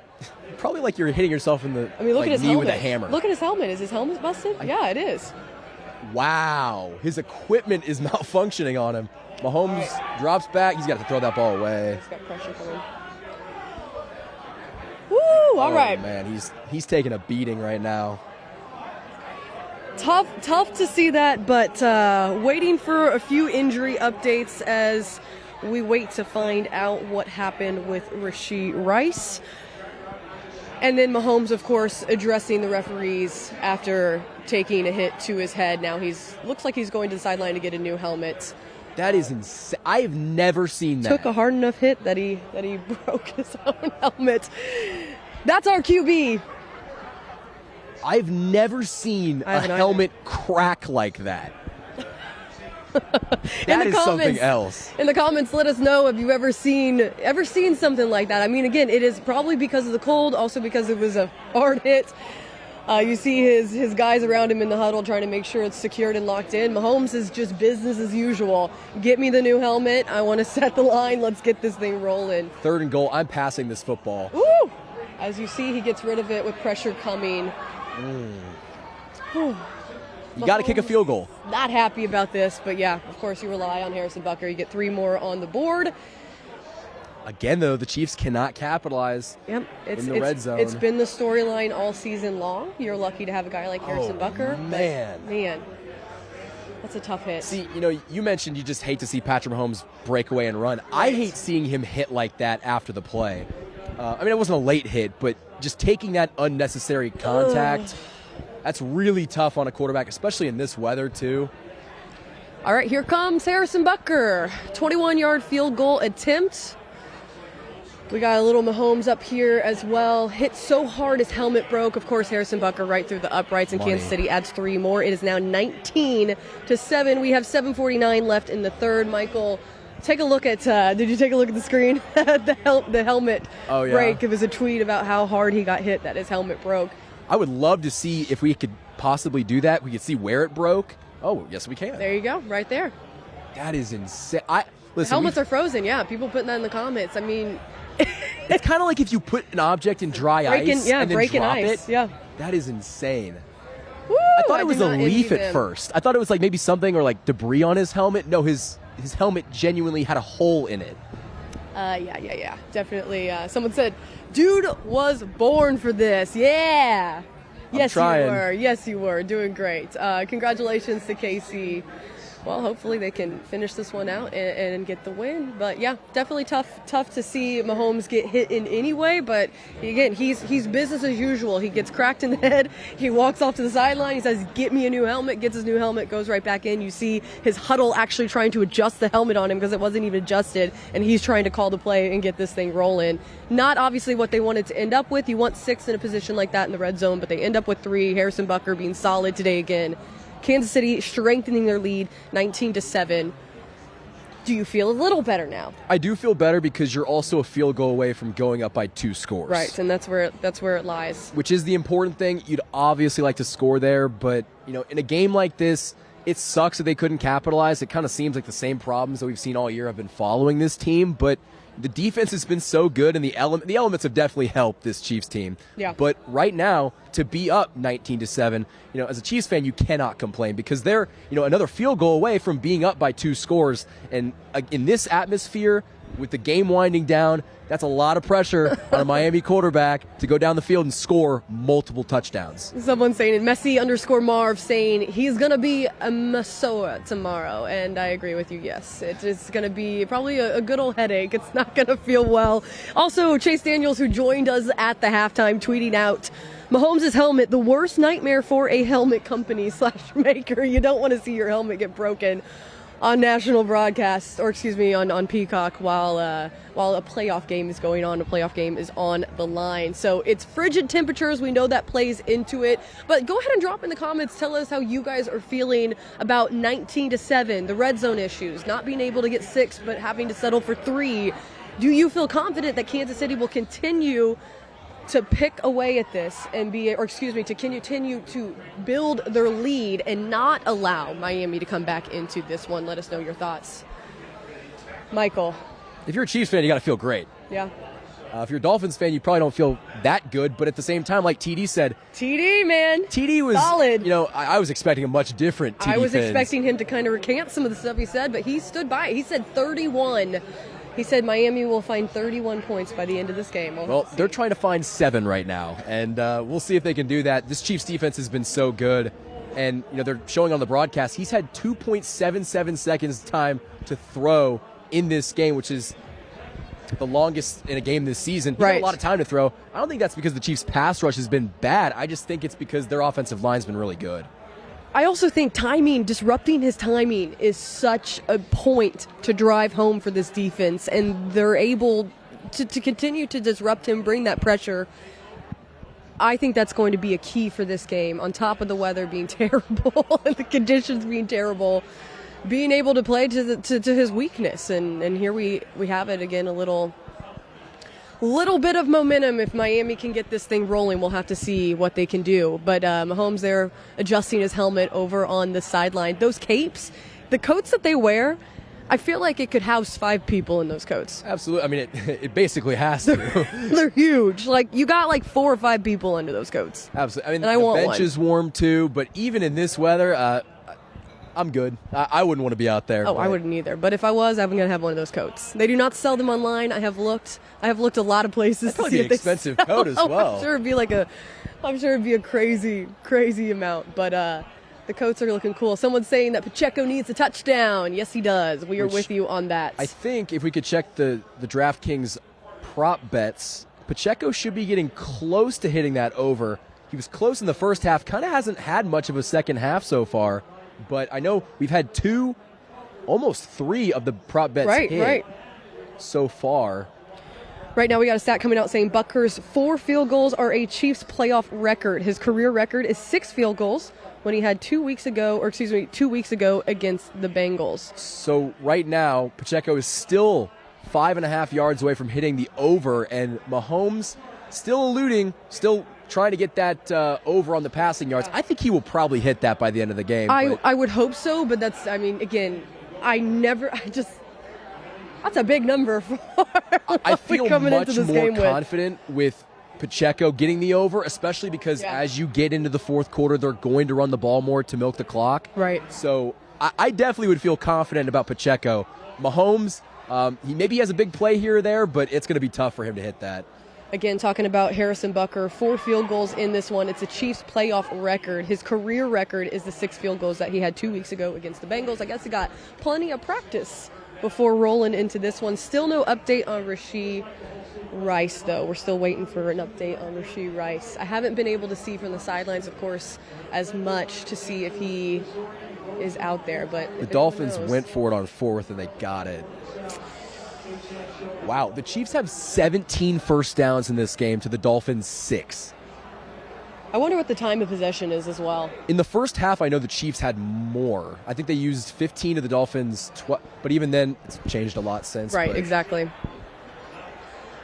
you're hitting yourself in the look at his knee helmet. with a hammer. Look at his helmet. Is his helmet busted? Yeah, it is. Wow. His equipment is malfunctioning on him. Mahomes drops back. He's got to throw that ball away. He's got pressure coming. Woo! All right. Man, he's taking a beating right now. Tough to see that, but waiting for a few injury updates as we wait to find out what happened with Rashee Rice. And then Mahomes, of course, addressing the referees after taking a hit to his head. Now looks like he's going to the sideline to get a new helmet. That is insane. I have never seen that. Took a hard enough hit that he broke his own helmet. That's our QB. I've never seen a helmet crack like that. That is something else. In the comments, let us know if you've ever seen something like that. I mean, again, it is probably because of the cold, also because it was a hard hit. You see his guys around him in the huddle trying to make sure it's secured and locked in. Mahomes is just business as usual. Get me the new helmet. I want to set the line. Let's get this thing rolling. 3rd and goal. I'm passing this football. Woo! As you see, he gets rid of it with pressure coming. You got to kick a field goal. Not happy about this, but yeah, of course you rely on Harrison Butker. You get 3 more on the board. Again, though, the Chiefs cannot capitalize in the red zone. It's been the storyline all season long. You're lucky to have a guy like Harrison Butker. Man, that's a tough hit. See, you mentioned you just hate to see Patrick Mahomes break away and run. Right. I hate seeing him hit like that after the play. It wasn't a late hit, but just taking that unnecessary contact, that's really tough on a quarterback, especially in this weather, too. All right, here comes Harrison Butker. 21-yard field goal attempt. We got a little Mahomes up here as well. Hit so hard his helmet broke. Of course, Harrison Butker right through the uprights, and Kansas City adds 3 more. It is now 19-7. We have 7:49 left in the third. Michael, take a look at. Did you take a look at the screen? the helmet break. It was a tweet about how hard he got hit that his helmet broke. I would love to see if we could possibly do that. We could see where it broke. Oh, yes, we can. There you go, right there. That is insane. Helmets are frozen. Yeah, people putting that in the comments. I mean. It's kind of like if you put an object in dry ice and then drop it. Yeah. That is insane. Woo, I thought it was a leaf at first. I thought it was like maybe something or like debris on his helmet. No, his helmet genuinely had a hole in it. Yeah. Definitely. Someone said, dude was born for this. Yeah. Yes, you were. Yes, you were. Doing great. Congratulations to Casey. Well, hopefully they can finish this one out and get the win. But yeah, definitely tough to see Mahomes get hit in any way. But again, he's business as usual. He gets cracked in the head. He walks off to the sideline. He says, "Get me a new helmet." Gets his new helmet. Goes right back in. You see his huddle actually trying to adjust the helmet on him because it wasn't even adjusted, and he's trying to call the play and get this thing rolling. Not obviously what they wanted to end up with. You want 6 in a position like that in the red zone, but they end up with 3. Harrison Butker being solid today again. Kansas City strengthening their lead 19-7. Do you feel a little better now? I do feel better because you're also a field goal away from going up by 2 scores. Right, and that's where it lies. Which is the important thing. You'd obviously like to score there, but in a game like this, it sucks that they couldn't capitalize. It kind of seems like the same problems that we've seen all year have been following this team, but the defense has been so good, and the elements have definitely helped this Chiefs team. Yeah. But right now, to be up 19-7, as a Chiefs fan, you cannot complain because they're, another field goal away from being up by 2 scores. And in this atmosphere, with the game winding down, that's a lot of pressure on a Miami quarterback to go down the field and score multiple touchdowns. Someone saying it, Messi_Marv saying he's going to be a Masoa tomorrow. And I agree with you, yes. It's going to be probably a good old headache. It's not going to feel well. Also, Chase Daniels, who joined us at the halftime, tweeting out, Mahomes' helmet, the worst nightmare for a helmet company / maker. You don't want to see your helmet get broken on national broadcast, or on Peacock while a playoff game is going on. A playoff game is on the line. So it's frigid temperatures. We know that plays into it. But go ahead and drop in the comments. Tell us how you guys are feeling about 19-7, the red zone issues, not being able to get 6, but having to settle for 3. Do you feel confident that Kansas City will continue to pick away at this and to continue to build their lead and not allow Miami to come back into this one? Let us know your thoughts. Michael. If you're a Chiefs fan, you got to feel great. Yeah. If you're a Dolphins fan, you probably don't feel that good, but at the same time, like TD said. TD was solid. I was expecting a much different TD I was fans. expecting him to kind of recant some of the stuff he said, but he stood by it. He said 31. He said Miami will find 31 points by the end of this game. Well, they're trying to find 7 right now, and we'll see if they can do that. This Chiefs defense has been so good, and they're showing on the broadcast he's had 2.77 seconds time to throw in this game, which is the longest in a game this season. He's had a lot of time to throw. I don't think that's because the Chiefs' pass rush has been bad. I just think it's because their offensive line's been really good. I also think disrupting his timing is such a point to drive home for this defense, and they're able to continue to disrupt him, bring that pressure. I think that's going to be a key for this game, on top of the weather being terrible and the conditions being terrible, being able to play to his weakness. And here we have it again, a little bit of momentum. If Miami can get this thing rolling, we'll have to see what they can do. But Mahomes there adjusting his helmet over on the sideline. Those capes, the coats that they wear, I feel like it could house 5 people in those coats. Absolutely. I mean, it basically has to. They're huge. Like, you got like 4 or 5 people under those coats. Absolutely. I mean, and the bench is warm too, but even in this weather, I'm good. I wouldn't want to be out there. Oh, I wouldn't either. But if I was, I'm going to have one of those coats. They do not sell them online. I have looked a lot of places. That'd probably be an expensive coat as well. I'm sure it'd be a crazy amount. But the coats are looking cool. Someone's saying that Pacheco needs a touchdown. Yes, he does. We are with you on that. I think if we could check the DraftKings prop bets, Pacheco should be getting close to hitting that over. He was close in the first half. Kind of hasn't had much of a second half so far. But I know we've had 2, almost 3 of the prop bets hit so far. Right now we got a stat coming out saying Butker's 4 field goals are a Chiefs playoff record. His career record is 6 field goals when he had 2 weeks ago against the Bengals. So right now, Pacheco is still 5.5 yards away from hitting the over, and Mahomes still eluding, still trying to get that over on the passing yards. I think he will probably hit that by the end of the game. I would hope so, but that's a big number for I feel coming much into this more game confident with Pacheco getting the over, especially because as you get into the fourth quarter, they're going to run the ball more to milk the clock. Right. So I definitely would feel confident about Pacheco. Mahomes, he maybe has a big play here or there, but it's going to be tough for him to hit that. Again, talking about Harrison Butker, 4 field goals in this one. It's a Chiefs playoff record. His career record is the 6 field goals that he had 2 weeks ago against the Bengals. I guess he got plenty of practice before rolling into this one. Still no update on Rashee Rice, though. We're still waiting for an update on Rashee Rice. I haven't been able to see from the sidelines, of course, as much to see if he is out there. But the Dolphins went for it on 4th, and they got it. Wow, the Chiefs have 17 first downs in this game to the Dolphins 6. I wonder what the time of possession is as well. In the first half, I know the Chiefs had more. I think they used 15 to the Dolphins, but even then, it's changed a lot since. Right, exactly.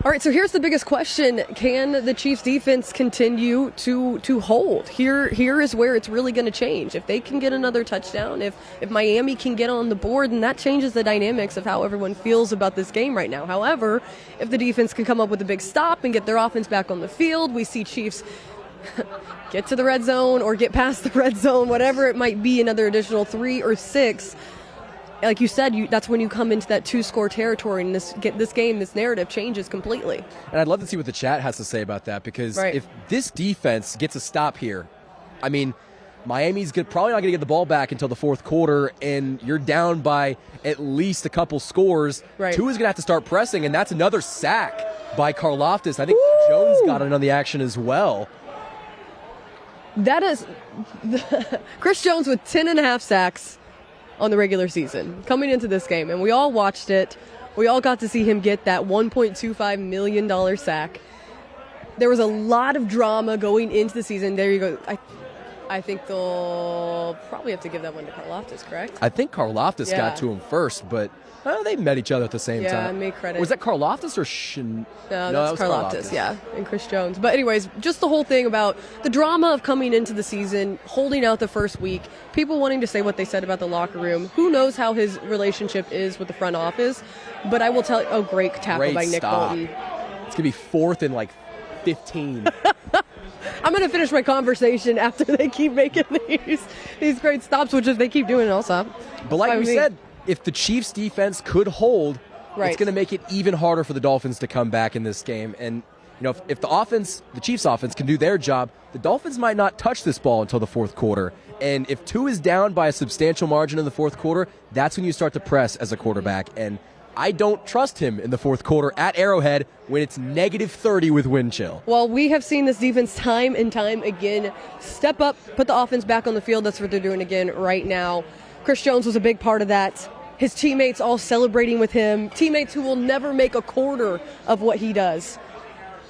All right, so here's the biggest question. Can the Chiefs defense continue to hold? Here is where it's really going to change. If they can get another touchdown, if Miami can get on the board, then that changes the dynamics of how everyone feels about this game right now. However, if the defense can come up with a big stop and get their offense back on the field, we see Chiefs get to the red zone or get past the red zone, whatever it might be, another additional 3 or 6. Like you said, that's when you come into that 2-score territory, and this narrative changes completely. And I'd love to see what the chat has to say about that, because if this defense gets a stop here, I mean, Miami's probably not going to get the ball back until the fourth quarter, and you're down by at least a couple scores. Right. Tua is going to have to start pressing, and that's another sack by Karlaftis. I think Jones got in on the action as well. That is Chris Jones with 10.5 sacks on the regular season coming into this game, and we all watched it. We all got to see him get that $1.25 million sack. There was a lot of drama going into the season. There you go. I think they'll probably have to give that one to Karlaftis, correct? I think Karlaftis got to him first, but they met each other at the same time. Yeah, make credit. Was that Karlaftis or No, that was Karlaftis, yeah, and Chris Jones. But anyways, just the whole thing about the drama of coming into the season, holding out the first week, people wanting to say what they said about the locker room. Who knows how his relationship is with the front office? But I will tell you, great tackle by Nick Bolton. It's going to be 4th and 15. I'm going to finish my conversation after they keep making these great stops, which if they keep doing it, I'll stop. But like we said, if the Chiefs defense could hold, it's going to make it even harder for the Dolphins to come back in this game. And if the Chiefs offense can do their job, the Dolphins might not touch this ball until the fourth quarter. And if Tua is down by a substantial margin in the fourth quarter, that's when you start to press as a quarterback. And I don't trust him in the fourth quarter at Arrowhead when it's -30 with wind chill. Well, we have seen this defense time and time again step up, put the offense back on the field. That's what they're doing again right now. Chris Jones was a big part of that. His teammates all celebrating with him. Teammates who will never make a quarter of what he does.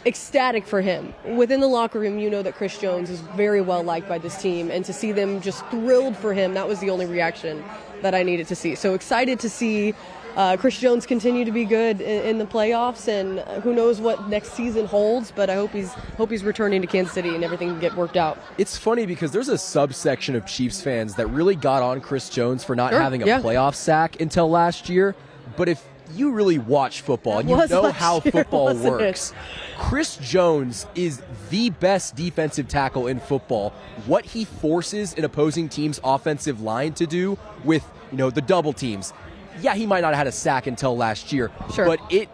ecstatic for him. Within the locker room, you know that Chris Jones is very well liked by this team, and to see them just thrilled for him, that was the only reaction that I needed to see. So excited to see Chris Jones continue to be good in the playoffs, and who knows what next season holds, but I hope he's returning to Kansas City and everything can get worked out. It's funny because there's a subsection of Chiefs fans that really got on Chris Jones for not having a playoff sack until last year, but if you really watch football and you know how football works, Chris Jones is the best defensive tackle in football. What he forces an opposing team's offensive line to do with, the double teams. Yeah, he might not have had a sack until last year, but it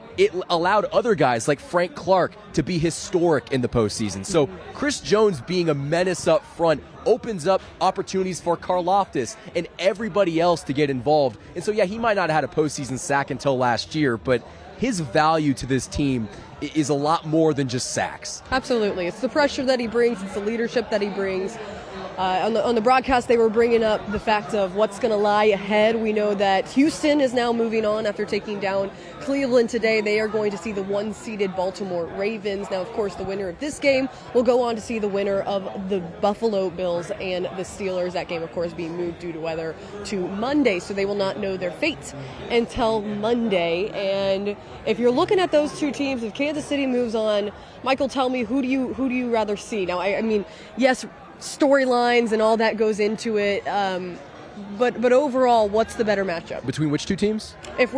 allowed other guys like Frank Clark to be historic in the postseason. So Chris Jones being a menace up front opens up opportunities for Karlaftis and everybody else to get involved. And so, yeah, he might not have had a postseason sack until last year, but his value to this team is a lot more than just sacks. Absolutely. It's the pressure that he brings. It's the leadership that he brings. On the broadcast, they were bringing up the fact of what's going to lie ahead. We know that Houston is now moving on after taking down Cleveland today. They are going to see the one-seeded Baltimore Ravens. Now, of course, the winner of this game will go on to see the winner of the Buffalo Bills and the Steelers. That game, of course, being moved due to weather to Monday, so they will not know their fate until Monday. And if you're looking at those two teams, if Kansas City moves on, Michael, tell me, who do you rather see? Now, I mean, yes, storylines and all that goes into it, but overall, what's the better matchup between which two teams? If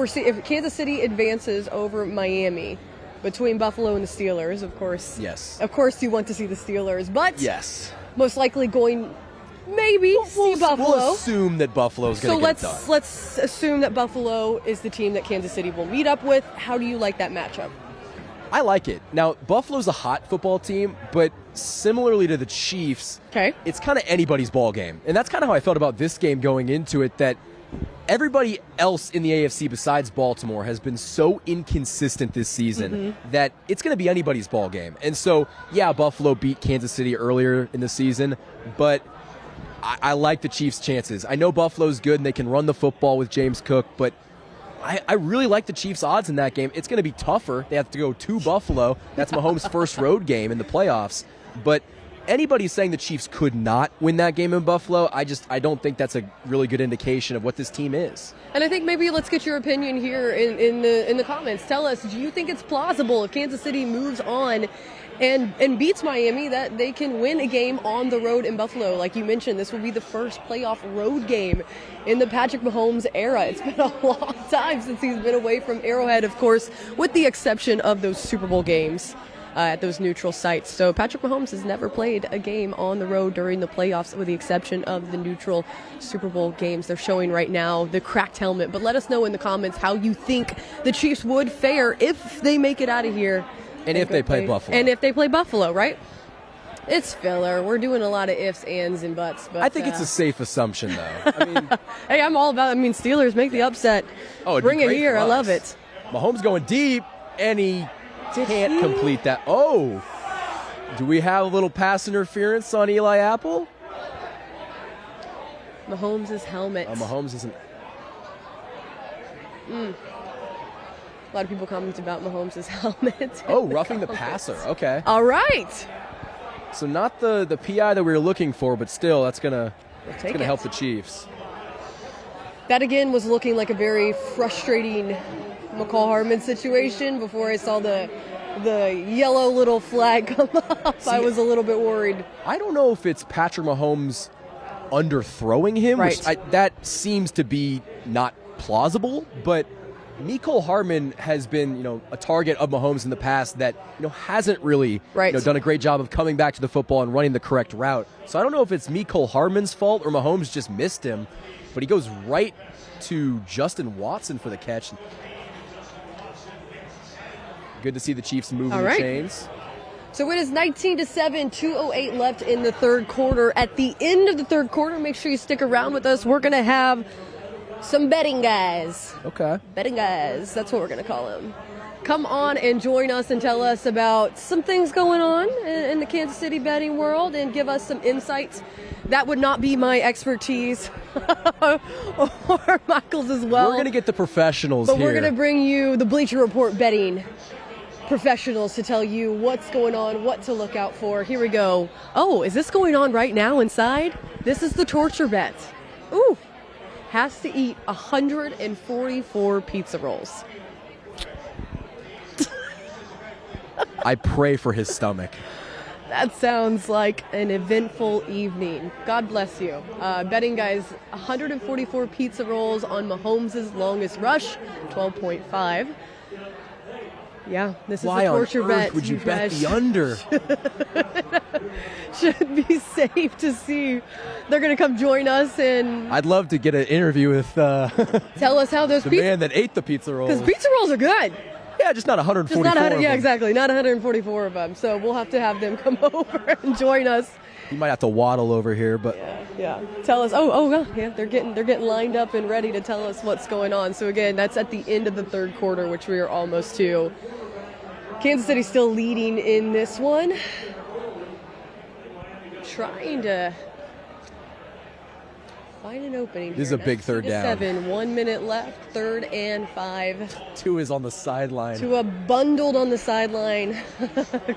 Kansas City advances over Miami, between Buffalo and the Steelers, of course. Yes. Of course, you want to see the Steelers, but yes, most likely going see Buffalo. We'll assume that Buffalo's going to get it done. So let's assume that Buffalo is the team that Kansas City will meet up with. How do you like that matchup? I like it. Now, Buffalo's a hot football team, but similarly to the Chiefs, it's kind of anybody's ball game. And that's kind of how I felt about this game going into it, that everybody else in the AFC besides Baltimore has been so inconsistent this season that it's going to be anybody's ball game. And so, yeah, Buffalo beat Kansas City earlier in the season, but I like the Chiefs' chances. I know Buffalo's good and they can run the football with James Cook, but I really like the Chiefs' odds in that game. It's going to be tougher. They have to go to Buffalo. That's Mahomes' first road game in the playoffs. But anybody saying the Chiefs could not win that game in Buffalo, I don't think that's a really good indication of what this team is. And I think maybe let's get your opinion here in the comments. Tell us, do you think it's plausible if Kansas City moves on and beats Miami that they can win a game on the road in Buffalo? Like you mentioned, this will be the first playoff road game in the Patrick Mahomes era. It's been a long time since he's been away from Arrowhead, of course, with the exception of those Super Bowl games at those neutral sites. So Patrick Mahomes has never played a game on the road during the playoffs with the exception of the neutral Super Bowl games. They're showing right now the cracked helmet. But let us know in the comments how you think the Chiefs would fare if they make it out of here. And if they play Buffalo. And if they play Buffalo, right? It's filler. We're doing a lot of ifs, ands, and buts. But I think it's a safe assumption, though. I mean, hey, I'm all about Steelers make the upset. Oh, bring it here. I love it. Mahomes going deep, and he can't complete that. Oh, do we have a little pass interference on Eli Apple? Mahomes' helmet. Mahomes isn't. A lot of people comment about Mahomes' helmet. Oh, roughing the passer. Okay. All right. So not the PI that we were looking for, but still, that's gonna help the Chiefs. That again was looking like a very frustrating McCall Hardman situation. Before I saw the yellow little flag come up, I was a little bit worried. I don't know if it's Patrick Mahomes underthrowing him, right. Which that seems to be not plausible, but Mecole Hardman has been, a target of Mahomes in the past that, hasn't really, done a great job of coming back to the football and running the correct route. So I don't know if it's Mecole Hardman's fault or Mahomes just missed him, but he goes right to Justin Watson for the catch. Good to see the Chiefs moving the chains. So it is 19-7, 2:08 left in the third quarter. At the end of the third quarter, make sure you stick around with us. We're going to have some betting guys. Okay. Betting guys. That's what we're going to call them. Come on and join us and tell us about some things going on in the Kansas City betting world and give us some insights. That would not be my expertise or Michael's as well. We're going to get the professionals but here. We're going to bring you the Bleacher Report betting professionals to tell you what's going on, what to look out for. Here we go. Oh, is this going on right now inside? This is the torture bet. Ooh, has to eat 144 pizza rolls. I pray for his stomach. That sounds like an eventful evening. God bless you. Betting, guys, 144 pizza rolls on Mahomes' longest rush, 12.5. Yeah, this Why is a torture on earth bet. would you bet guys the under? should be safe to see. They're going to come join us and I'd love to get an interview with tell us how those the pizza, man that ate the pizza rolls. because pizza rolls are good. Yeah, just not 144. Just not 100, of yeah, them. exactly, not 144 of them. So we'll have to have them come over and join us. You might have to waddle over here, but Yeah. Tell us. Yeah. They're getting lined up and ready to tell us what's going on. So again, that's at the end of the third quarter, which we are almost to. Kansas City still leading in this one. Trying to find an opening. This is here. a big third down. 7, 1 minute left. 3rd and 5. Tua is on the sideline. Tua bundled on the sideline,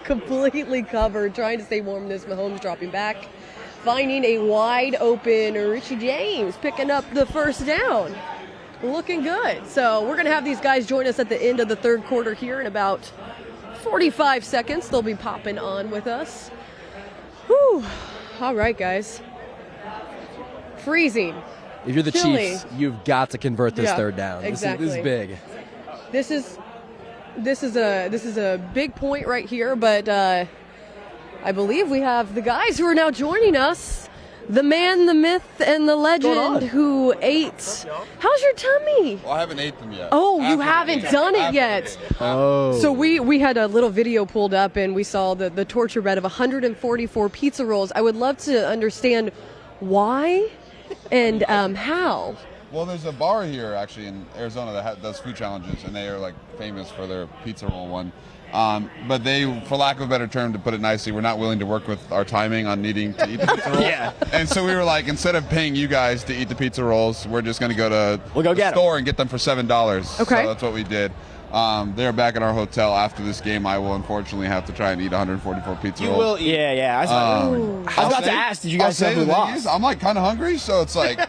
completely covered, trying to stay warm. This Mahomes dropping back, finding a wide open Richie James, picking up the first down. Looking good. So we're going to have these guys join us at the end of the third quarter here in about 45 seconds. They'll be popping on with us. Whew. All right, guys. Freezing. If you're the Chilly. Chiefs, you've got to convert this Yeah, third down. exactly. This is big. This is a big point right here, but I believe we have the guys who are now joining us. The man, the myth, and the legend who ate. How's your tummy? Well, I haven't ate them yet. Oh, you haven't done it yet. Oh. So we had a little video pulled up and we saw the torture bet of 144 pizza rolls. I would love to understand why and how. Well, there's a bar here actually in Arizona that does food challenges, and they are like famous for their pizza roll one. But they, for lack of a better term, to put it nicely, we're not willing to work with our timing on needing to eat the pizza roll. Yeah. And so we were like, instead of paying you guys to eat the pizza rolls, we're just going to go to We'll go the get 'em. store and get them for $7. Okay. So that's what we did. They're back in our hotel after this game. I will unfortunately have to try and eat 144 pizza rolls. You will, yeah. I was about to ask, did you guys know who lost? I'm like kind of hungry, so it's like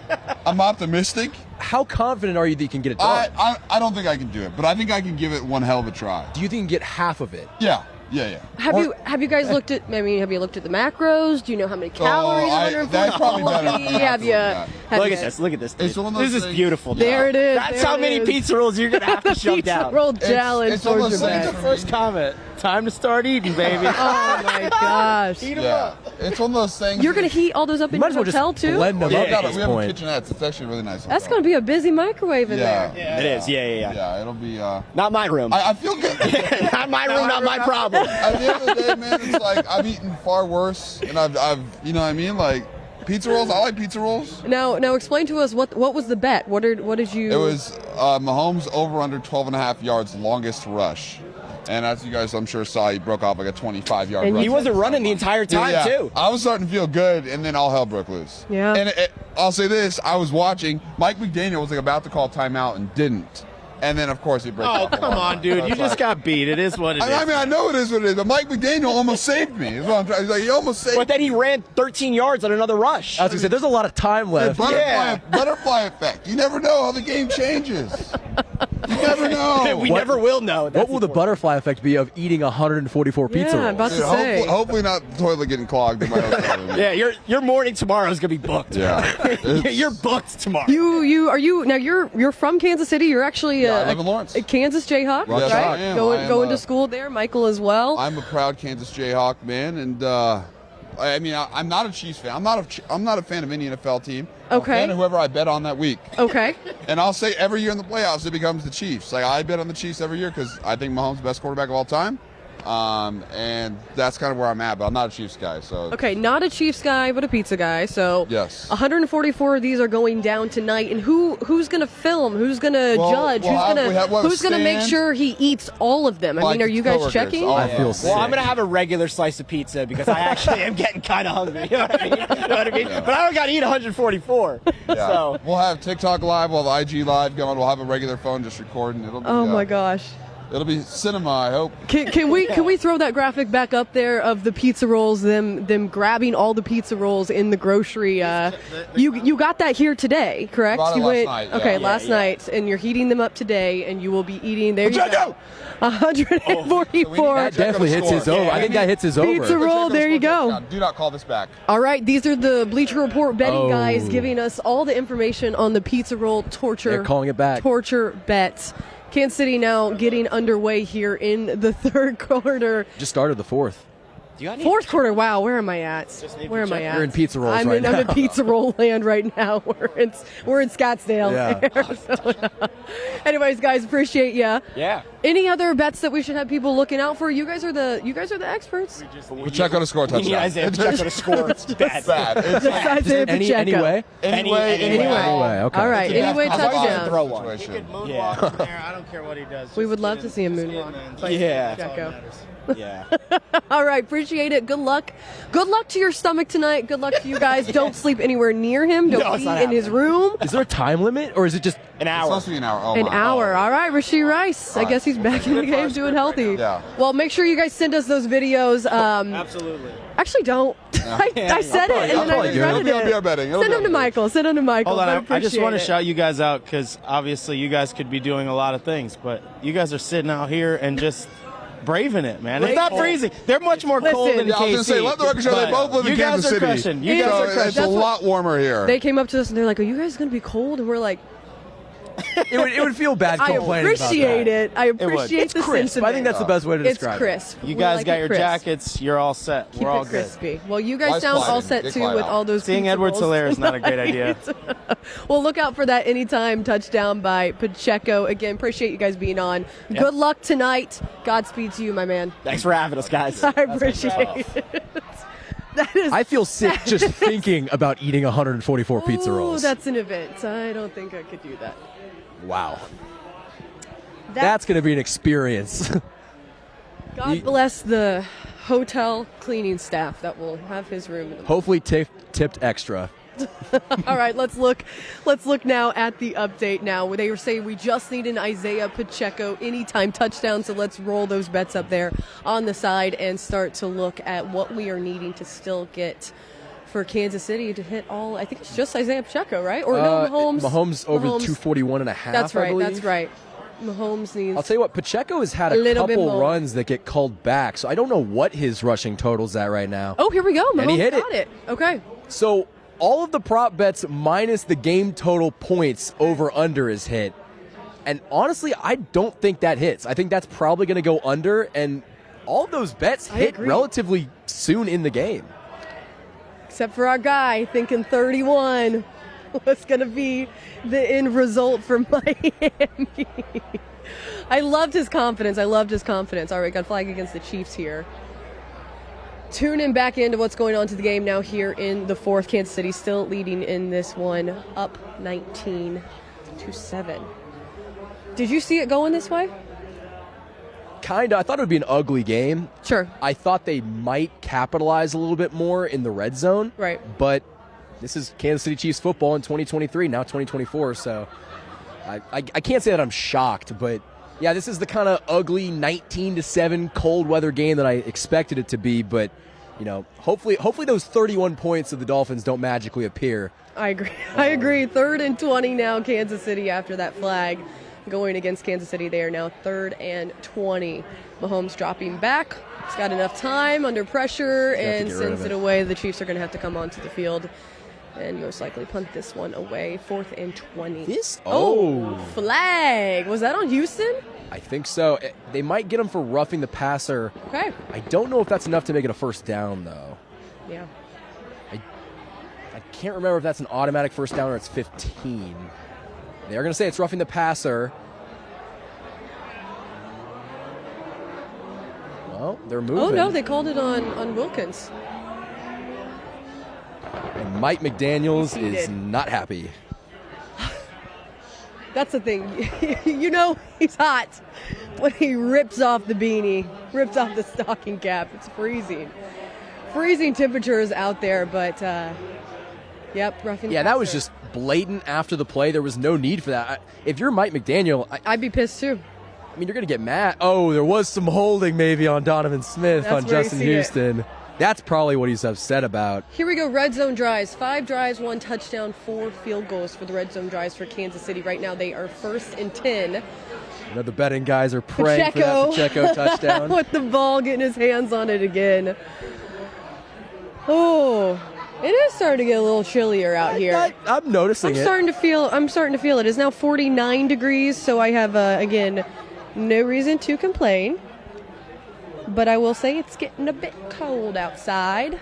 I'm optimistic. How confident are you that you can get it done? I don't think I can do it, but I think I can give it one hell of a try. Do you think you can get half of it? Yeah. Have you guys looked at? I mean, have you looked at the macros? Do you know how many calories? That's probably better. Have you? Look at this. It's one of This those is things- beautiful. There it is. That's there how it many is. pizza rolls you're gonna have to shove Pizza down. roll challenge. it's almost torture like bet. the First comment. Time to start eating, baby. Oh my gosh! Yeah, it's one of those things. You're gonna heat all those up in Might your as well just hotel too. blend them We up have, at this we have point. kitchenettes. It's actually really nice. That's gonna be a busy microwave in there. It is. Yeah. Yeah, it'll be. Not my room. I feel good. Not my room. Not my problem. At the end of the day, man, it's like I've eaten far worse, and I've you know what I mean, like pizza rolls. I like pizza rolls. Now explain to us what was the bet? What did you? It was Mahomes over under 12.5 yards longest rush. And as you guys, I'm sure, saw, he broke off like a 25-yard And run. He wasn't running the entire time too. I was starting to feel good, and then all hell broke loose. Yeah. And I'll say this: I was watching. Mike McDaniel was like about to call timeout and didn't. And then, of course, he broke. Oh, off. come on, dude. You just got beat. It is what it is. I mean, I know it is what it is, but Mike McDaniel almost saved me. Is what I'm trying. He's like, he almost saved. But then he ran 13 yards on another rush. I was gonna say, there's a lot of time left. Butterfly effect. You never know how the game changes. You never know. We never will know. What will the butterfly effect be of eating 144 pizza Yeah, rolls? about to Dude, say. hopefully not the toilet getting clogged in my hotel room. Yeah, your morning tomorrow is gonna be booked. Yeah. You're booked tomorrow. You're from Kansas City. You're actually I live in Lawrence. a Kansas Jayhawk, Yes, right? I am. Going to school there. Michael as well. I'm a proud Kansas Jayhawk, man, and I mean, I'm not a Chiefs fan. I'm not a fan of any NFL team. I'm a Okay. fan of whoever I bet on that week. Okay. And I'll say every year in the playoffs, it becomes the Chiefs. Like, I bet on the Chiefs every year because I think Mahomes is the best quarterback of all time. And that's kind of where I'm at, but I'm not a Chiefs guy. So Okay, not a Chiefs guy, but a pizza guy. So Yes. 144 of these are going down tonight, and who's going to film? Who's going to Well, judge? we'll have a Who's going to make stand. sure he eats all of them? I Like mean, are you guys coworkers. checking? Oh, I feel yeah. sick. Well, I'm gonna have a regular slice of pizza because I actually am getting kind of hungry. You know what I mean? But I don't gotta eat 144. Yeah. So We'll have TikTok live, we'll have IG live going. We'll have a regular phone just recording. It'll be, Oh my gosh. It'll be cinema, I hope. Can we throw that graphic back up there of the pizza rolls, them grabbing all the pizza rolls in the grocery? You got that here today, correct? Bought it You last went night, yeah. okay, Yeah, last night, and you're heating them up today, and you will be eating. There you go. 144. That definitely hits his over. I think that hits his over. Pizza roll. There you go. Touchdown. Do not call this back. All right, these are the Bleacher Report betting guys giving us all the information on the pizza roll torture. They're calling it back. Torture bets. Kansas City now getting underway here in the third quarter. Just started the fourth. Fourth quarter. Wow, where am I at? Where am I at? You're in pizza rolls I'm right in now. pizza roll land right now. We're in Scottsdale, Yeah. Arizona. Anyways, guys, appreciate ya. Yeah. Any other bets that we should have people looking out for? You guys are the experts. Pacheco to score a We need touchdown. Isaiah Pacheco to score. It's bad. Bad. It's Just Isaiah Pacheco. Anyway. Anyway. Okay. All right. Anyway, As long as he touchdown. throw one. Situation. Yeah. Moonwalk in there. I don't care what he does. We Just would love get to in. see him Just get moonwalk. in and But Yeah. that's all that Pacheco. matters. Yeah. All right, appreciate it. Good luck. Good luck to your stomach tonight. Good luck to you guys. Don't sleep anywhere near him. No, Don't it's be not in his room. Is there a time limit, or is it just An It's hour. supposed to be an hour. Oh, An my. hour. All right, Rasheed Rice. I All guess right. he's back in the game doing healthy. Yeah. Well, make sure you guys send us those videos. Absolutely. Actually, don't. I said it and then I probably do. regretted It'll be our it. betting. It'll Send be them to our betting. Michael. Send them to Michael. Hold on, but I just want to appreciate it. shout you guys out because obviously you guys could be doing a lot of things, but you guys are sitting out here and just braving it, man. It's not freezing. They're much more cold Listen. than Yeah, I was KC. going to say, let the record show they but both live in you guys Kansas are City. crushing. You Yeah. guys So are it's crushing. a lot warmer here. They came up to us and they're like, "Are you guys going to be cold?" And we're like, it would feel bad "I complaining appreciate about that. it. I appreciate It's the crisp. sentiment. I think that's the best way to It's describe crisp. You We guys like got it your crisp. jackets. You're all set. Keep We're all it good. crispy. Well, you guys Nice sound all sliding. set Get too Clyde with out. all those Seeing pizza Edwards rolls Hilaire is not a great idea. tonight. Well, look out for that anytime touchdown by Pacheco. Again, appreciate you guys being on. Good luck tonight. Godspeed to you, my man. Thanks for having us, guys. I appreciate it. That is. I feel sick just thinking about eating 144 pizza Ooh, rolls. that's an event. I don't think I could do that. Wow. That's going to be an experience. God bless the hotel cleaning staff that will have his room. In the Hopefully tipped extra. All right, let's look now at the update now. They say we just need an Isaiah Pacheco anytime touchdown, so let's roll those bets up there on the side and start to look at what we are needing to still get for Kansas City to hit all. I think it's just Isaiah Pacheco, right? Or no, Mahomes. Mahomes over 241 and a half, That's I right, believe. that's right. Mahomes needs. I'll tell you what, Pacheco has had A a little bit couple more. runs that get called back, so I don't know what his rushing total's at right now. Oh, here we go. Mahomes And he hit got it. Okay. So all of the prop bets minus the game total points over under is hit. And honestly, I don't think that hits. I think that's probably going to go under, and all of those bets I hit agree. relatively soon in the game. Except for our guy thinking 31 was going to be the end result for Miami. I loved his confidence. All right, got flag against the Chiefs here. Tune in back into what's going on to the game now here in the fourth. Kansas City still leading in this one, up 19-7. Did you see it going this way? Kinda. I thought it would be an ugly game. Sure. I thought they might capitalize a little bit more in the red zone. Right. But this is Kansas City Chiefs football in 2023, now 2024. So I can't say that I'm shocked, but yeah, this is the kind of ugly 19-7 cold weather game that I expected it to be. But you know, hopefully those 31 points of the Dolphins don't magically appear. I agree. 3rd and 20 now, Kansas City after that flag going against Kansas City. They are now 3rd and 20. Mahomes dropping back. He's got enough time under pressure and get rid sends of it it. away. The Chiefs are going to have to come onto the field and most likely punt this one away. 4th and 20. Flag. Was that on Houston? I think so. They might get him for roughing the passer. Okay. I don't know if that's enough to make it a first down, though. Yeah. I can't remember if that's an automatic first down or it's 15. They're going to say it's roughing the passer. Well, they're moving. Oh, no, they called it on Wilkins. And Mike McDaniels He is did. not happy. That's the thing. You know he's hot when he rips off the beanie, rips off the stocking cap. It's freezing. Freezing temperatures out there, but, yep, roughing the Yeah, that was passer. just blatant after the play. There was no need for that. If you're Mike McDaniel, I'd be pissed too. I mean, you're going to get mad. Oh, there was some holding maybe on Donovan Smith That's on where you Justin see it. Houston. That's probably what he's upset about. Here we go, red zone drives. 5 drives, 1 touchdown, 4 field goals for the red zone drives for Kansas City. Right now they are 1st and 10. You know, the betting guys are praying for that Pacheco touchdown. With the ball, getting his hands on it again. Oh, it is starting to get a little chillier out here. I'm noticing it. I'm starting to feel it. It's now 49 degrees, so I have again no reason to complain. But I will say it's getting a bit cold outside.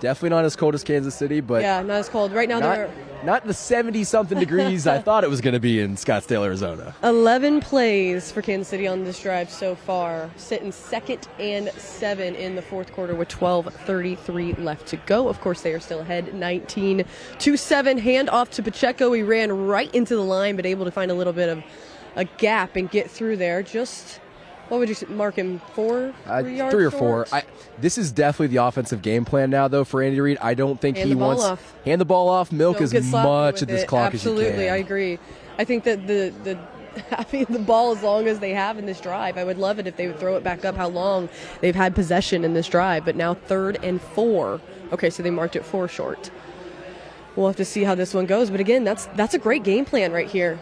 Definitely not as cold as Kansas City, but Yeah, not as cold. Right now there are not the 70-something degrees I thought it was going to be in Scottsdale, Arizona. 11 plays for Kansas City on this drive so far, sitting 2nd and 7 in the 4th quarter with 12:33 left to go. Of course, they are still ahead 19-7. Hand off to Pacheco. He ran right into the line, but able to find a little bit of a gap and get through there. Just, what would you mark him, 4? 3 yards 3 or short? 4. This is definitely the offensive game plan now, though, for Andy Reid. I don't think Hand he the ball wants off. hand the ball off, milk Don't as get sloppy much with of this it. clock as you can. Absolutely, I agree. I think that the having the ball as long as they have in this drive, I would love it if they would throw it back up how long they've had possession in this drive, but now 3rd and 4. Okay, so they marked it 4 short. We'll have to see how this one goes, but again, that's a great game plan right here.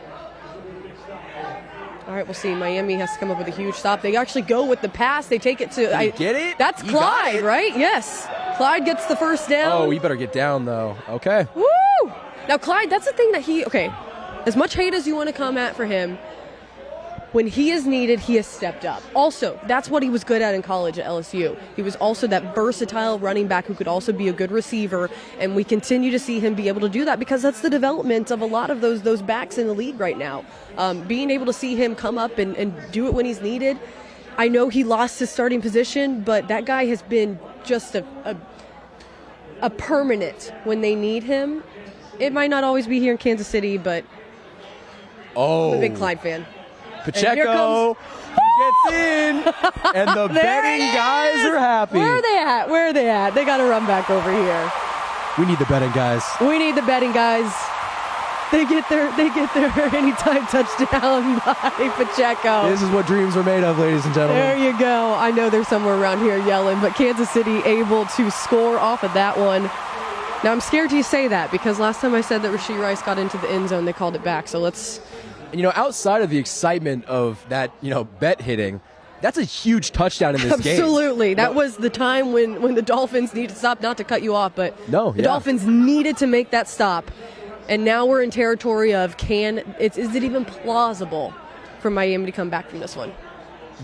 All right, we'll see. Miami has to come up with a huge stop. They actually go with the pass. They take it to... Get it? That's You got Clyde, it. right? Yes. Clyde gets the first down. Oh, you better get down, though. Okay. Woo! Now, Clyde, that's the thing that okay, as much hate as you want to come at for him, when he is needed, he has stepped up. Also, that's what he was good at in college at LSU. He was also that versatile running back who could also be a good receiver, and we continue to see him be able to do that because that's the development of a lot of those backs in the league right now. Being able to see him come up and do it when he's needed. I know he lost his starting position, but that guy has been just a permanent when they need him. It might not always be here in Kansas City, but I'm a big Clyde fan. Pacheco gets in, and the betting guys are happy. Where are they at? Where are they at? They got to run back over here. We need the betting guys. We need the betting guys. They get their anytime touchdown by Pacheco. This is what dreams are made of, ladies and gentlemen. There you go. I know they're somewhere around here yelling, but Kansas City able to score off of that one. Now, I'm scared to say that because last time I said that Rashee Rice got into the end zone, they called it back. So let's... You know, outside of the excitement of that, bet hitting, that's a huge touchdown in this game. Absolutely. That was the time when the Dolphins needed to stop, not to cut you off, but the Dolphins needed to make that stop. And now we're in territory of is it even plausible for Miami to come back from this one?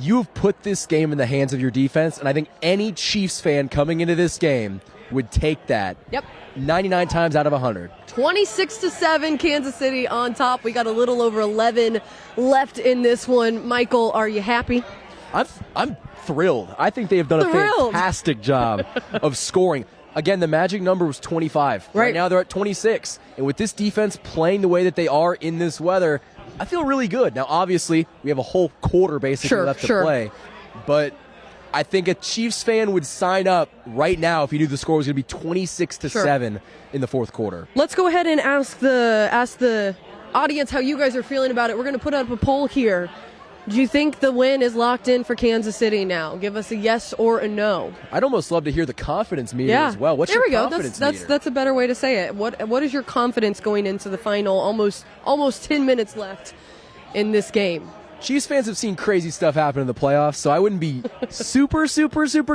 You've put this game in the hands of your defense, and I think any Chiefs fan coming into this game would take that. Yep. 99 times out of 100. 26-7, Kansas City on top. We got a little over 11 left in this one. Michael, are you happy? I'm thrilled. I think they have done a fantastic job of scoring. Again, the magic number was 25. Right now they're at 26. And with this defense playing the way that they are in this weather, I feel really good. Now, obviously, we have a whole quarter basically left to play. But I think a Chiefs fan would sign up right now if he knew the score was going to be 26-7 in the 4th quarter. Let's go ahead and ask the audience how you guys are feeling about it. We're going to put up a poll here. Do you think the win is locked in for Kansas City now? Give us a yes or a no. I'd almost love to hear the confidence meter as well. What's your confidence meter? That's a better way to say it. What is your confidence going into the final almost 10 minutes left in this game? Chiefs fans have seen crazy stuff happen in the playoffs, so I wouldn't be super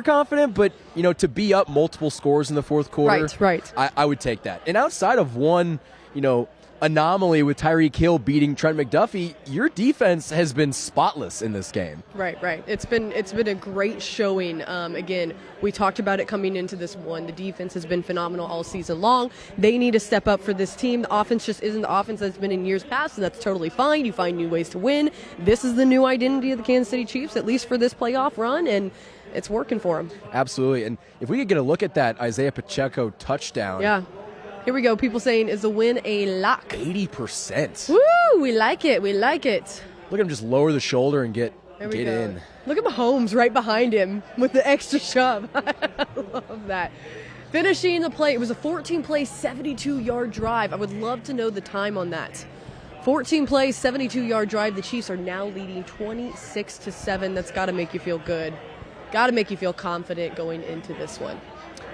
confident, but, to be up multiple scores in the 4th quarter, I would take that. And outside of one, anomaly with Tyreek Hill beating Trent McDuffie, your defense has been spotless in this game. Right. It's been a great showing. Again, we talked about it coming into this one. The defense has been phenomenal all season long. They need to step up for this team. The offense just isn't the offense that's been in years past, and that's totally fine. You find new ways to win. This is the new identity of the Kansas City Chiefs, at least for this playoff run, and it's working for them. Absolutely. And if we could get a look at that Isaiah Pacheco touchdown. Yeah. Here we go. People saying, is the win a lock? 80%. Woo! We like it. Look at him just lower the shoulder and get in. Look at Mahomes right behind him with the extra shove. I love that. Finishing the play, it was a 14-play, 72-yard drive. I would love to know the time on that. 14 plays, 72-yard drive. The Chiefs are now leading 26-7. That's got to make you feel good. Got to make you feel confident going into this one.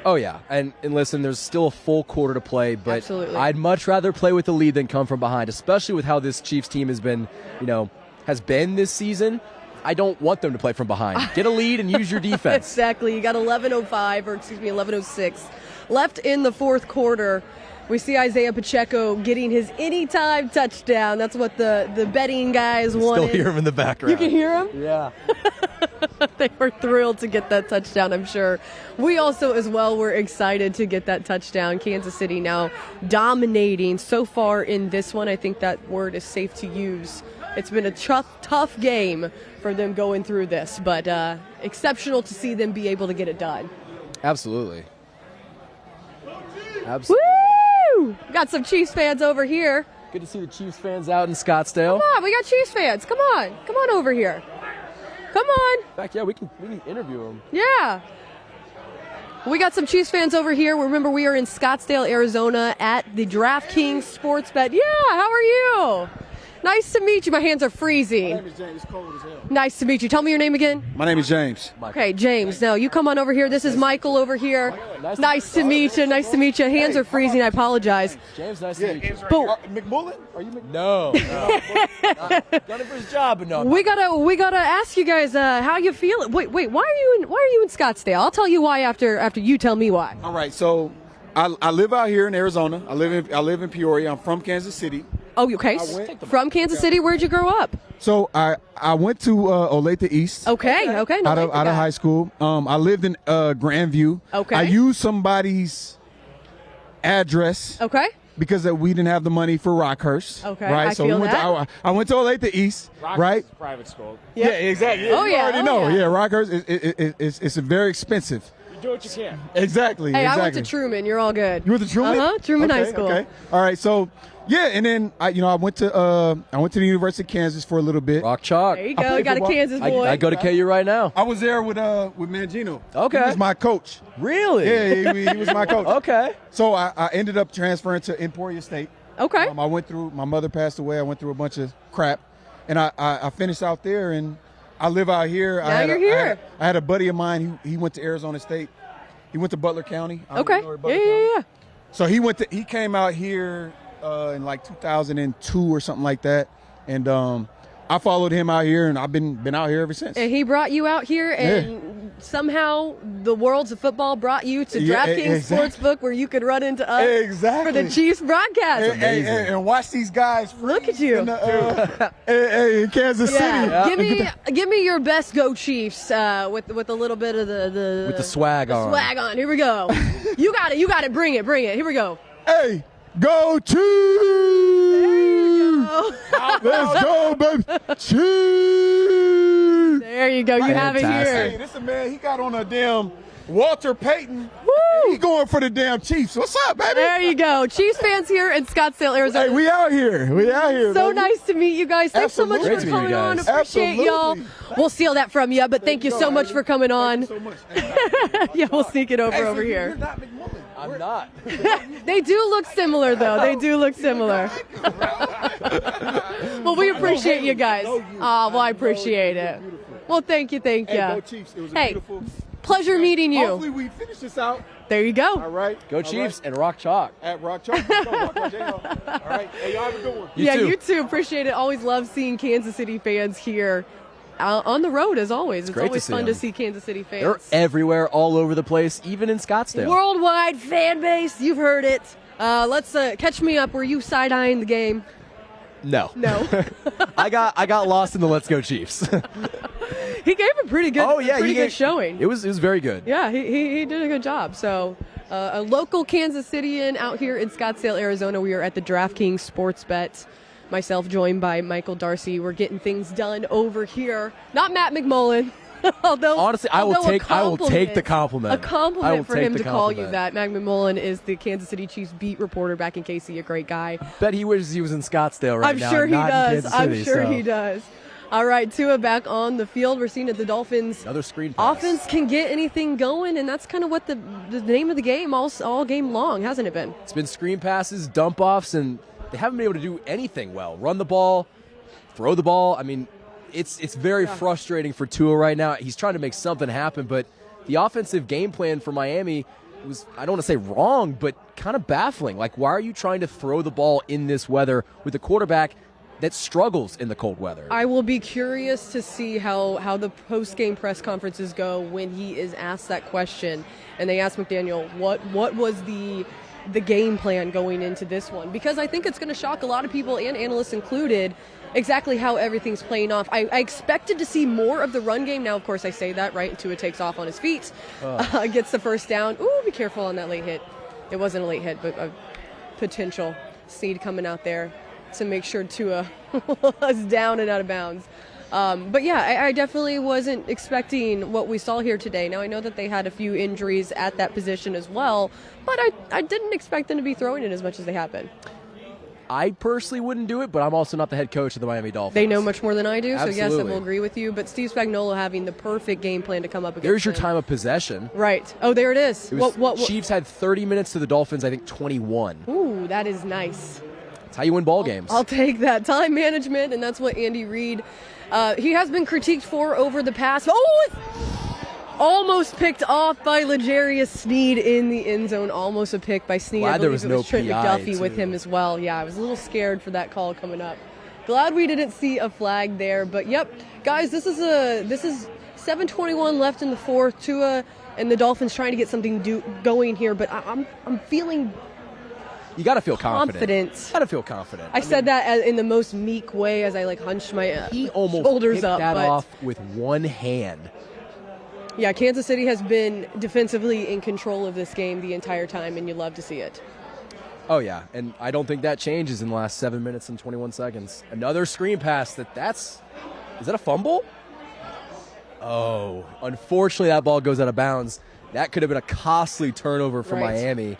Oh, yeah. And listen, there's still a full quarter to play, but Absolutely. I'd much rather play with the lead than come from behind, especially with how this Chiefs team has been, has been this season. I don't want them to play from behind. Get a lead and use your defense. Exactly. You got 11:06 left in the fourth quarter. We see Isaiah Pacheco getting his anytime touchdown. That's what the betting guys wanted. Still hear him in the background. You can hear him? Yeah. They were thrilled to get that touchdown, I'm sure. We also, as well, were excited to get that touchdown. Kansas City now dominating so far in this one. I think that word is safe to use. It's been a tough game for them going through this, but exceptional to see them be able to get it done. Absolutely. Woo! Got some Chiefs fans over here. Good to see the Chiefs fans out in Scottsdale. Come on, we got Chiefs fans. Come on over here. Come on. In fact, yeah, we can interview them. Yeah. We got some Chiefs fans over here. Remember, we are in Scottsdale, Arizona at the DraftKings Sportsbet. Yeah, how are you? Nice to meet you. My hands are freezing. My name is James. It's cold as hell. Nice to meet you. Tell me your name again. My name is James. Okay, James. Now, you come on over here. This is Michael over here. Nice to meet you. Nice to meet you. Hands are freezing. I apologize. James, nice to meet you. Boom. McMullen? Are you McMullen? No. Done it for his job, but no. We gotta ask you guys how you feeling. Wait. Why are you in Scottsdale? I'll tell you why after you tell me why. All right. So I live out here in Arizona. I live in Peoria. I'm from Kansas City. Oh, okay. From Kansas City. Where'd you grow up? So I went to Olathe East. Okay. No, Out of high school. I lived in Grandview. Okay. I used somebody's address. Okay. Because we didn't have the money for Rockhurst. Okay, Right. I So feel we went that. I went to Olathe East. Right. Private school. Yeah. Exactly. Oh, You yeah, already oh, know. yeah. Yeah. Rockhurst it's very expensive. You do what you can. Exactly. Hey, exactly. I went to Truman. You're all good. You went to Truman? Truman Okay, High School. Okay. All right. So yeah, and then I went to the University of Kansas for a little bit. Rock Chalk. There you I go. played You got a football. Kansas boy. I go to KU right now. I was there with Mangino. Okay. He was my coach. Really? Yeah, he was my coach. Okay. So I ended up transferring to Emporia State. Okay. I went through. My mother passed away. I went through a bunch of crap, and I finished out there, and I live out here. Now you're here. I had a buddy of mine. He went to Arizona State. He went to Butler County. I don't Okay. know where Butler County. Yeah. So he came out here in like 2002 or something like that, and I followed him out here, and I've been out here ever since. And he brought you out here, and somehow the worlds of football brought you to Yeah, DraftKings exactly. Sportsbook, where you could run into us Exactly. for the Chiefs broadcast. And watch these guys. Look at you. In Kansas City. Yeah. Give me your best go Chiefs with a little bit of the With the swag on. Swag on. Here we go. You got it. Bring it. Here we go. Hey, go Chiefs! Let's go, baby. Chiefs! There you go. You have it Fantastic. Hey, here. this a man, he got on a damn Walter Payton. Woo! He going for the damn Chiefs. What's up, baby? There you go. Chiefs fans here in Scottsdale, Arizona. Hey, we out here. So baby. nice to meet you guys. Thanks so much Absolutely. for Great to meet you coming on. guys. Appreciate y'all. Absolutely. We'll steal that from you, but thank you so much for coming on. Thank you so much. Yeah, we'll sneak it over Hey, so over you're here. not McMullen. I'm not. They do look similar, though. They do look similar. Well, we appreciate you guys. Oh, well, I appreciate it. Well, thank you. Hey, go Chiefs. It was a Hey, beautiful. pleasure meeting you. Hopefully we finish this out. There you go. All right. Go Chiefs and Rock Chalk. At Rock Chalk. All right. Hey, y'all have a good one. You too. You too. Appreciate it. Always love seeing Kansas City fans here on the road, as always. It's great to always see fun them. to see Kansas City fans. They're everywhere, all over the place, even in Scottsdale. Worldwide fan base. You've heard it. Let's catch me up. Were you side-eyeing the game? No. No. I got lost in the Let's Go Chiefs. He gave a pretty good, good showing. It was very good. Yeah, he did a good job. So, a local Kansas Cityan out here in Scottsdale, Arizona. We are at the DraftKings Sportsbet. Myself joined by Michael Darcy. We're getting things done over here. Not Matt McMullen. Although Honestly, I will take the compliment. A compliment for him to call you compliment. that. Matt McMullen is the Kansas City Chiefs beat reporter back in KC, a great guy. Bet he wishes he was in Scottsdale right I'm now. sure he not in does. Kansas I'm City, sure so. he does. All right, Tua back on the field. We're seeing that the Dolphins Another screen pass. offense can get anything going, and that's kind of what the name of the game all game long, hasn't it been? It's been screen passes, dump offs, and they haven't been able to do anything well. Run the ball, throw the ball. I mean, it's very frustrating for Tua right now. He's trying to make something happen, but the offensive game plan for Miami was, I don't want to say wrong, but kind of baffling. Like, why are you trying to throw the ball in this weather with a quarterback that struggles in the cold weather? I will be curious to see how the post-game press conferences go when he is asked that question. And they asked McDaniel, what was the game plan going into this one? Because I think it's going to shock a lot of people, and analysts included, exactly how everything's playing off. I expected to see more of the run game. Now, of course, I say that, right? Tua takes off on his feet, gets the first down. Ooh, be careful on that late hit. It wasn't a late hit, but a potential seed coming out there to make sure Tua was down and out of bounds. But yeah, I definitely wasn't expecting what we saw here today. Now, I know that they had a few injuries at that position as well, but I didn't expect them to be throwing it as much as they have been. I personally wouldn't do it, but I'm also not the head coach of the Miami Dolphins. They know much more than I do, Absolutely. so yes, I will agree with you. But Steve Spagnuolo having the perfect game plan to come up against There's your them. time of possession. Right. Oh, there it is. What Chiefs had 30 minutes to the Dolphins, I think 21. Ooh, that is nice. That's how you win ball games. I'll take that. Time management, and that's what Andy Reid, he has been critiqued for over the past. Almost picked off by L'Jarius Sneed in the end zone. Almost a pick by Sneed. Glad I there believe was it no was Trent PI McDuffie with him as well. Yeah, I was a little scared for that call coming up. Glad we didn't see a flag there. But yep, guys, this is 7:21 left in the fourth. Tua and the Dolphins trying to get something going here, but I'm feeling. You got to feel confident. You got to feel confident. I said that in the most meek way as I hunched my he almost shoulders picked up. that but off with one hand. yeah, Kansas City has been defensively in control of this game the entire time, and you love to see it. Oh, yeah, and I don't think that changes in the last 7 minutes and 21 seconds. Another screen pass is that a fumble? Oh, unfortunately that ball goes out of bounds. That could have been a costly turnover for Miami.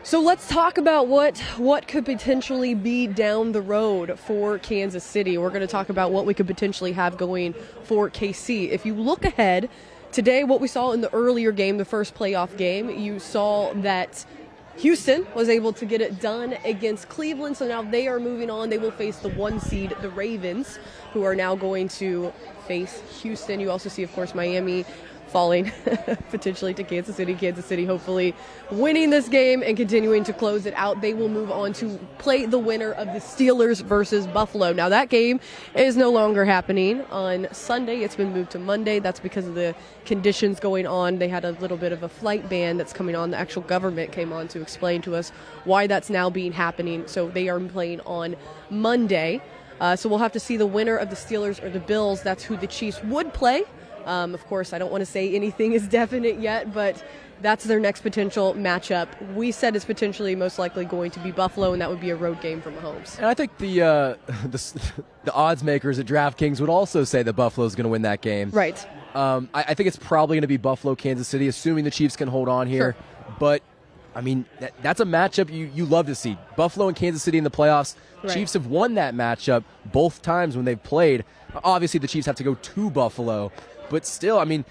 So let's talk about what could potentially be down the road for Kansas City. We're going to talk about what we could potentially have going for KC. If you look ahead, today what we saw in the earlier game, the first playoff game, you saw that Houston was able to get it done against Cleveland, so now they are moving on. They will face the 1 seed, the Ravens, who are now going to face Houston. You also see, of course, Miami falling potentially to Kansas City. Kansas City hopefully winning this game and continuing to close it out. They will move on to play the winner of the Steelers versus Buffalo. Now that game is no longer happening on Sunday. It's been moved to Monday. That's because of the conditions going on. They had a little bit of a flight ban that's coming on. The actual government came on to explain to us why that's now being happening. So they are playing on Monday. So we'll have to see the winner of the Steelers or the Bills. That's who the Chiefs would play. Of course, I don't want to say anything is definite yet, but that's their next potential matchup. We said it's potentially most likely going to be Buffalo, and that would be a road game for Mahomes. And I think the odds makers at DraftKings would also say that Buffalo's going to win that game. Right. I think it's probably going to be Buffalo, Kansas City, assuming the Chiefs can hold on here. Sure. But, I mean, that's a matchup you love to see. Buffalo and Kansas City in the playoffs. Right. Chiefs have won that matchup both times when they've played. Obviously, the Chiefs have to go to Buffalo. But still, I mean,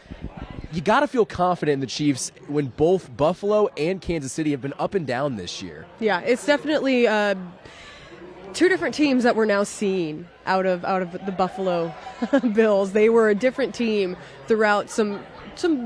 you got to feel confident in the Chiefs when both Buffalo and Kansas City have been up and down this year. Yeah, it's definitely two different teams that we're now seeing out of the Buffalo Bills. They were a different team throughout some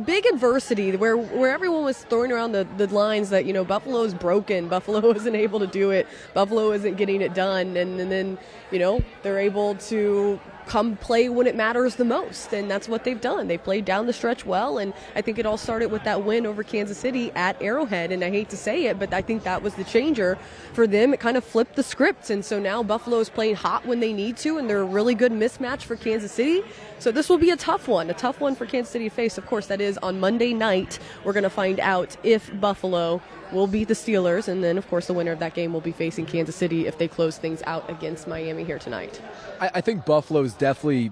big adversity where everyone was throwing around the lines that, Buffalo is broken. Buffalo isn't able to do it. Buffalo isn't getting it done. And then, they're able to come play when it matters the most. And that's what they've done. They played down the stretch well. And I think it all started with that win over Kansas City at Arrowhead. And I hate to say it, but I think that was the changer for them. It kind of flipped the script. And so now Buffalo is playing hot when they need to. And they're a really good mismatch for Kansas City. So this will be a tough one for Kansas City to face. Of course, that is on Monday night. We're going to find out if Buffalo will beat the Steelers. And then, of course, the winner of that game will be facing Kansas City if they close things out against Miami here tonight. I think Buffalo is definitely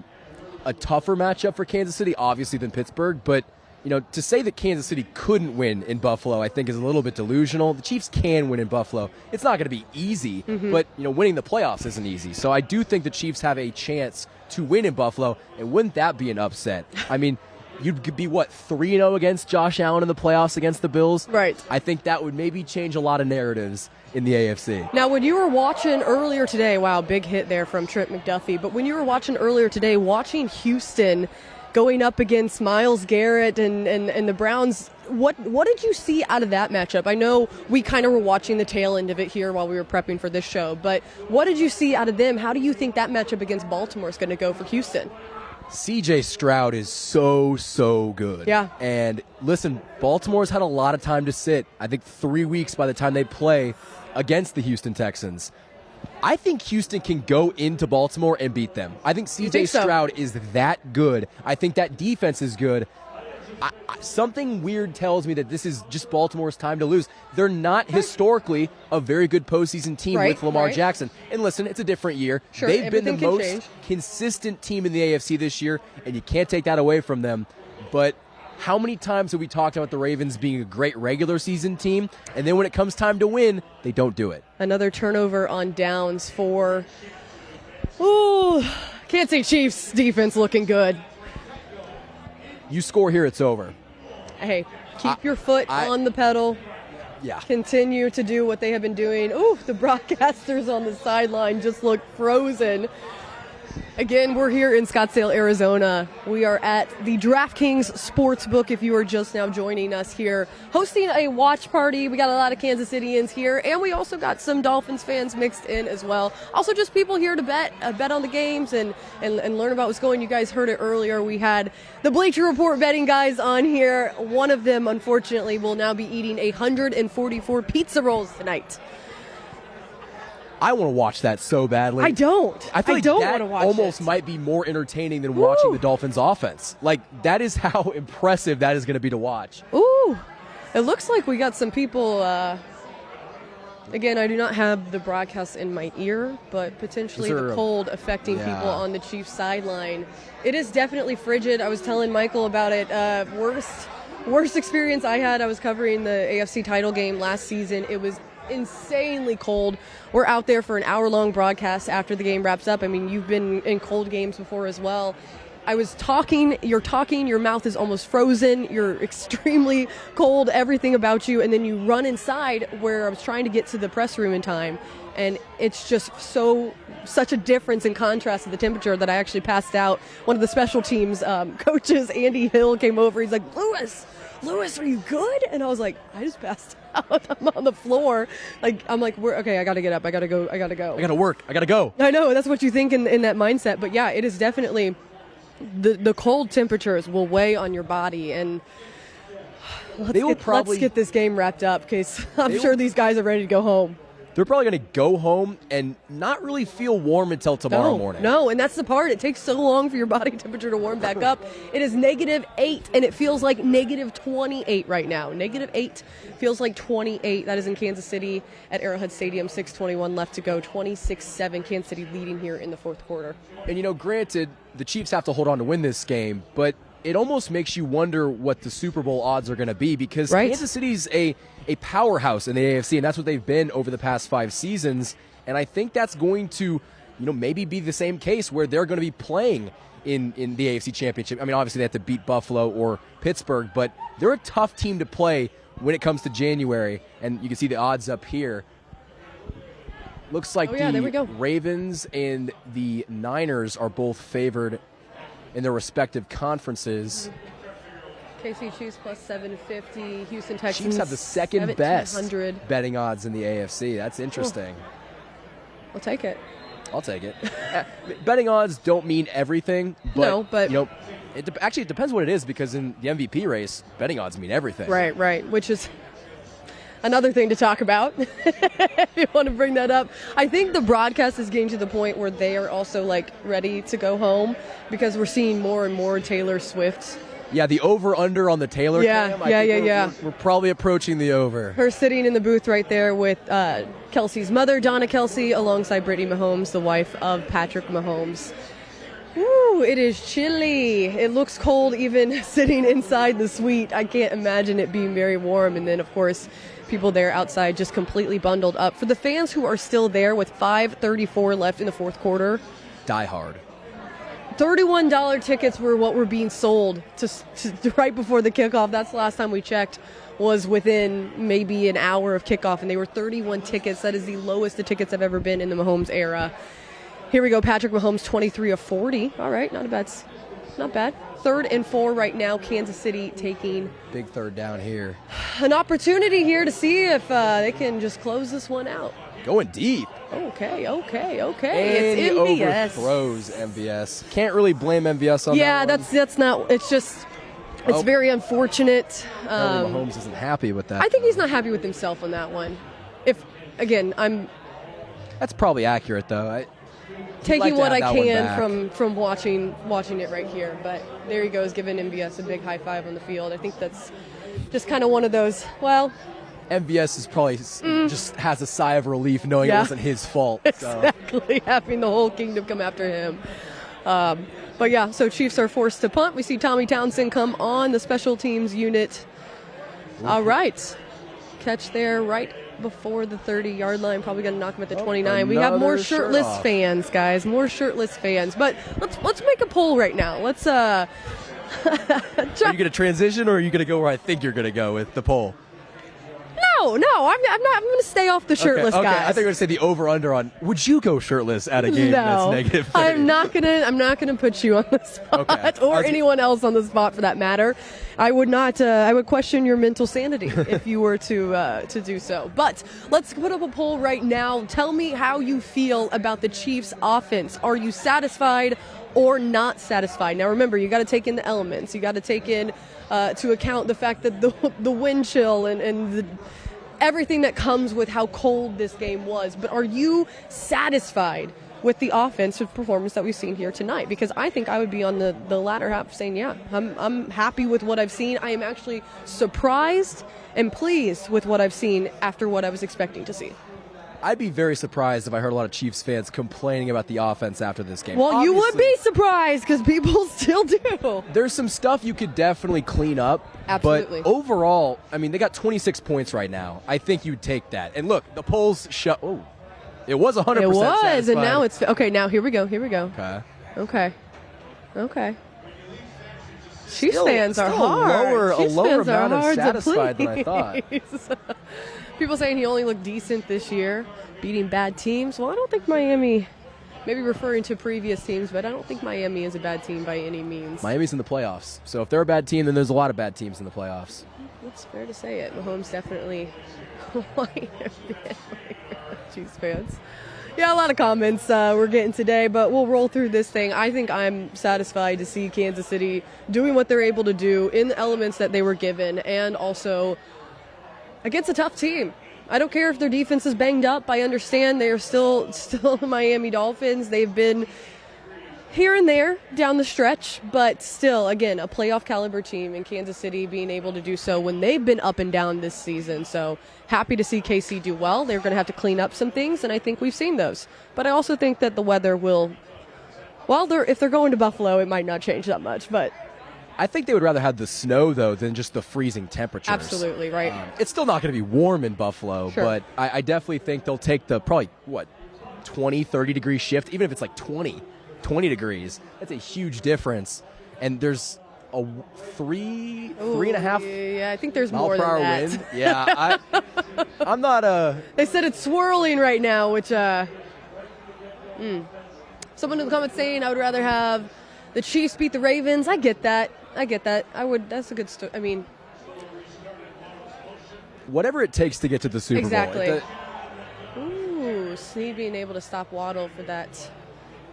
a tougher matchup for Kansas City, obviously, than Pittsburgh. But, to say that Kansas City couldn't win in Buffalo, I think is a little bit delusional. The Chiefs can win in Buffalo. It's not going to be easy, but, winning the playoffs isn't easy. So I do think the Chiefs have a chance to win in Buffalo, and wouldn't that be an upset? I mean, you'd be, 3-0 against Josh Allen in the playoffs against the Bills? Right. I think that would maybe change a lot of narratives in the AFC. Now, when you were watching earlier today, wow, big hit there from Trent McDuffie, but when you were watching earlier today, watching Houston going up against Myles Garrett and the Browns, what did you see out of that matchup? I know we kind of were watching the tail end of it here while we were prepping for this show, but what did you see out of them? How do you think that matchup against Baltimore is going to go for Houston? CJ Stroud is so good. Yeah. And listen, Baltimore's had a lot of time to sit. I think 3 weeks by the time they play against the Houston Texans. I think Houston can go into Baltimore and beat them. I think CJ Stroud is that good. I think that defense is good. Something weird tells me that this is just Baltimore's time to lose. They're not historically a very good postseason team with Lamar Jackson. And listen, it's a different year. Sure, they've been the most change. consistent team in the AFC this year, and you can't take that away from them. But how many times have we talked about the Ravens being a great regular season team, and then when it comes time to win, they don't do it? Another turnover on downs for Kansas City Chiefs defense looking good. You score here, it's over. Hey, keep your foot on the pedal. Yeah. Continue to do what they have been doing. Ooh, the broadcasters on the sideline just look frozen. Again, we're here in Scottsdale, Arizona. We are at the DraftKings Sportsbook, if you are just now joining us here, hosting a watch party. We got a lot of Kansas Cityans here, and we also got some Dolphins fans mixed in as well. Also just people here to bet on the games and learn about what's going. You guys heard it earlier. We had the Bleacher Report betting guys on here. One of them, unfortunately, will now be eating 144 pizza rolls tonight. I want to watch that so badly. I don't. I feel like don't that want to watch almost it. might be more entertaining than watching the Dolphins offense. Like, that is how impressive that is going to be to watch. Ooh, it looks like we got some people. Again, I do not have the broadcast in my ear, but potentially the cold affecting people on the Chiefs sideline. It is definitely frigid. I was telling Michael about it. Worst experience I had. I was covering the AFC title game last season. It was insanely cold. We're out there for an hour-long broadcast after the game wraps up. I mean, you've been in cold games before as well. I was talking, you're talking, your mouth is almost frozen, you're extremely cold, everything about you, and then you run inside where I was trying to get to the press room in time, and it's just such a difference in contrast to the temperature that I actually passed out. One of the special teams coaches, Andy Hill, came over. He's like, Lewis, are you good? And I was like, I just passed out. I'm on the floor. I'm like, okay, I got to get up. I got to go. I got to work. I got to go. I know. That's what you think in that mindset. But, yeah, it is definitely the cold temperatures will weigh on your body. And let's get this game wrapped up because I'm sure these guys are ready to go home. They're probably going to go home and not really feel warm until tomorrow morning. No, and that's the part. It takes so long for your body temperature to warm back up. It is -8, and it feels like -28 right now. -8 feels like 28. That is in Kansas City at Arrowhead Stadium. 6:21 left to go. 26-7. Kansas City leading here in the fourth quarter. And, granted, the Chiefs have to hold on to win this game, but it almost makes you wonder what the Super Bowl odds are going to be because Kansas City's a powerhouse in the AFC, and that's what they've been over the past 5 seasons. And I think that's going to, maybe be the same case where they're going to be playing in the AFC Championship. I mean, obviously they have to beat Buffalo or Pittsburgh, but they're a tough team to play when it comes to January. And you can see the odds up here. Looks like the Ravens and the Niners are both favored in their respective conferences. KC Chiefs plus 750. Houston Texans. Chiefs have the second best 1,700 betting odds in the AFC. That's interesting. I'll take it. I'll take it. Betting odds don't mean everything. But, no, but it depends what it is because in the MVP race, betting odds mean everything. Right. Which is another thing to talk about. If you want to bring that up, I think the broadcast is getting to the point where they are also ready to go home because we're seeing more and more Taylor Swift. Yeah, the over-under on the Taylor cam. We're probably approaching the over. Her sitting in the booth right there with Kelsey's mother, Donna Kelsey, alongside Brittany Mahomes, the wife of Patrick Mahomes. Ooh, it is chilly. It looks cold even sitting inside the suite. I can't imagine it being very warm. And then, of course, people there outside just completely bundled up. For the fans who are still there with 5:34 left in the fourth quarter. Die hard. $31 tickets were what were being sold to right before the kickoff. That's the last time we checked, was within maybe an hour of kickoff, and they were 31 tickets. That is the lowest the tickets have ever been in the Mahomes era. Here we go. Patrick Mahomes, 23 of 40. All right, not bad. Not bad. 3rd and 4 right now. Kansas City taking Big third down here. an opportunity here to see if they can just close this one out. Going deep. Okay. And It's he MVS. overthrows MVS. Can't really blame MVS on that. Yeah, one. that's not. It's just. It's very unfortunate. Apparently Mahomes isn't happy with that. I think he's not happy with himself on that one. That's probably accurate, though. Taking what I can from watching it right here. But there he goes, giving MVS a big high five on the field. I think that's just kind of one of those, well... MVS is probably just has a sigh of relief knowing it wasn't his fault. So. Exactly, having the whole kingdom come after him. But yeah, so Chiefs are forced to punt. We see Tommy Townsend come on the special teams unit. All right. Catch there right before the 30-yard line. Probably going to knock him at the 29. We have more shirtless fans, guys. More shirtless fans. But let's make a poll right now. Let's Are you going to transition, or are you going to go where I think you're going to go with the poll? No, I'm not. I'm going to stay off the shirtless okay. guys. I think we're going to say the over/under on. Would you go shirtless at a game that's negative 30? I'm not gonna put you on the spot, or anyone else on the spot for that matter. I would not. I would question your mental sanity if you were to do so. But let's put up a poll right now. Tell me how you feel about the Chiefs' offense. Are you satisfied or not satisfied? Now, remember, you got to take in the elements. You got to take in to account the fact that the wind chill and everything that comes with how cold this game was. But are you satisfied with the offensive performance that we've seen here tonight? Because I think I would be on the latter half saying, yeah, I'm happy with what I've seen. I am actually surprised and pleased with what I've seen after what I was expecting to see. I'd be very surprised if I heard a lot of Chiefs fans complaining about the offense after this game. Well, you would be surprised because people still do. There's some stuff you could definitely clean up. Absolutely. But overall, I mean, they got 26 points right now. I think you'd take that. And look, the polls show. Oh, it was 100%. It was, satisfied. and now it's okay. Now here we go. Okay. Chiefs fans are hard. A lower amount of satisfied than I thought. People saying he only looked decent this year, beating bad teams. Well, I don't think Miami, maybe referring to previous teams, but I don't think Miami is a bad team by any means. Miami's in the playoffs. So if they're a bad team, then there's a lot of bad teams in the playoffs. It's fair to say it. Mahomes definitely Chiefs fans. Yeah, a lot of comments we're getting today, but we'll roll through this thing. I think I'm satisfied to see Kansas City doing what they're able to do in the elements that they were given, and also against a tough team. I don't care if their defense is banged up. I understand they are still the Miami Dolphins. They've been here and there down the stretch, but still, again, a playoff caliber team in Kansas City being able to do so when they've been up and down this season. So happy to see KC do well. They're going to have to clean up some things, and I think we've seen those. But I also think that the weather will, if they're going to Buffalo, it might not change that much, but I think they would rather have the snow, though, than just the freezing temperatures. Absolutely, right. It's still not going to be warm in Buffalo, Sure. but I definitely think they'll take the probably, 20, 30-degree shift, even if it's like 20 degrees. That's a huge difference. And there's a three and a half Yeah, I think there's mile more per than hour that. wind. Yeah, I'm not They said it's swirling right now, which someone in the comments saying I would rather have the Chiefs beat the Ravens. I get that. I would. That's a good story. I mean, whatever it takes to get to the Super exactly. Bowl. Ooh, Snead being able to stop Waddle for that.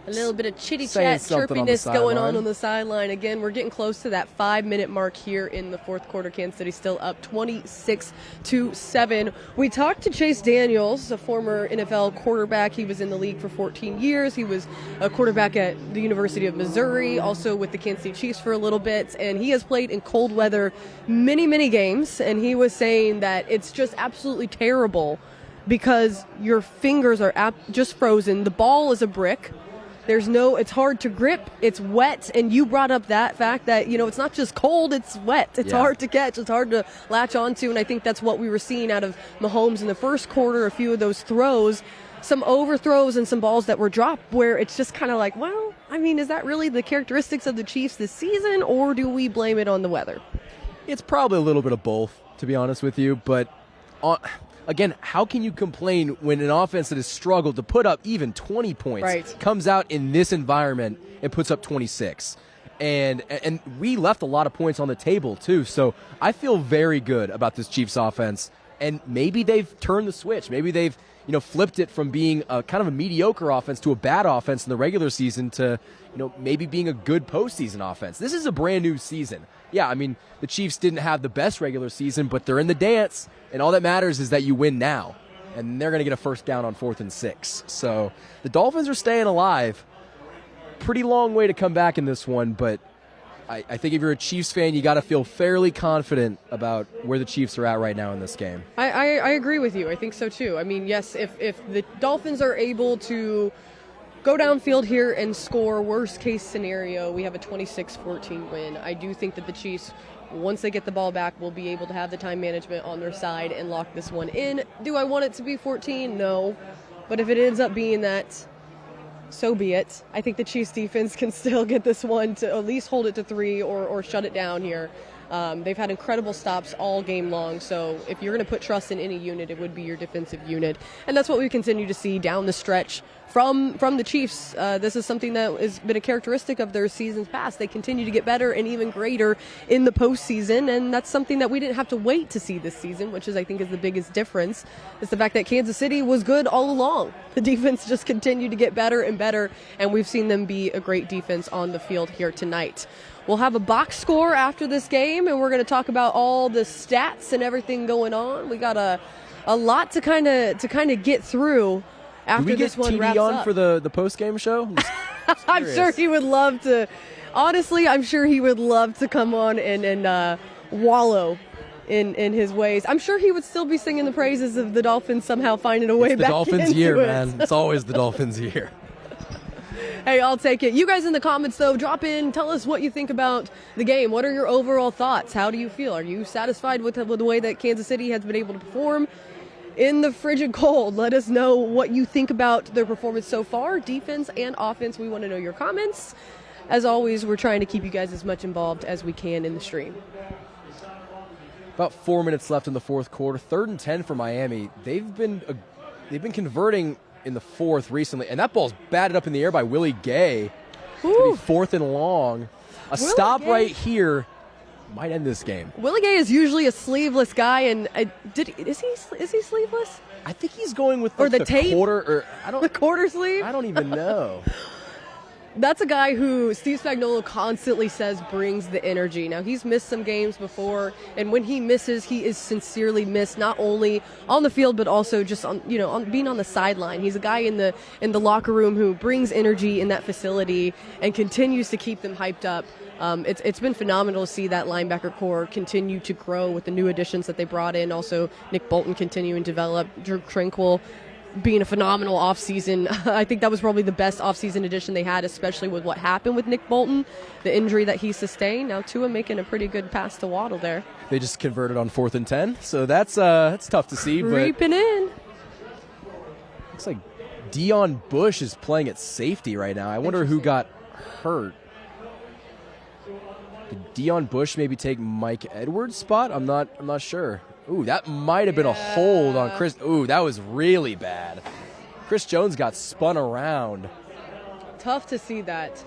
A little bit of chitty Saying chat, something on the chirpiness going sideline. on the sideline. Again, we're getting close to that 5-minute mark here in the fourth quarter. Kansas City still up 26-7. We talked to Chase Daniels, a former NFL quarterback. He was in the league for 14 years. He was a quarterback at the University of Missouri, also with the Kansas City Chiefs for a little bit. And he has played in cold weather many games. And he was saying that it's just absolutely terrible because your fingers are just frozen. The ball is a brick. It's hard to grip, it's wet, and you brought up that fact that, it's not just cold, it's wet. It's hard to catch, it's hard to latch onto, and I think that's what we were seeing out of Mahomes in the first quarter, a few of those throws. some overthrows and some balls that were dropped where it's just kind of like, well, I mean, is that really the characteristics of the Chiefs this season, or do we blame it on the weather? It's probably a little bit of both, to be honest with you. But again, how can you complain when an offense that has struggled to put up even 20 points comes out in this environment and puts up 26? And we left a lot of points on the table, too. So I feel very good about this Chiefs offense. And maybe they've turned the switch. Maybe they've flipped it from being a kind of a mediocre offense to a bad offense in the regular season to, maybe being a good postseason offense. This is a brand new season. Yeah, I mean, the Chiefs didn't have the best regular season, but they're in the dance. And all that matters is that you win now. And they're going to get a first down on 4th and 6. So the Dolphins are staying alive. Pretty long way to come back in this one, but I think if you're a Chiefs fan, you got to feel fairly confident about where the Chiefs are at right now in this game. I agree with you. I think so too. I mean, yes, if the Dolphins are able to go downfield here and score, worst case scenario, we have a 26-14 win. I do think that the Chiefs, once they get the ball back, will be able to have the time management on their side and lock this one in. Do I want it to be 14? No. But if it ends up being that, so be it. I think the Chiefs defense can still get this one to at least hold it to 3 or shut it down here. They've had incredible stops all game long, so if you're going to put trust in any unit, it would be your defensive unit. And that's what we continue to see down the stretch from the Chiefs. This is something that has been a characteristic of their seasons past. They continue to get better and even greater in the postseason, and that's something that we didn't have to wait to see this season, which I think is the biggest difference. It's the fact that Kansas City was good all along. The defense just continued to get better and better, and we've seen them be a great defense on the field here tonight. We'll have a box score after this game, and we're going to talk about all the stats and everything going on. We got a lot to kind of get through after this one wraps up. Can we get TD on for the post-game show? I'm sure he would love to. Honestly, I'm sure he would love to come on and wallow in his ways. I'm sure he would still be singing the praises of the Dolphins somehow finding a way back into it. It's the Dolphins' year, man. It's always the Dolphins' year. Hey, I'll take it. You guys in the comments, though, drop in. Tell us what you think about the game. What are your overall thoughts? How do you feel? Are you satisfied with the way that Kansas City has been able to perform in the frigid cold? Let us know what you think about their performance so far, defense and offense. We want to know your comments. As always, we're trying to keep you guys as much involved as we can in the stream. About 4 minutes left in the fourth quarter. 3rd and 10 for Miami. They've been converting in the fourth recently, and that ball's batted up in the air by Willie Gay. 4th and long. Stop right here might end this game. Willie Gay is usually a sleeveless guy, and is he sleeveless? I think he's going with the tape quarter, or the quarter sleeve. I don't even know. That's a guy who Steve Spagnuolo constantly says brings the energy. Now, he's missed some games before, and when he misses, he is sincerely missed, not only on the field, but also just on being on the sideline. He's a guy in the locker room who brings energy in that facility and continues to keep them hyped up. It's been phenomenal to see that linebacker core continue to grow with the new additions that they brought in. Also, Nick Bolton continuing to develop, Drew Tranquill being a phenomenal offseason. I think that was probably the best offseason addition they had, especially with what happened with Nick Bolton, the injury that he sustained. Now Tua making a pretty good pass to Waddle there. They just converted on 4th and 10, so that's tough to see. Creeping in. Looks like Dion Bush is playing at safety right now. I wonder who got hurt. Did Dion Bush maybe take Mike Edwards' spot? I'm not sure. Ooh, that might have been a hold on Chris. Ooh, that was really bad. Chris Jones got spun around. Tough to see that.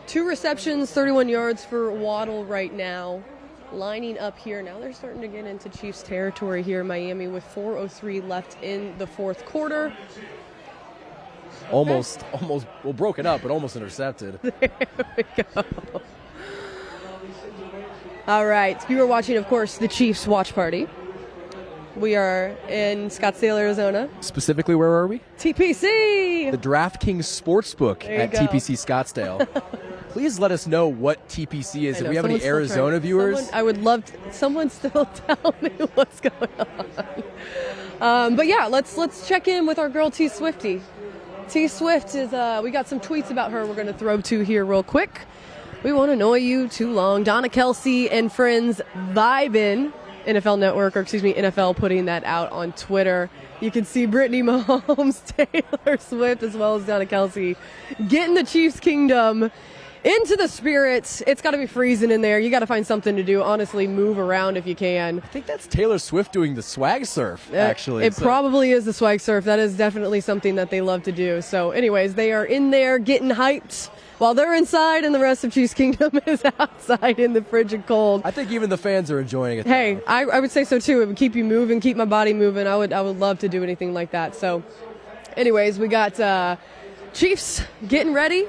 2 receptions, 31 yards for Waddle right now. Lining up here. Now they're starting to get into Chiefs territory here in Miami with 4:03 left in the fourth quarter. Almost, well, broken up, but almost intercepted. There we go. All right. You are watching, of course, the Chiefs watch party. We are in Scottsdale, Arizona. Specifically, where are we? TPC! The DraftKings Sportsbook at TPC Scottsdale. Please let us know what TPC is. If we have any Arizona viewers. I would love someone still tell me what's going on. But yeah, let's check in with our girl T Swifty. T Swift is, we got some tweets about her we're going to throw to here real quick. We won't annoy you too long. Donna Kelsey and friends vibing NFL Network, or excuse me, NFL putting that out on Twitter. You can see Brittany Mahomes, Taylor Swift, as well as Donna Kelsey getting the Chiefs kingdom into the spirits. It's got to be freezing in there. You got to find something to do. Honestly, move around if you can. I think that's Taylor Swift doing the swag surf, actually. It probably is the swag surf. That is definitely something that they love to do. So anyways, they are in there getting hyped while they're inside, and the rest of Chiefs Kingdom is outside in the frigid cold. I think even the fans are enjoying it. Hey, I would say so too. It would keep you moving, keep my body moving. I would love to do anything like that. So anyways, we got Chiefs getting ready.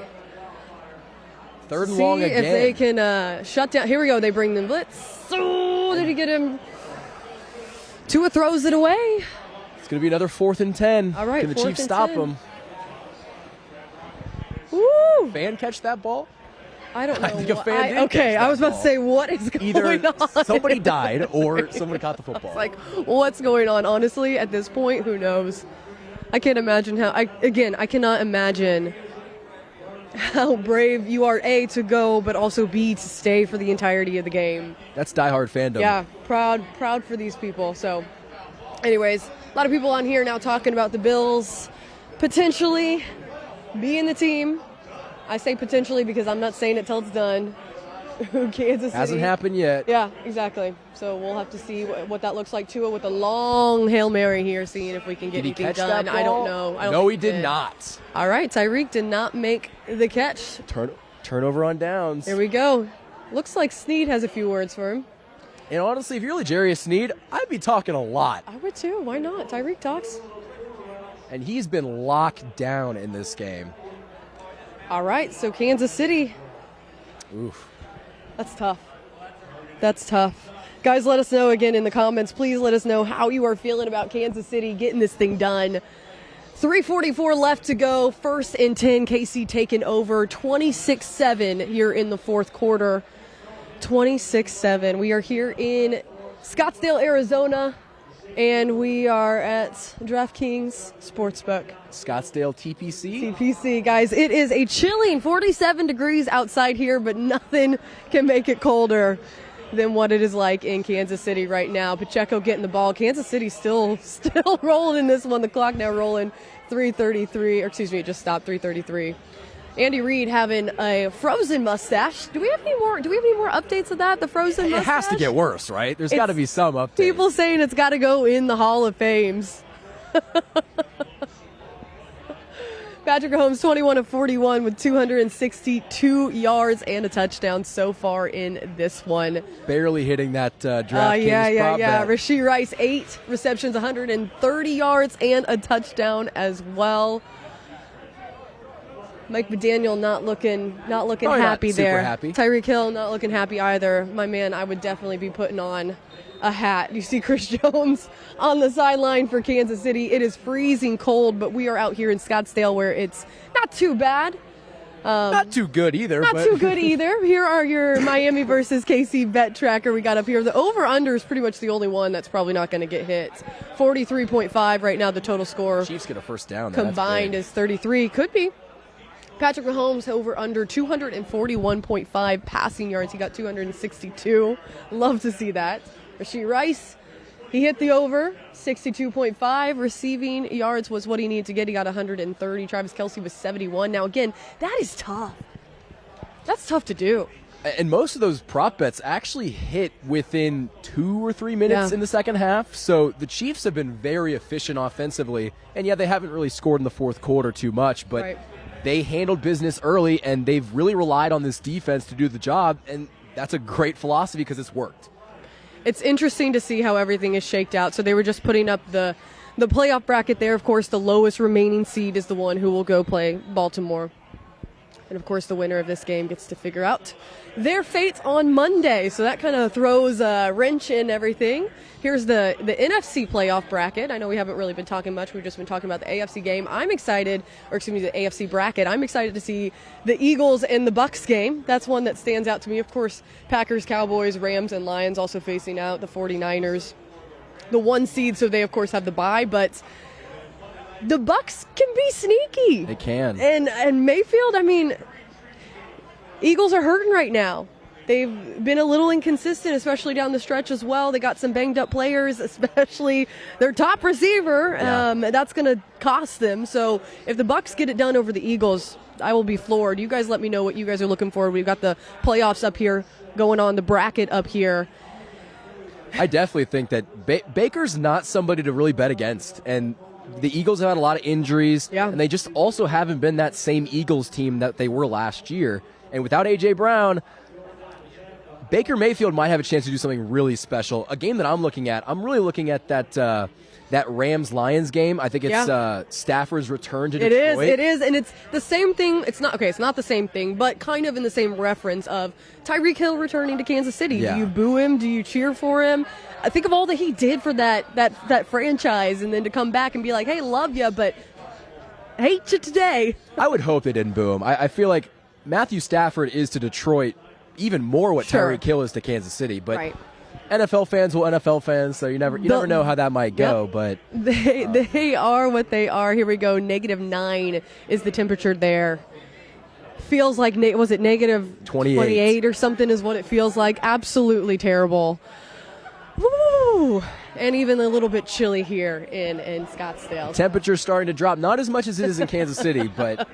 Third and long again. See if they can shut down. Here we go. They bring them blitz. So did he get him? Tua throws it away. It's going to be another 4th and 10. All right, Can the 4th Chiefs and stop 10. them? Woo! Fan catch that ball? I don't know. I think a fan did okay, catch I was that about to say, what is going Either on? somebody died or somebody caught the football. It's like, what's going on? Honestly, at this point, who knows? I can't imagine how. I cannot imagine how brave you are, A, to go, but also B, to stay for the entirety of the game. That's diehard fandom. Yeah, proud for these people. So, anyways, a lot of people on here now talking about the Bills potentially being the team. I say potentially because I'm not saying it till it's done. Kansas City Hasn't happened yet. Yeah, exactly. So we'll have to see what that looks like. Tua with a long Hail Mary here, seeing if we can get Did he anything catch done. that I ball? don't know. No, he did not. All right, Tyreek did not make the catch. Turnover on downs. There we go. Looks like Snead has a few words for him. And honestly, if you're L'Jarius Sneed, I'd be talking a lot. I would too. Why not? Tyreek talks. And he's been locked down in this game. All right, so Kansas City. Oof. That's tough. That's tough. Guys, let us know again in the comments. Please let us know how you are feeling about Kansas City getting this thing done. 3:44 left to go. 1st and 10. KC taking over 26-7 here in the fourth quarter. 26-7. We are here in Scottsdale, Arizona, and we are at DraftKings Sportsbook. Scottsdale TPC. TPC, guys. It is a chilling 47 degrees outside here, but nothing can make it colder than what it is like in Kansas City right now. Pacheco getting the ball. Kansas City still rolling in this one. The clock now rolling 3:33, or excuse me, it just stopped 3:33. Andy Reid having a frozen mustache. Do we have any more updates of that? The frozen mustache? It has to get worse, right? There's got to be some updates. People saying it's got to go in the Hall of Fames. Patrick Mahomes, 21 of 41 with 262 yards and a touchdown so far in this one. Barely hitting that DraftKings Yeah. bet. Rasheed Rice, 8 receptions, 130 yards and a touchdown as well. Mike McDaniel not looking happy not super there. happy. Tyreek Hill not looking happy either. My man, I would definitely be putting on a hat. You see Chris Jones on the sideline for Kansas City. It is freezing cold, but we are out here in Scottsdale where it's not too bad. Not too good either. Not too good either. Here are your Miami versus KC bet tracker we got up here. The over-under is pretty much the only one that's probably not going to get hit. 43.5 right now, the total score. Chiefs get a first down. Combined is 33. Could be. Patrick Mahomes over under 241.5 passing yards. He got 262. Love to see that. Rasheed Rice, he hit the over. 62.5 receiving yards was what he needed to get. He got 130. Travis Kelce was 71. Now, again, that is tough. That's tough to do. And most of those prop bets actually hit within 2 or 3 minutes in the second half. So the Chiefs have been very efficient offensively. And, yeah, they haven't really scored in the fourth quarter too much. But they handled business early, and they've really relied on this defense to do the job. And that's a great philosophy because it's worked. It's interesting to see how everything is shaked out. So they were just putting up the playoff bracket there. Of course, the lowest remaining seed is the one who will go play Baltimore. And, of course, the winner of this game gets to figure out their fate on Monday. So that kind of throws a wrench in everything. Here's the NFC playoff bracket. I know we haven't really been talking much. We've just been talking about the AFC game. I'm excited, or excuse me, the AFC bracket. I'm excited to see the Eagles and the Bucks game. That's one that stands out to me. Of course, Packers, Cowboys, Rams, and Lions also facing out. The 49ers, the 1 seed, so they, of course, have the bye. But the Bucks can be sneaky. They can. And Mayfield, I mean, Eagles are hurting right now. they've been a little inconsistent, especially down the stretch as well. They got some banged up players, especially their top receiver. Yeah. That's going to cost them. So if the Bucs get it done over the Eagles, I will be floored. You guys let me know what you guys are looking for. We've got the playoffs up here going on, the bracket up here. I definitely think that Baker's not somebody to really bet against. And the Eagles have had a lot of injuries. Yeah. And they just also haven't been that same Eagles team that they were last year. And without A.J. Brown, Baker Mayfield might have a chance to do something really special. A game that I'm looking at, I'm really looking at that Rams-Lions game. I think it's Stafford's return to Detroit. It is, and it's the same thing. It's not the same thing, but kind of in the same reference of Tyreek Hill returning to Kansas City. Yeah. Do you boo him? Do you cheer for him? I think of all that he did for that franchise, and then to come back and be like, hey, love you, but hate you today. I would hope they didn't boo him. I feel like Matthew Stafford is to Detroit even more what Sure. Tyreek Hill is to Kansas City. But Right. NFL fans will NFL fans, so you never know how that might go. Yep. But They are what they are. Here we go. -9 is the temperature there. Feels like, was it -28 or something is what it feels like. Absolutely terrible. Woo! And even a little bit chilly here in Scottsdale. temperature's starting to drop. Not as much as it is in Kansas City, but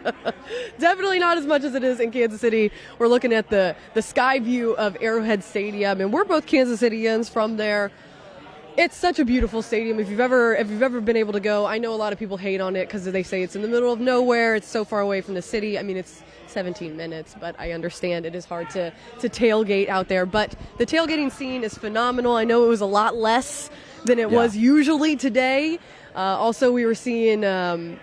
Definitely not as much as it is in Kansas City. We're looking at the sky view of Arrowhead Stadium, and we're both Kansas Cityans from there. It's such a beautiful stadium. If you've ever been able to go, I know a lot of people hate on it because they say it's in the middle of nowhere. It's so far away from the city. I mean, it's 17 minutes, but I understand it is hard to tailgate out there. But the tailgating scene is phenomenal. I know it was a lot less than it was usually today. Also, we were seeing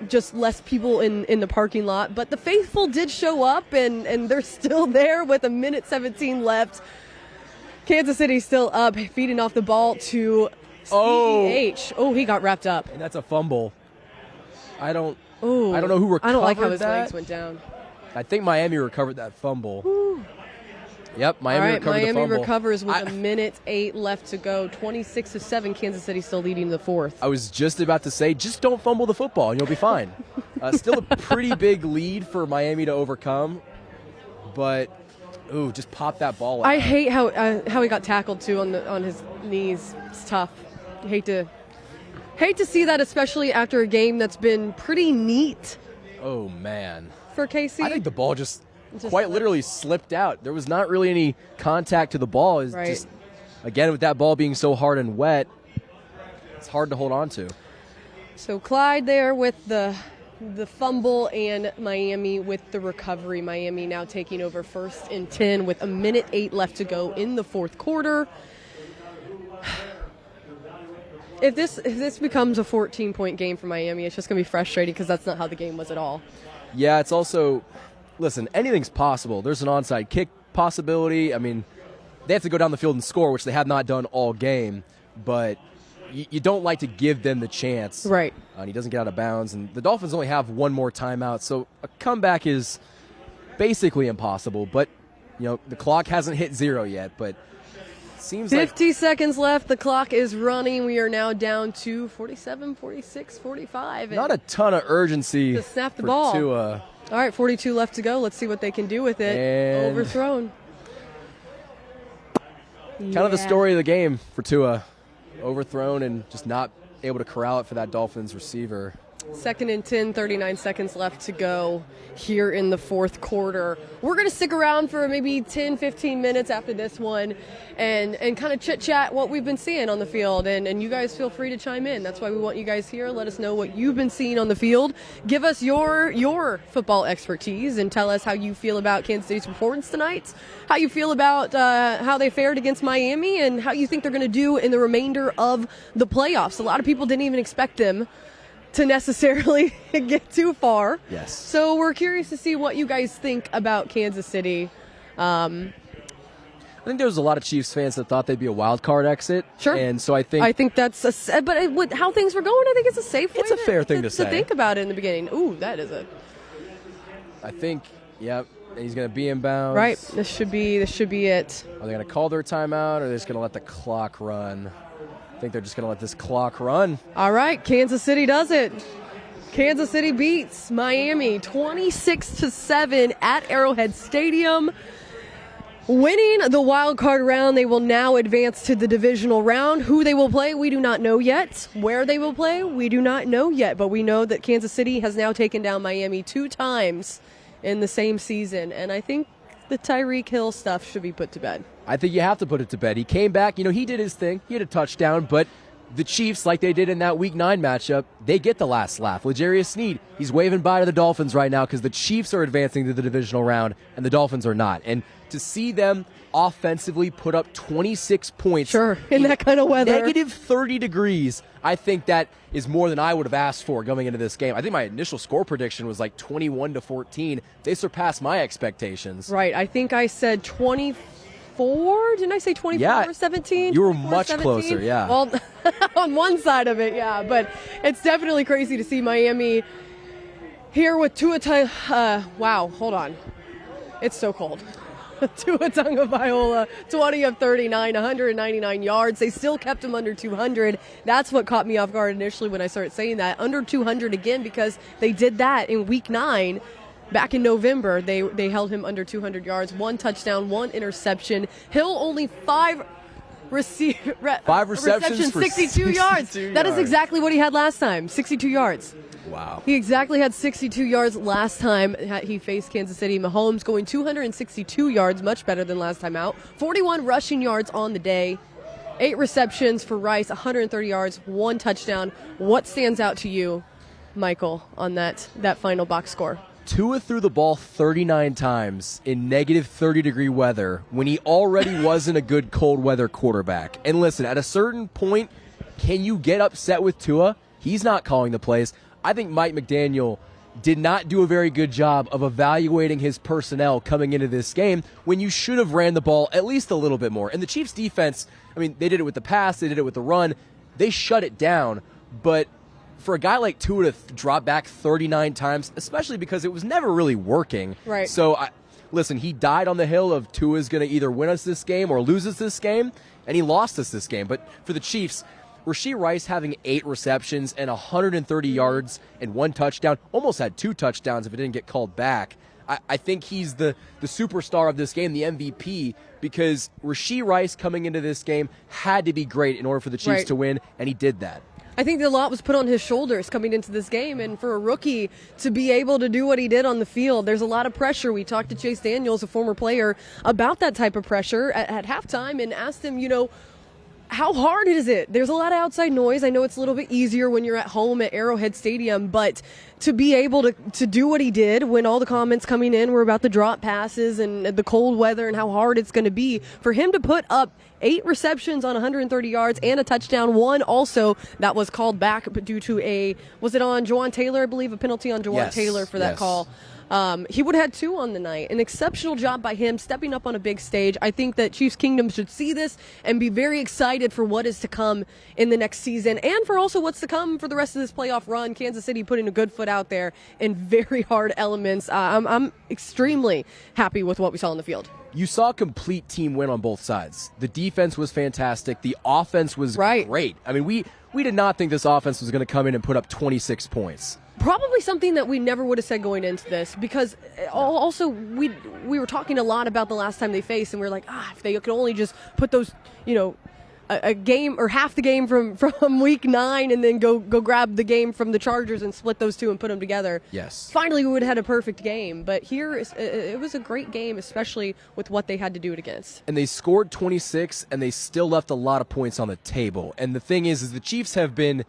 just less people in the parking lot. But the faithful did show up, and they're still there with 1:17 left. Kansas City still up, feeding off the ball to CEH. Oh, he got wrapped up. and that's a fumble. I don't know who recovered I don't like how his that. legs went down. I think Miami recovered that fumble. Yep, Miami All right, recovered the Miami fumble. recovers with 1:08 left to go. 26-7, Kansas City still leading the fourth. I was just about to say, just don't fumble the football and you'll be fine. Still a pretty big lead for Miami to overcome, but just pop that ball out. I hate how he got tackled too on his knees. It's tough. Hate to see that, especially after a game that's been pretty neat Oh man, for KC. I think the ball just quite literally slipped out. There was not really any contact to the ball. It's Right. just, again, with that ball being so hard and wet, it's hard to hold on to. So Clyde there with the fumble, and Miami with the recovery. Miami now taking over first and 10 with 1:08 left to go in the fourth quarter. If this becomes a 14-point game for Miami, it's just going to be frustrating because that's not how the game was at all. Yeah, it's also, listen, anything's possible. There's an onside kick possibility. I mean, they have to go down the field and score, which they have not done all game, but you don't like to give them the chance. Right. And he doesn't get out of bounds, and the Dolphins only have one more timeout, so a comeback is basically impossible. But, the clock hasn't hit 0 yet, but seems 50 seconds left. The clock is running. We are now down to 47, 46, 45. not a ton of urgency to snap the for ball. Tua. All right, 42 left to go. Let's see what they can do with it. And Overthrown. Kind of the story of the game for Tua. Overthrown and just not able to corral it for that Dolphins receiver. Second and 10, 39 seconds left to go here in the fourth quarter. We're going to stick around for maybe 10, 15 minutes after this one and kind of chit-chat what we've been seeing on the field. And you guys feel free to chime in. That's why we want you guys here. Let us know what you've been seeing on the field. Give us your football expertise and tell us how you feel about Kansas City's performance tonight, how you feel about how they fared against Miami, and how you think they're going to do in the remainder of the playoffs. A lot of people didn't even expect them to necessarily get too far. Yes. So we're curious to see what you guys think about Kansas City. I think there was a lot of Chiefs fans that thought they'd be a wild card exit. Sure. And so I think that's with how things were going, I think it's a safe way. It's a fair thing to say. To think about it in the beginning. Ooh, that is a. I think, yep, he's going to be in bounds. Right. This should be it. Are they going to call their timeout, or are they just going to let the clock run? I think they're just going to let this clock run. All right, Kansas City does it. Kansas City beats Miami 26-7 at Arrowhead Stadium. Winning the wild card round, they will now advance to the divisional round. Who they will play, we do not know yet. Where they will play, we do not know yet. But we know that Kansas City has now taken down Miami 2 times in the same season. And I think the Tyreek Hill stuff should be put to bed. I think you have to put it to bed. He came back. He did his thing. He had a touchdown, but the Chiefs, like they did in that Week 9 matchup, they get the last laugh. L'Jarius Sneed, he's waving bye to the Dolphins right now because the Chiefs are advancing to the divisional round and the Dolphins are not. And to see them offensively put up 26 points in that kind of weather, negative 30 degrees, I think that is more than I would have asked for going into this game. I think my initial score prediction was like 21-14. They surpassed my expectations. Right. I think I said 24. Didn't I say 24 yeah, or 17? You were much 17? closer, yeah. Well, on one side of it, yeah. But it's definitely crazy to see Miami here with Tua. Wow, hold on. It's so cold. Tua Tagovailoa, 20 of 39, 199 yards. They still kept him under 200. That's what caught me off guard initially when I started saying that. Under 200 again because they did that in Week 9. Back in November, they held him under 200 yards, 1 touchdown, 1 interception. Hill only 5 receptions, 62 yards. That is exactly what he had last time, 62 yards. Wow. He exactly had 62 yards last time he faced Kansas City. Mahomes going 262 yards, much better than last time out. 41 rushing yards on the day. 8 receptions for Rice, 130 yards, 1 touchdown. What stands out to you, Michael, on that final box score? Tua threw the ball 39 times in negative 30-degree weather when he already wasn't a good cold weather quarterback. And listen, at a certain point, can you get upset with Tua? He's not calling the plays. I think Mike McDaniel did not do a very good job of evaluating his personnel coming into this game when you should have ran the ball at least a little bit more. And the Chiefs' defense, they did it with the pass, they did it with the run. They shut it down, but for a guy like Tua to drop back 39 times, especially because it was never really working. Right. So, listen, he died on the hill of Tua's going to either win us this game or lose us this game, and he lost us this game. But for the Chiefs, Rashee Rice having 8 receptions and 130 yards and 1 touchdown, almost had 2 touchdowns if it didn't get called back. I think he's the superstar of this game, the MVP, because Rashee Rice coming into this game had to be great in order for the Chiefs to win, and he did that. I think a lot was put on his shoulders coming into this game, and for a rookie to be able to do what he did on the field, there's a lot of pressure. We talked to Chase Daniels, a former player, about that type of pressure at halftime and asked him, how hard is it? There's a lot of outside noise. I know it's a little bit easier when you're at home at Arrowhead Stadium, but to be able to do what he did when all the comments coming in were about the drop passes and the cold weather and how hard it's going to be, for him to put up 8 receptions on 130 yards and a touchdown, 1 also that was called back due to was it on Jawan Taylor, I believe, a penalty on Jawan Taylor for that call. He would have had 2 on the night. An exceptional job by him stepping up on a big stage. I think that Chiefs Kingdom should see this and be very excited for what is to come in the next season and for also what's to come for the rest of this playoff run. Kansas City putting a good foot out there in very hard elements. I'm extremely happy with what we saw on the field. You saw a complete team win on both sides. The defense was fantastic. The offense was great. We did not think this offense was going to come in and put up 26 points. Probably something that we never would have said going into this, because also we were talking a lot about the last time they faced, and we were like, if they could only just put those, a game or half the game from Week 9 and then go grab the game from the Chargers and split those 2 and put them together. Yes. Finally, we would have had a perfect game. But here, it was a great game, especially with what they had to do it against. And they scored 26, and they still left a lot of points on the table. And the thing is the Chiefs have been,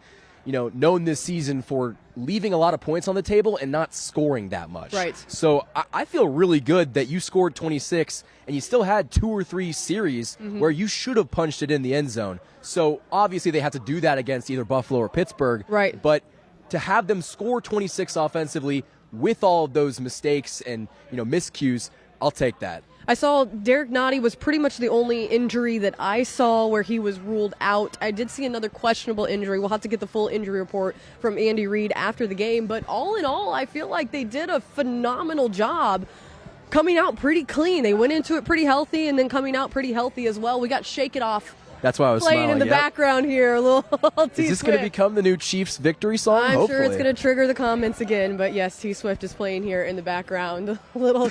known this season for leaving a lot of points on the table and not scoring that much. Right. So I feel really good that you scored 26 and you still had 2 or 3 series where you should have punched it in the end zone. So obviously they have to do that against either Buffalo or Pittsburgh. Right. But to have them score 26 offensively with all of those mistakes and miscues, I'll take that. I saw Derek Nottie was pretty much the only injury that I saw where he was ruled out. I did see another questionable injury. We'll have to get the full injury report from Andy Reid after the game. But all in all, I feel like they did a phenomenal job coming out pretty clean. They went into it pretty healthy and then coming out pretty healthy as well. We got Shake It Off That's why I was playing smiling. in the background here. A little T Is this going to become the new Chiefs victory song? I'm Hopefully. sure it's going to trigger the comments again, but yes, T Swift is playing here in the background. little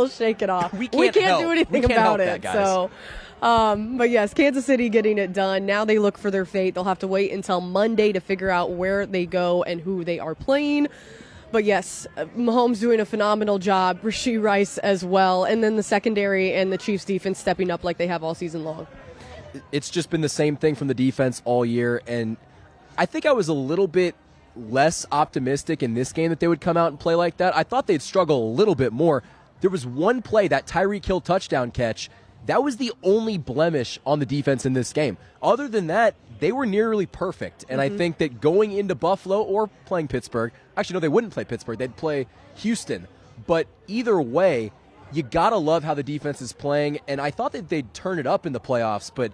shake it off. We can't do anything about it. Guys. So, but yes, Kansas City getting it done. Now they look for their fate. They'll have to wait until Monday to figure out where they go and who they are playing. But yes, Mahomes doing a phenomenal job. Rashee Rice as well. And then the secondary and the Chiefs defense stepping up like they have all season long. It's just been the same thing from the defense all year. And I think I was a little bit less optimistic in this game that they would come out and play like that. I thought they'd struggle a little bit more. There was one play, that Tyreek Hill touchdown catch. That was the only blemish on the defense in this game. Other than that, they were nearly perfect. And I think that going into Buffalo or playing Pittsburgh, actually, no, they wouldn't play Pittsburgh. They'd play Houston. But either way, you got to love how the defense is playing. And I thought that they'd turn it up in the playoffs. But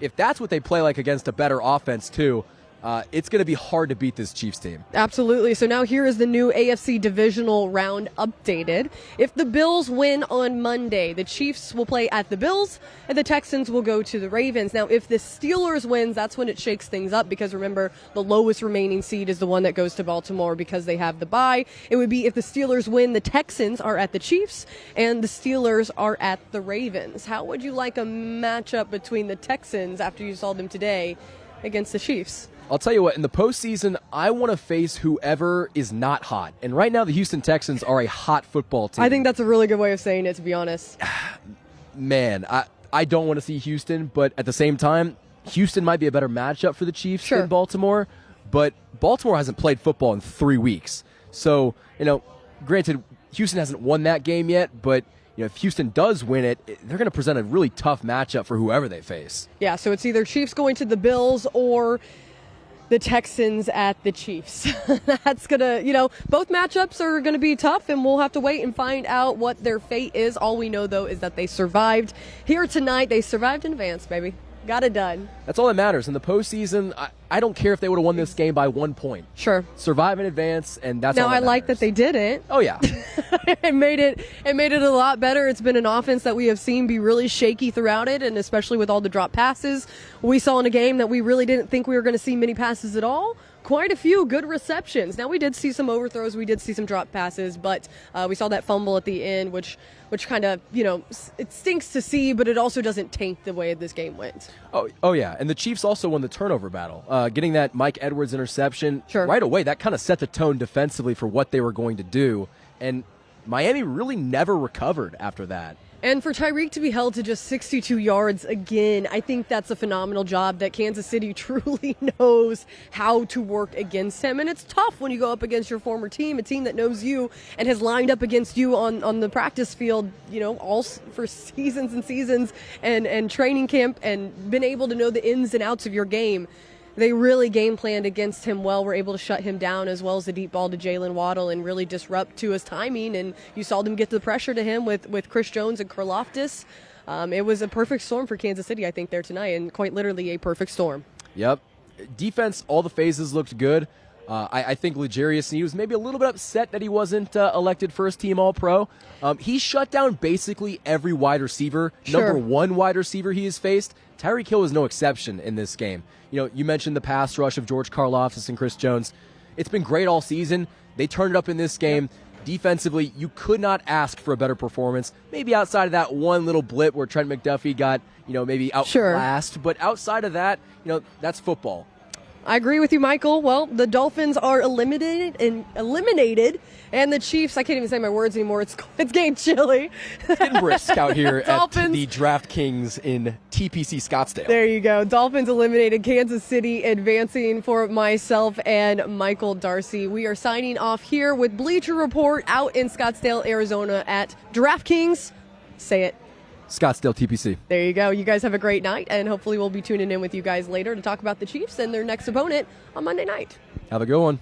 if that's what they play like against a better offense, too, it's going to be hard to beat this Chiefs team. Absolutely. So now here is the new AFC divisional round updated. If the Bills win on Monday, the Chiefs will play at the Bills and the Texans will go to the Ravens. Now, if the Steelers wins, that's when it shakes things up because remember, the lowest remaining seed is the one that goes to Baltimore because they have the bye. It would be if the Steelers win, the Texans are at the Chiefs and the Steelers are at the Ravens. How would you like a matchup between the Texans after you saw them today against the Chiefs? I'll tell you what, in the postseason, I want to face whoever is not hot. And right now, the Houston Texans are a hot football team. I think that's a really good way of saying it, to be honest. Man, I don't want to see Houston, but at the same time, Houston might be a better matchup for the Chiefs than Baltimore. But Baltimore hasn't played football in 3 weeks. So, granted, Houston hasn't won that game yet, but if Houston does win it, they're going to present a really tough matchup for whoever they face. Yeah, so it's either Chiefs going to the Bills or the Texans at the Chiefs. That's going to, both matchups are going to be tough, and we'll have to wait and find out what their fate is. All we know, though, is that they survived here tonight. They survived in advance, baby. Got it done. That's all that matters. In the postseason, I don't care if they would have won this game by 1 point. Sure. Survive in advance, and that's all that matters. Now, I like that they didn't. Oh, yeah. It made it a lot better. It's been an offense that we have seen be really shaky throughout it, and especially with all the drop passes. We saw in a game that we really didn't think we were going to see many passes at all. Quite a few good receptions. Now, we did see some overthrows. We did see some drop passes, but we saw that fumble at the end, which kind of, it stinks to see, but it also doesn't taint the way this game went. Oh yeah. And the Chiefs also won the turnover battle. Getting that Mike Edwards interception right away, that kind of set the tone defensively for what they were going to do. And Miami really never recovered after that. And for Tyreek to be held to just 62 yards again, I think that's a phenomenal job that Kansas City truly knows how to work against him. And it's tough when you go up against your former team, a team that knows you and has lined up against you on the practice field, all for seasons and seasons and training camp and been able to know the ins and outs of your game. They really game planned against him well, were able to shut him down as well as the deep ball to Jalen Waddle and really disrupt Tua's timing. And you saw them get the pressure to him with Chris Jones and Karlaftis. It was a perfect storm for Kansas City, I think, there tonight, and quite literally a perfect storm. Yep. Defense, all the phases looked good. I think L'Jarius, he was maybe a little bit upset that he wasn't elected first-team All-Pro. He shut down basically every wide receiver, number one wide receiver he has faced. Tyreek Hill was no exception in this game. You mentioned the pass rush of George Karlaftis and Chris Jones. It's been great all season. They turned it up in this game. Defensively, you could not ask for a better performance. Maybe outside of that one little blip where Trent McDuffie got, maybe outclassed. But outside of that, that's football. I agree with you, Michael. Well, the Dolphins are eliminated, and the Chiefs, I can't even say my words anymore. It's getting chilly. It's getting brisk out here at the DraftKings in TPC Scottsdale. There you go. Dolphins eliminated, Kansas City advancing for myself and Michael Darcy. We are signing off here with Bleacher Report out in Scottsdale, Arizona at DraftKings. Say it. Scottsdale TPC. There you go. You guys have a great night, and hopefully we'll be tuning in with you guys later to talk about the Chiefs and their next opponent on Monday night. Have a good one.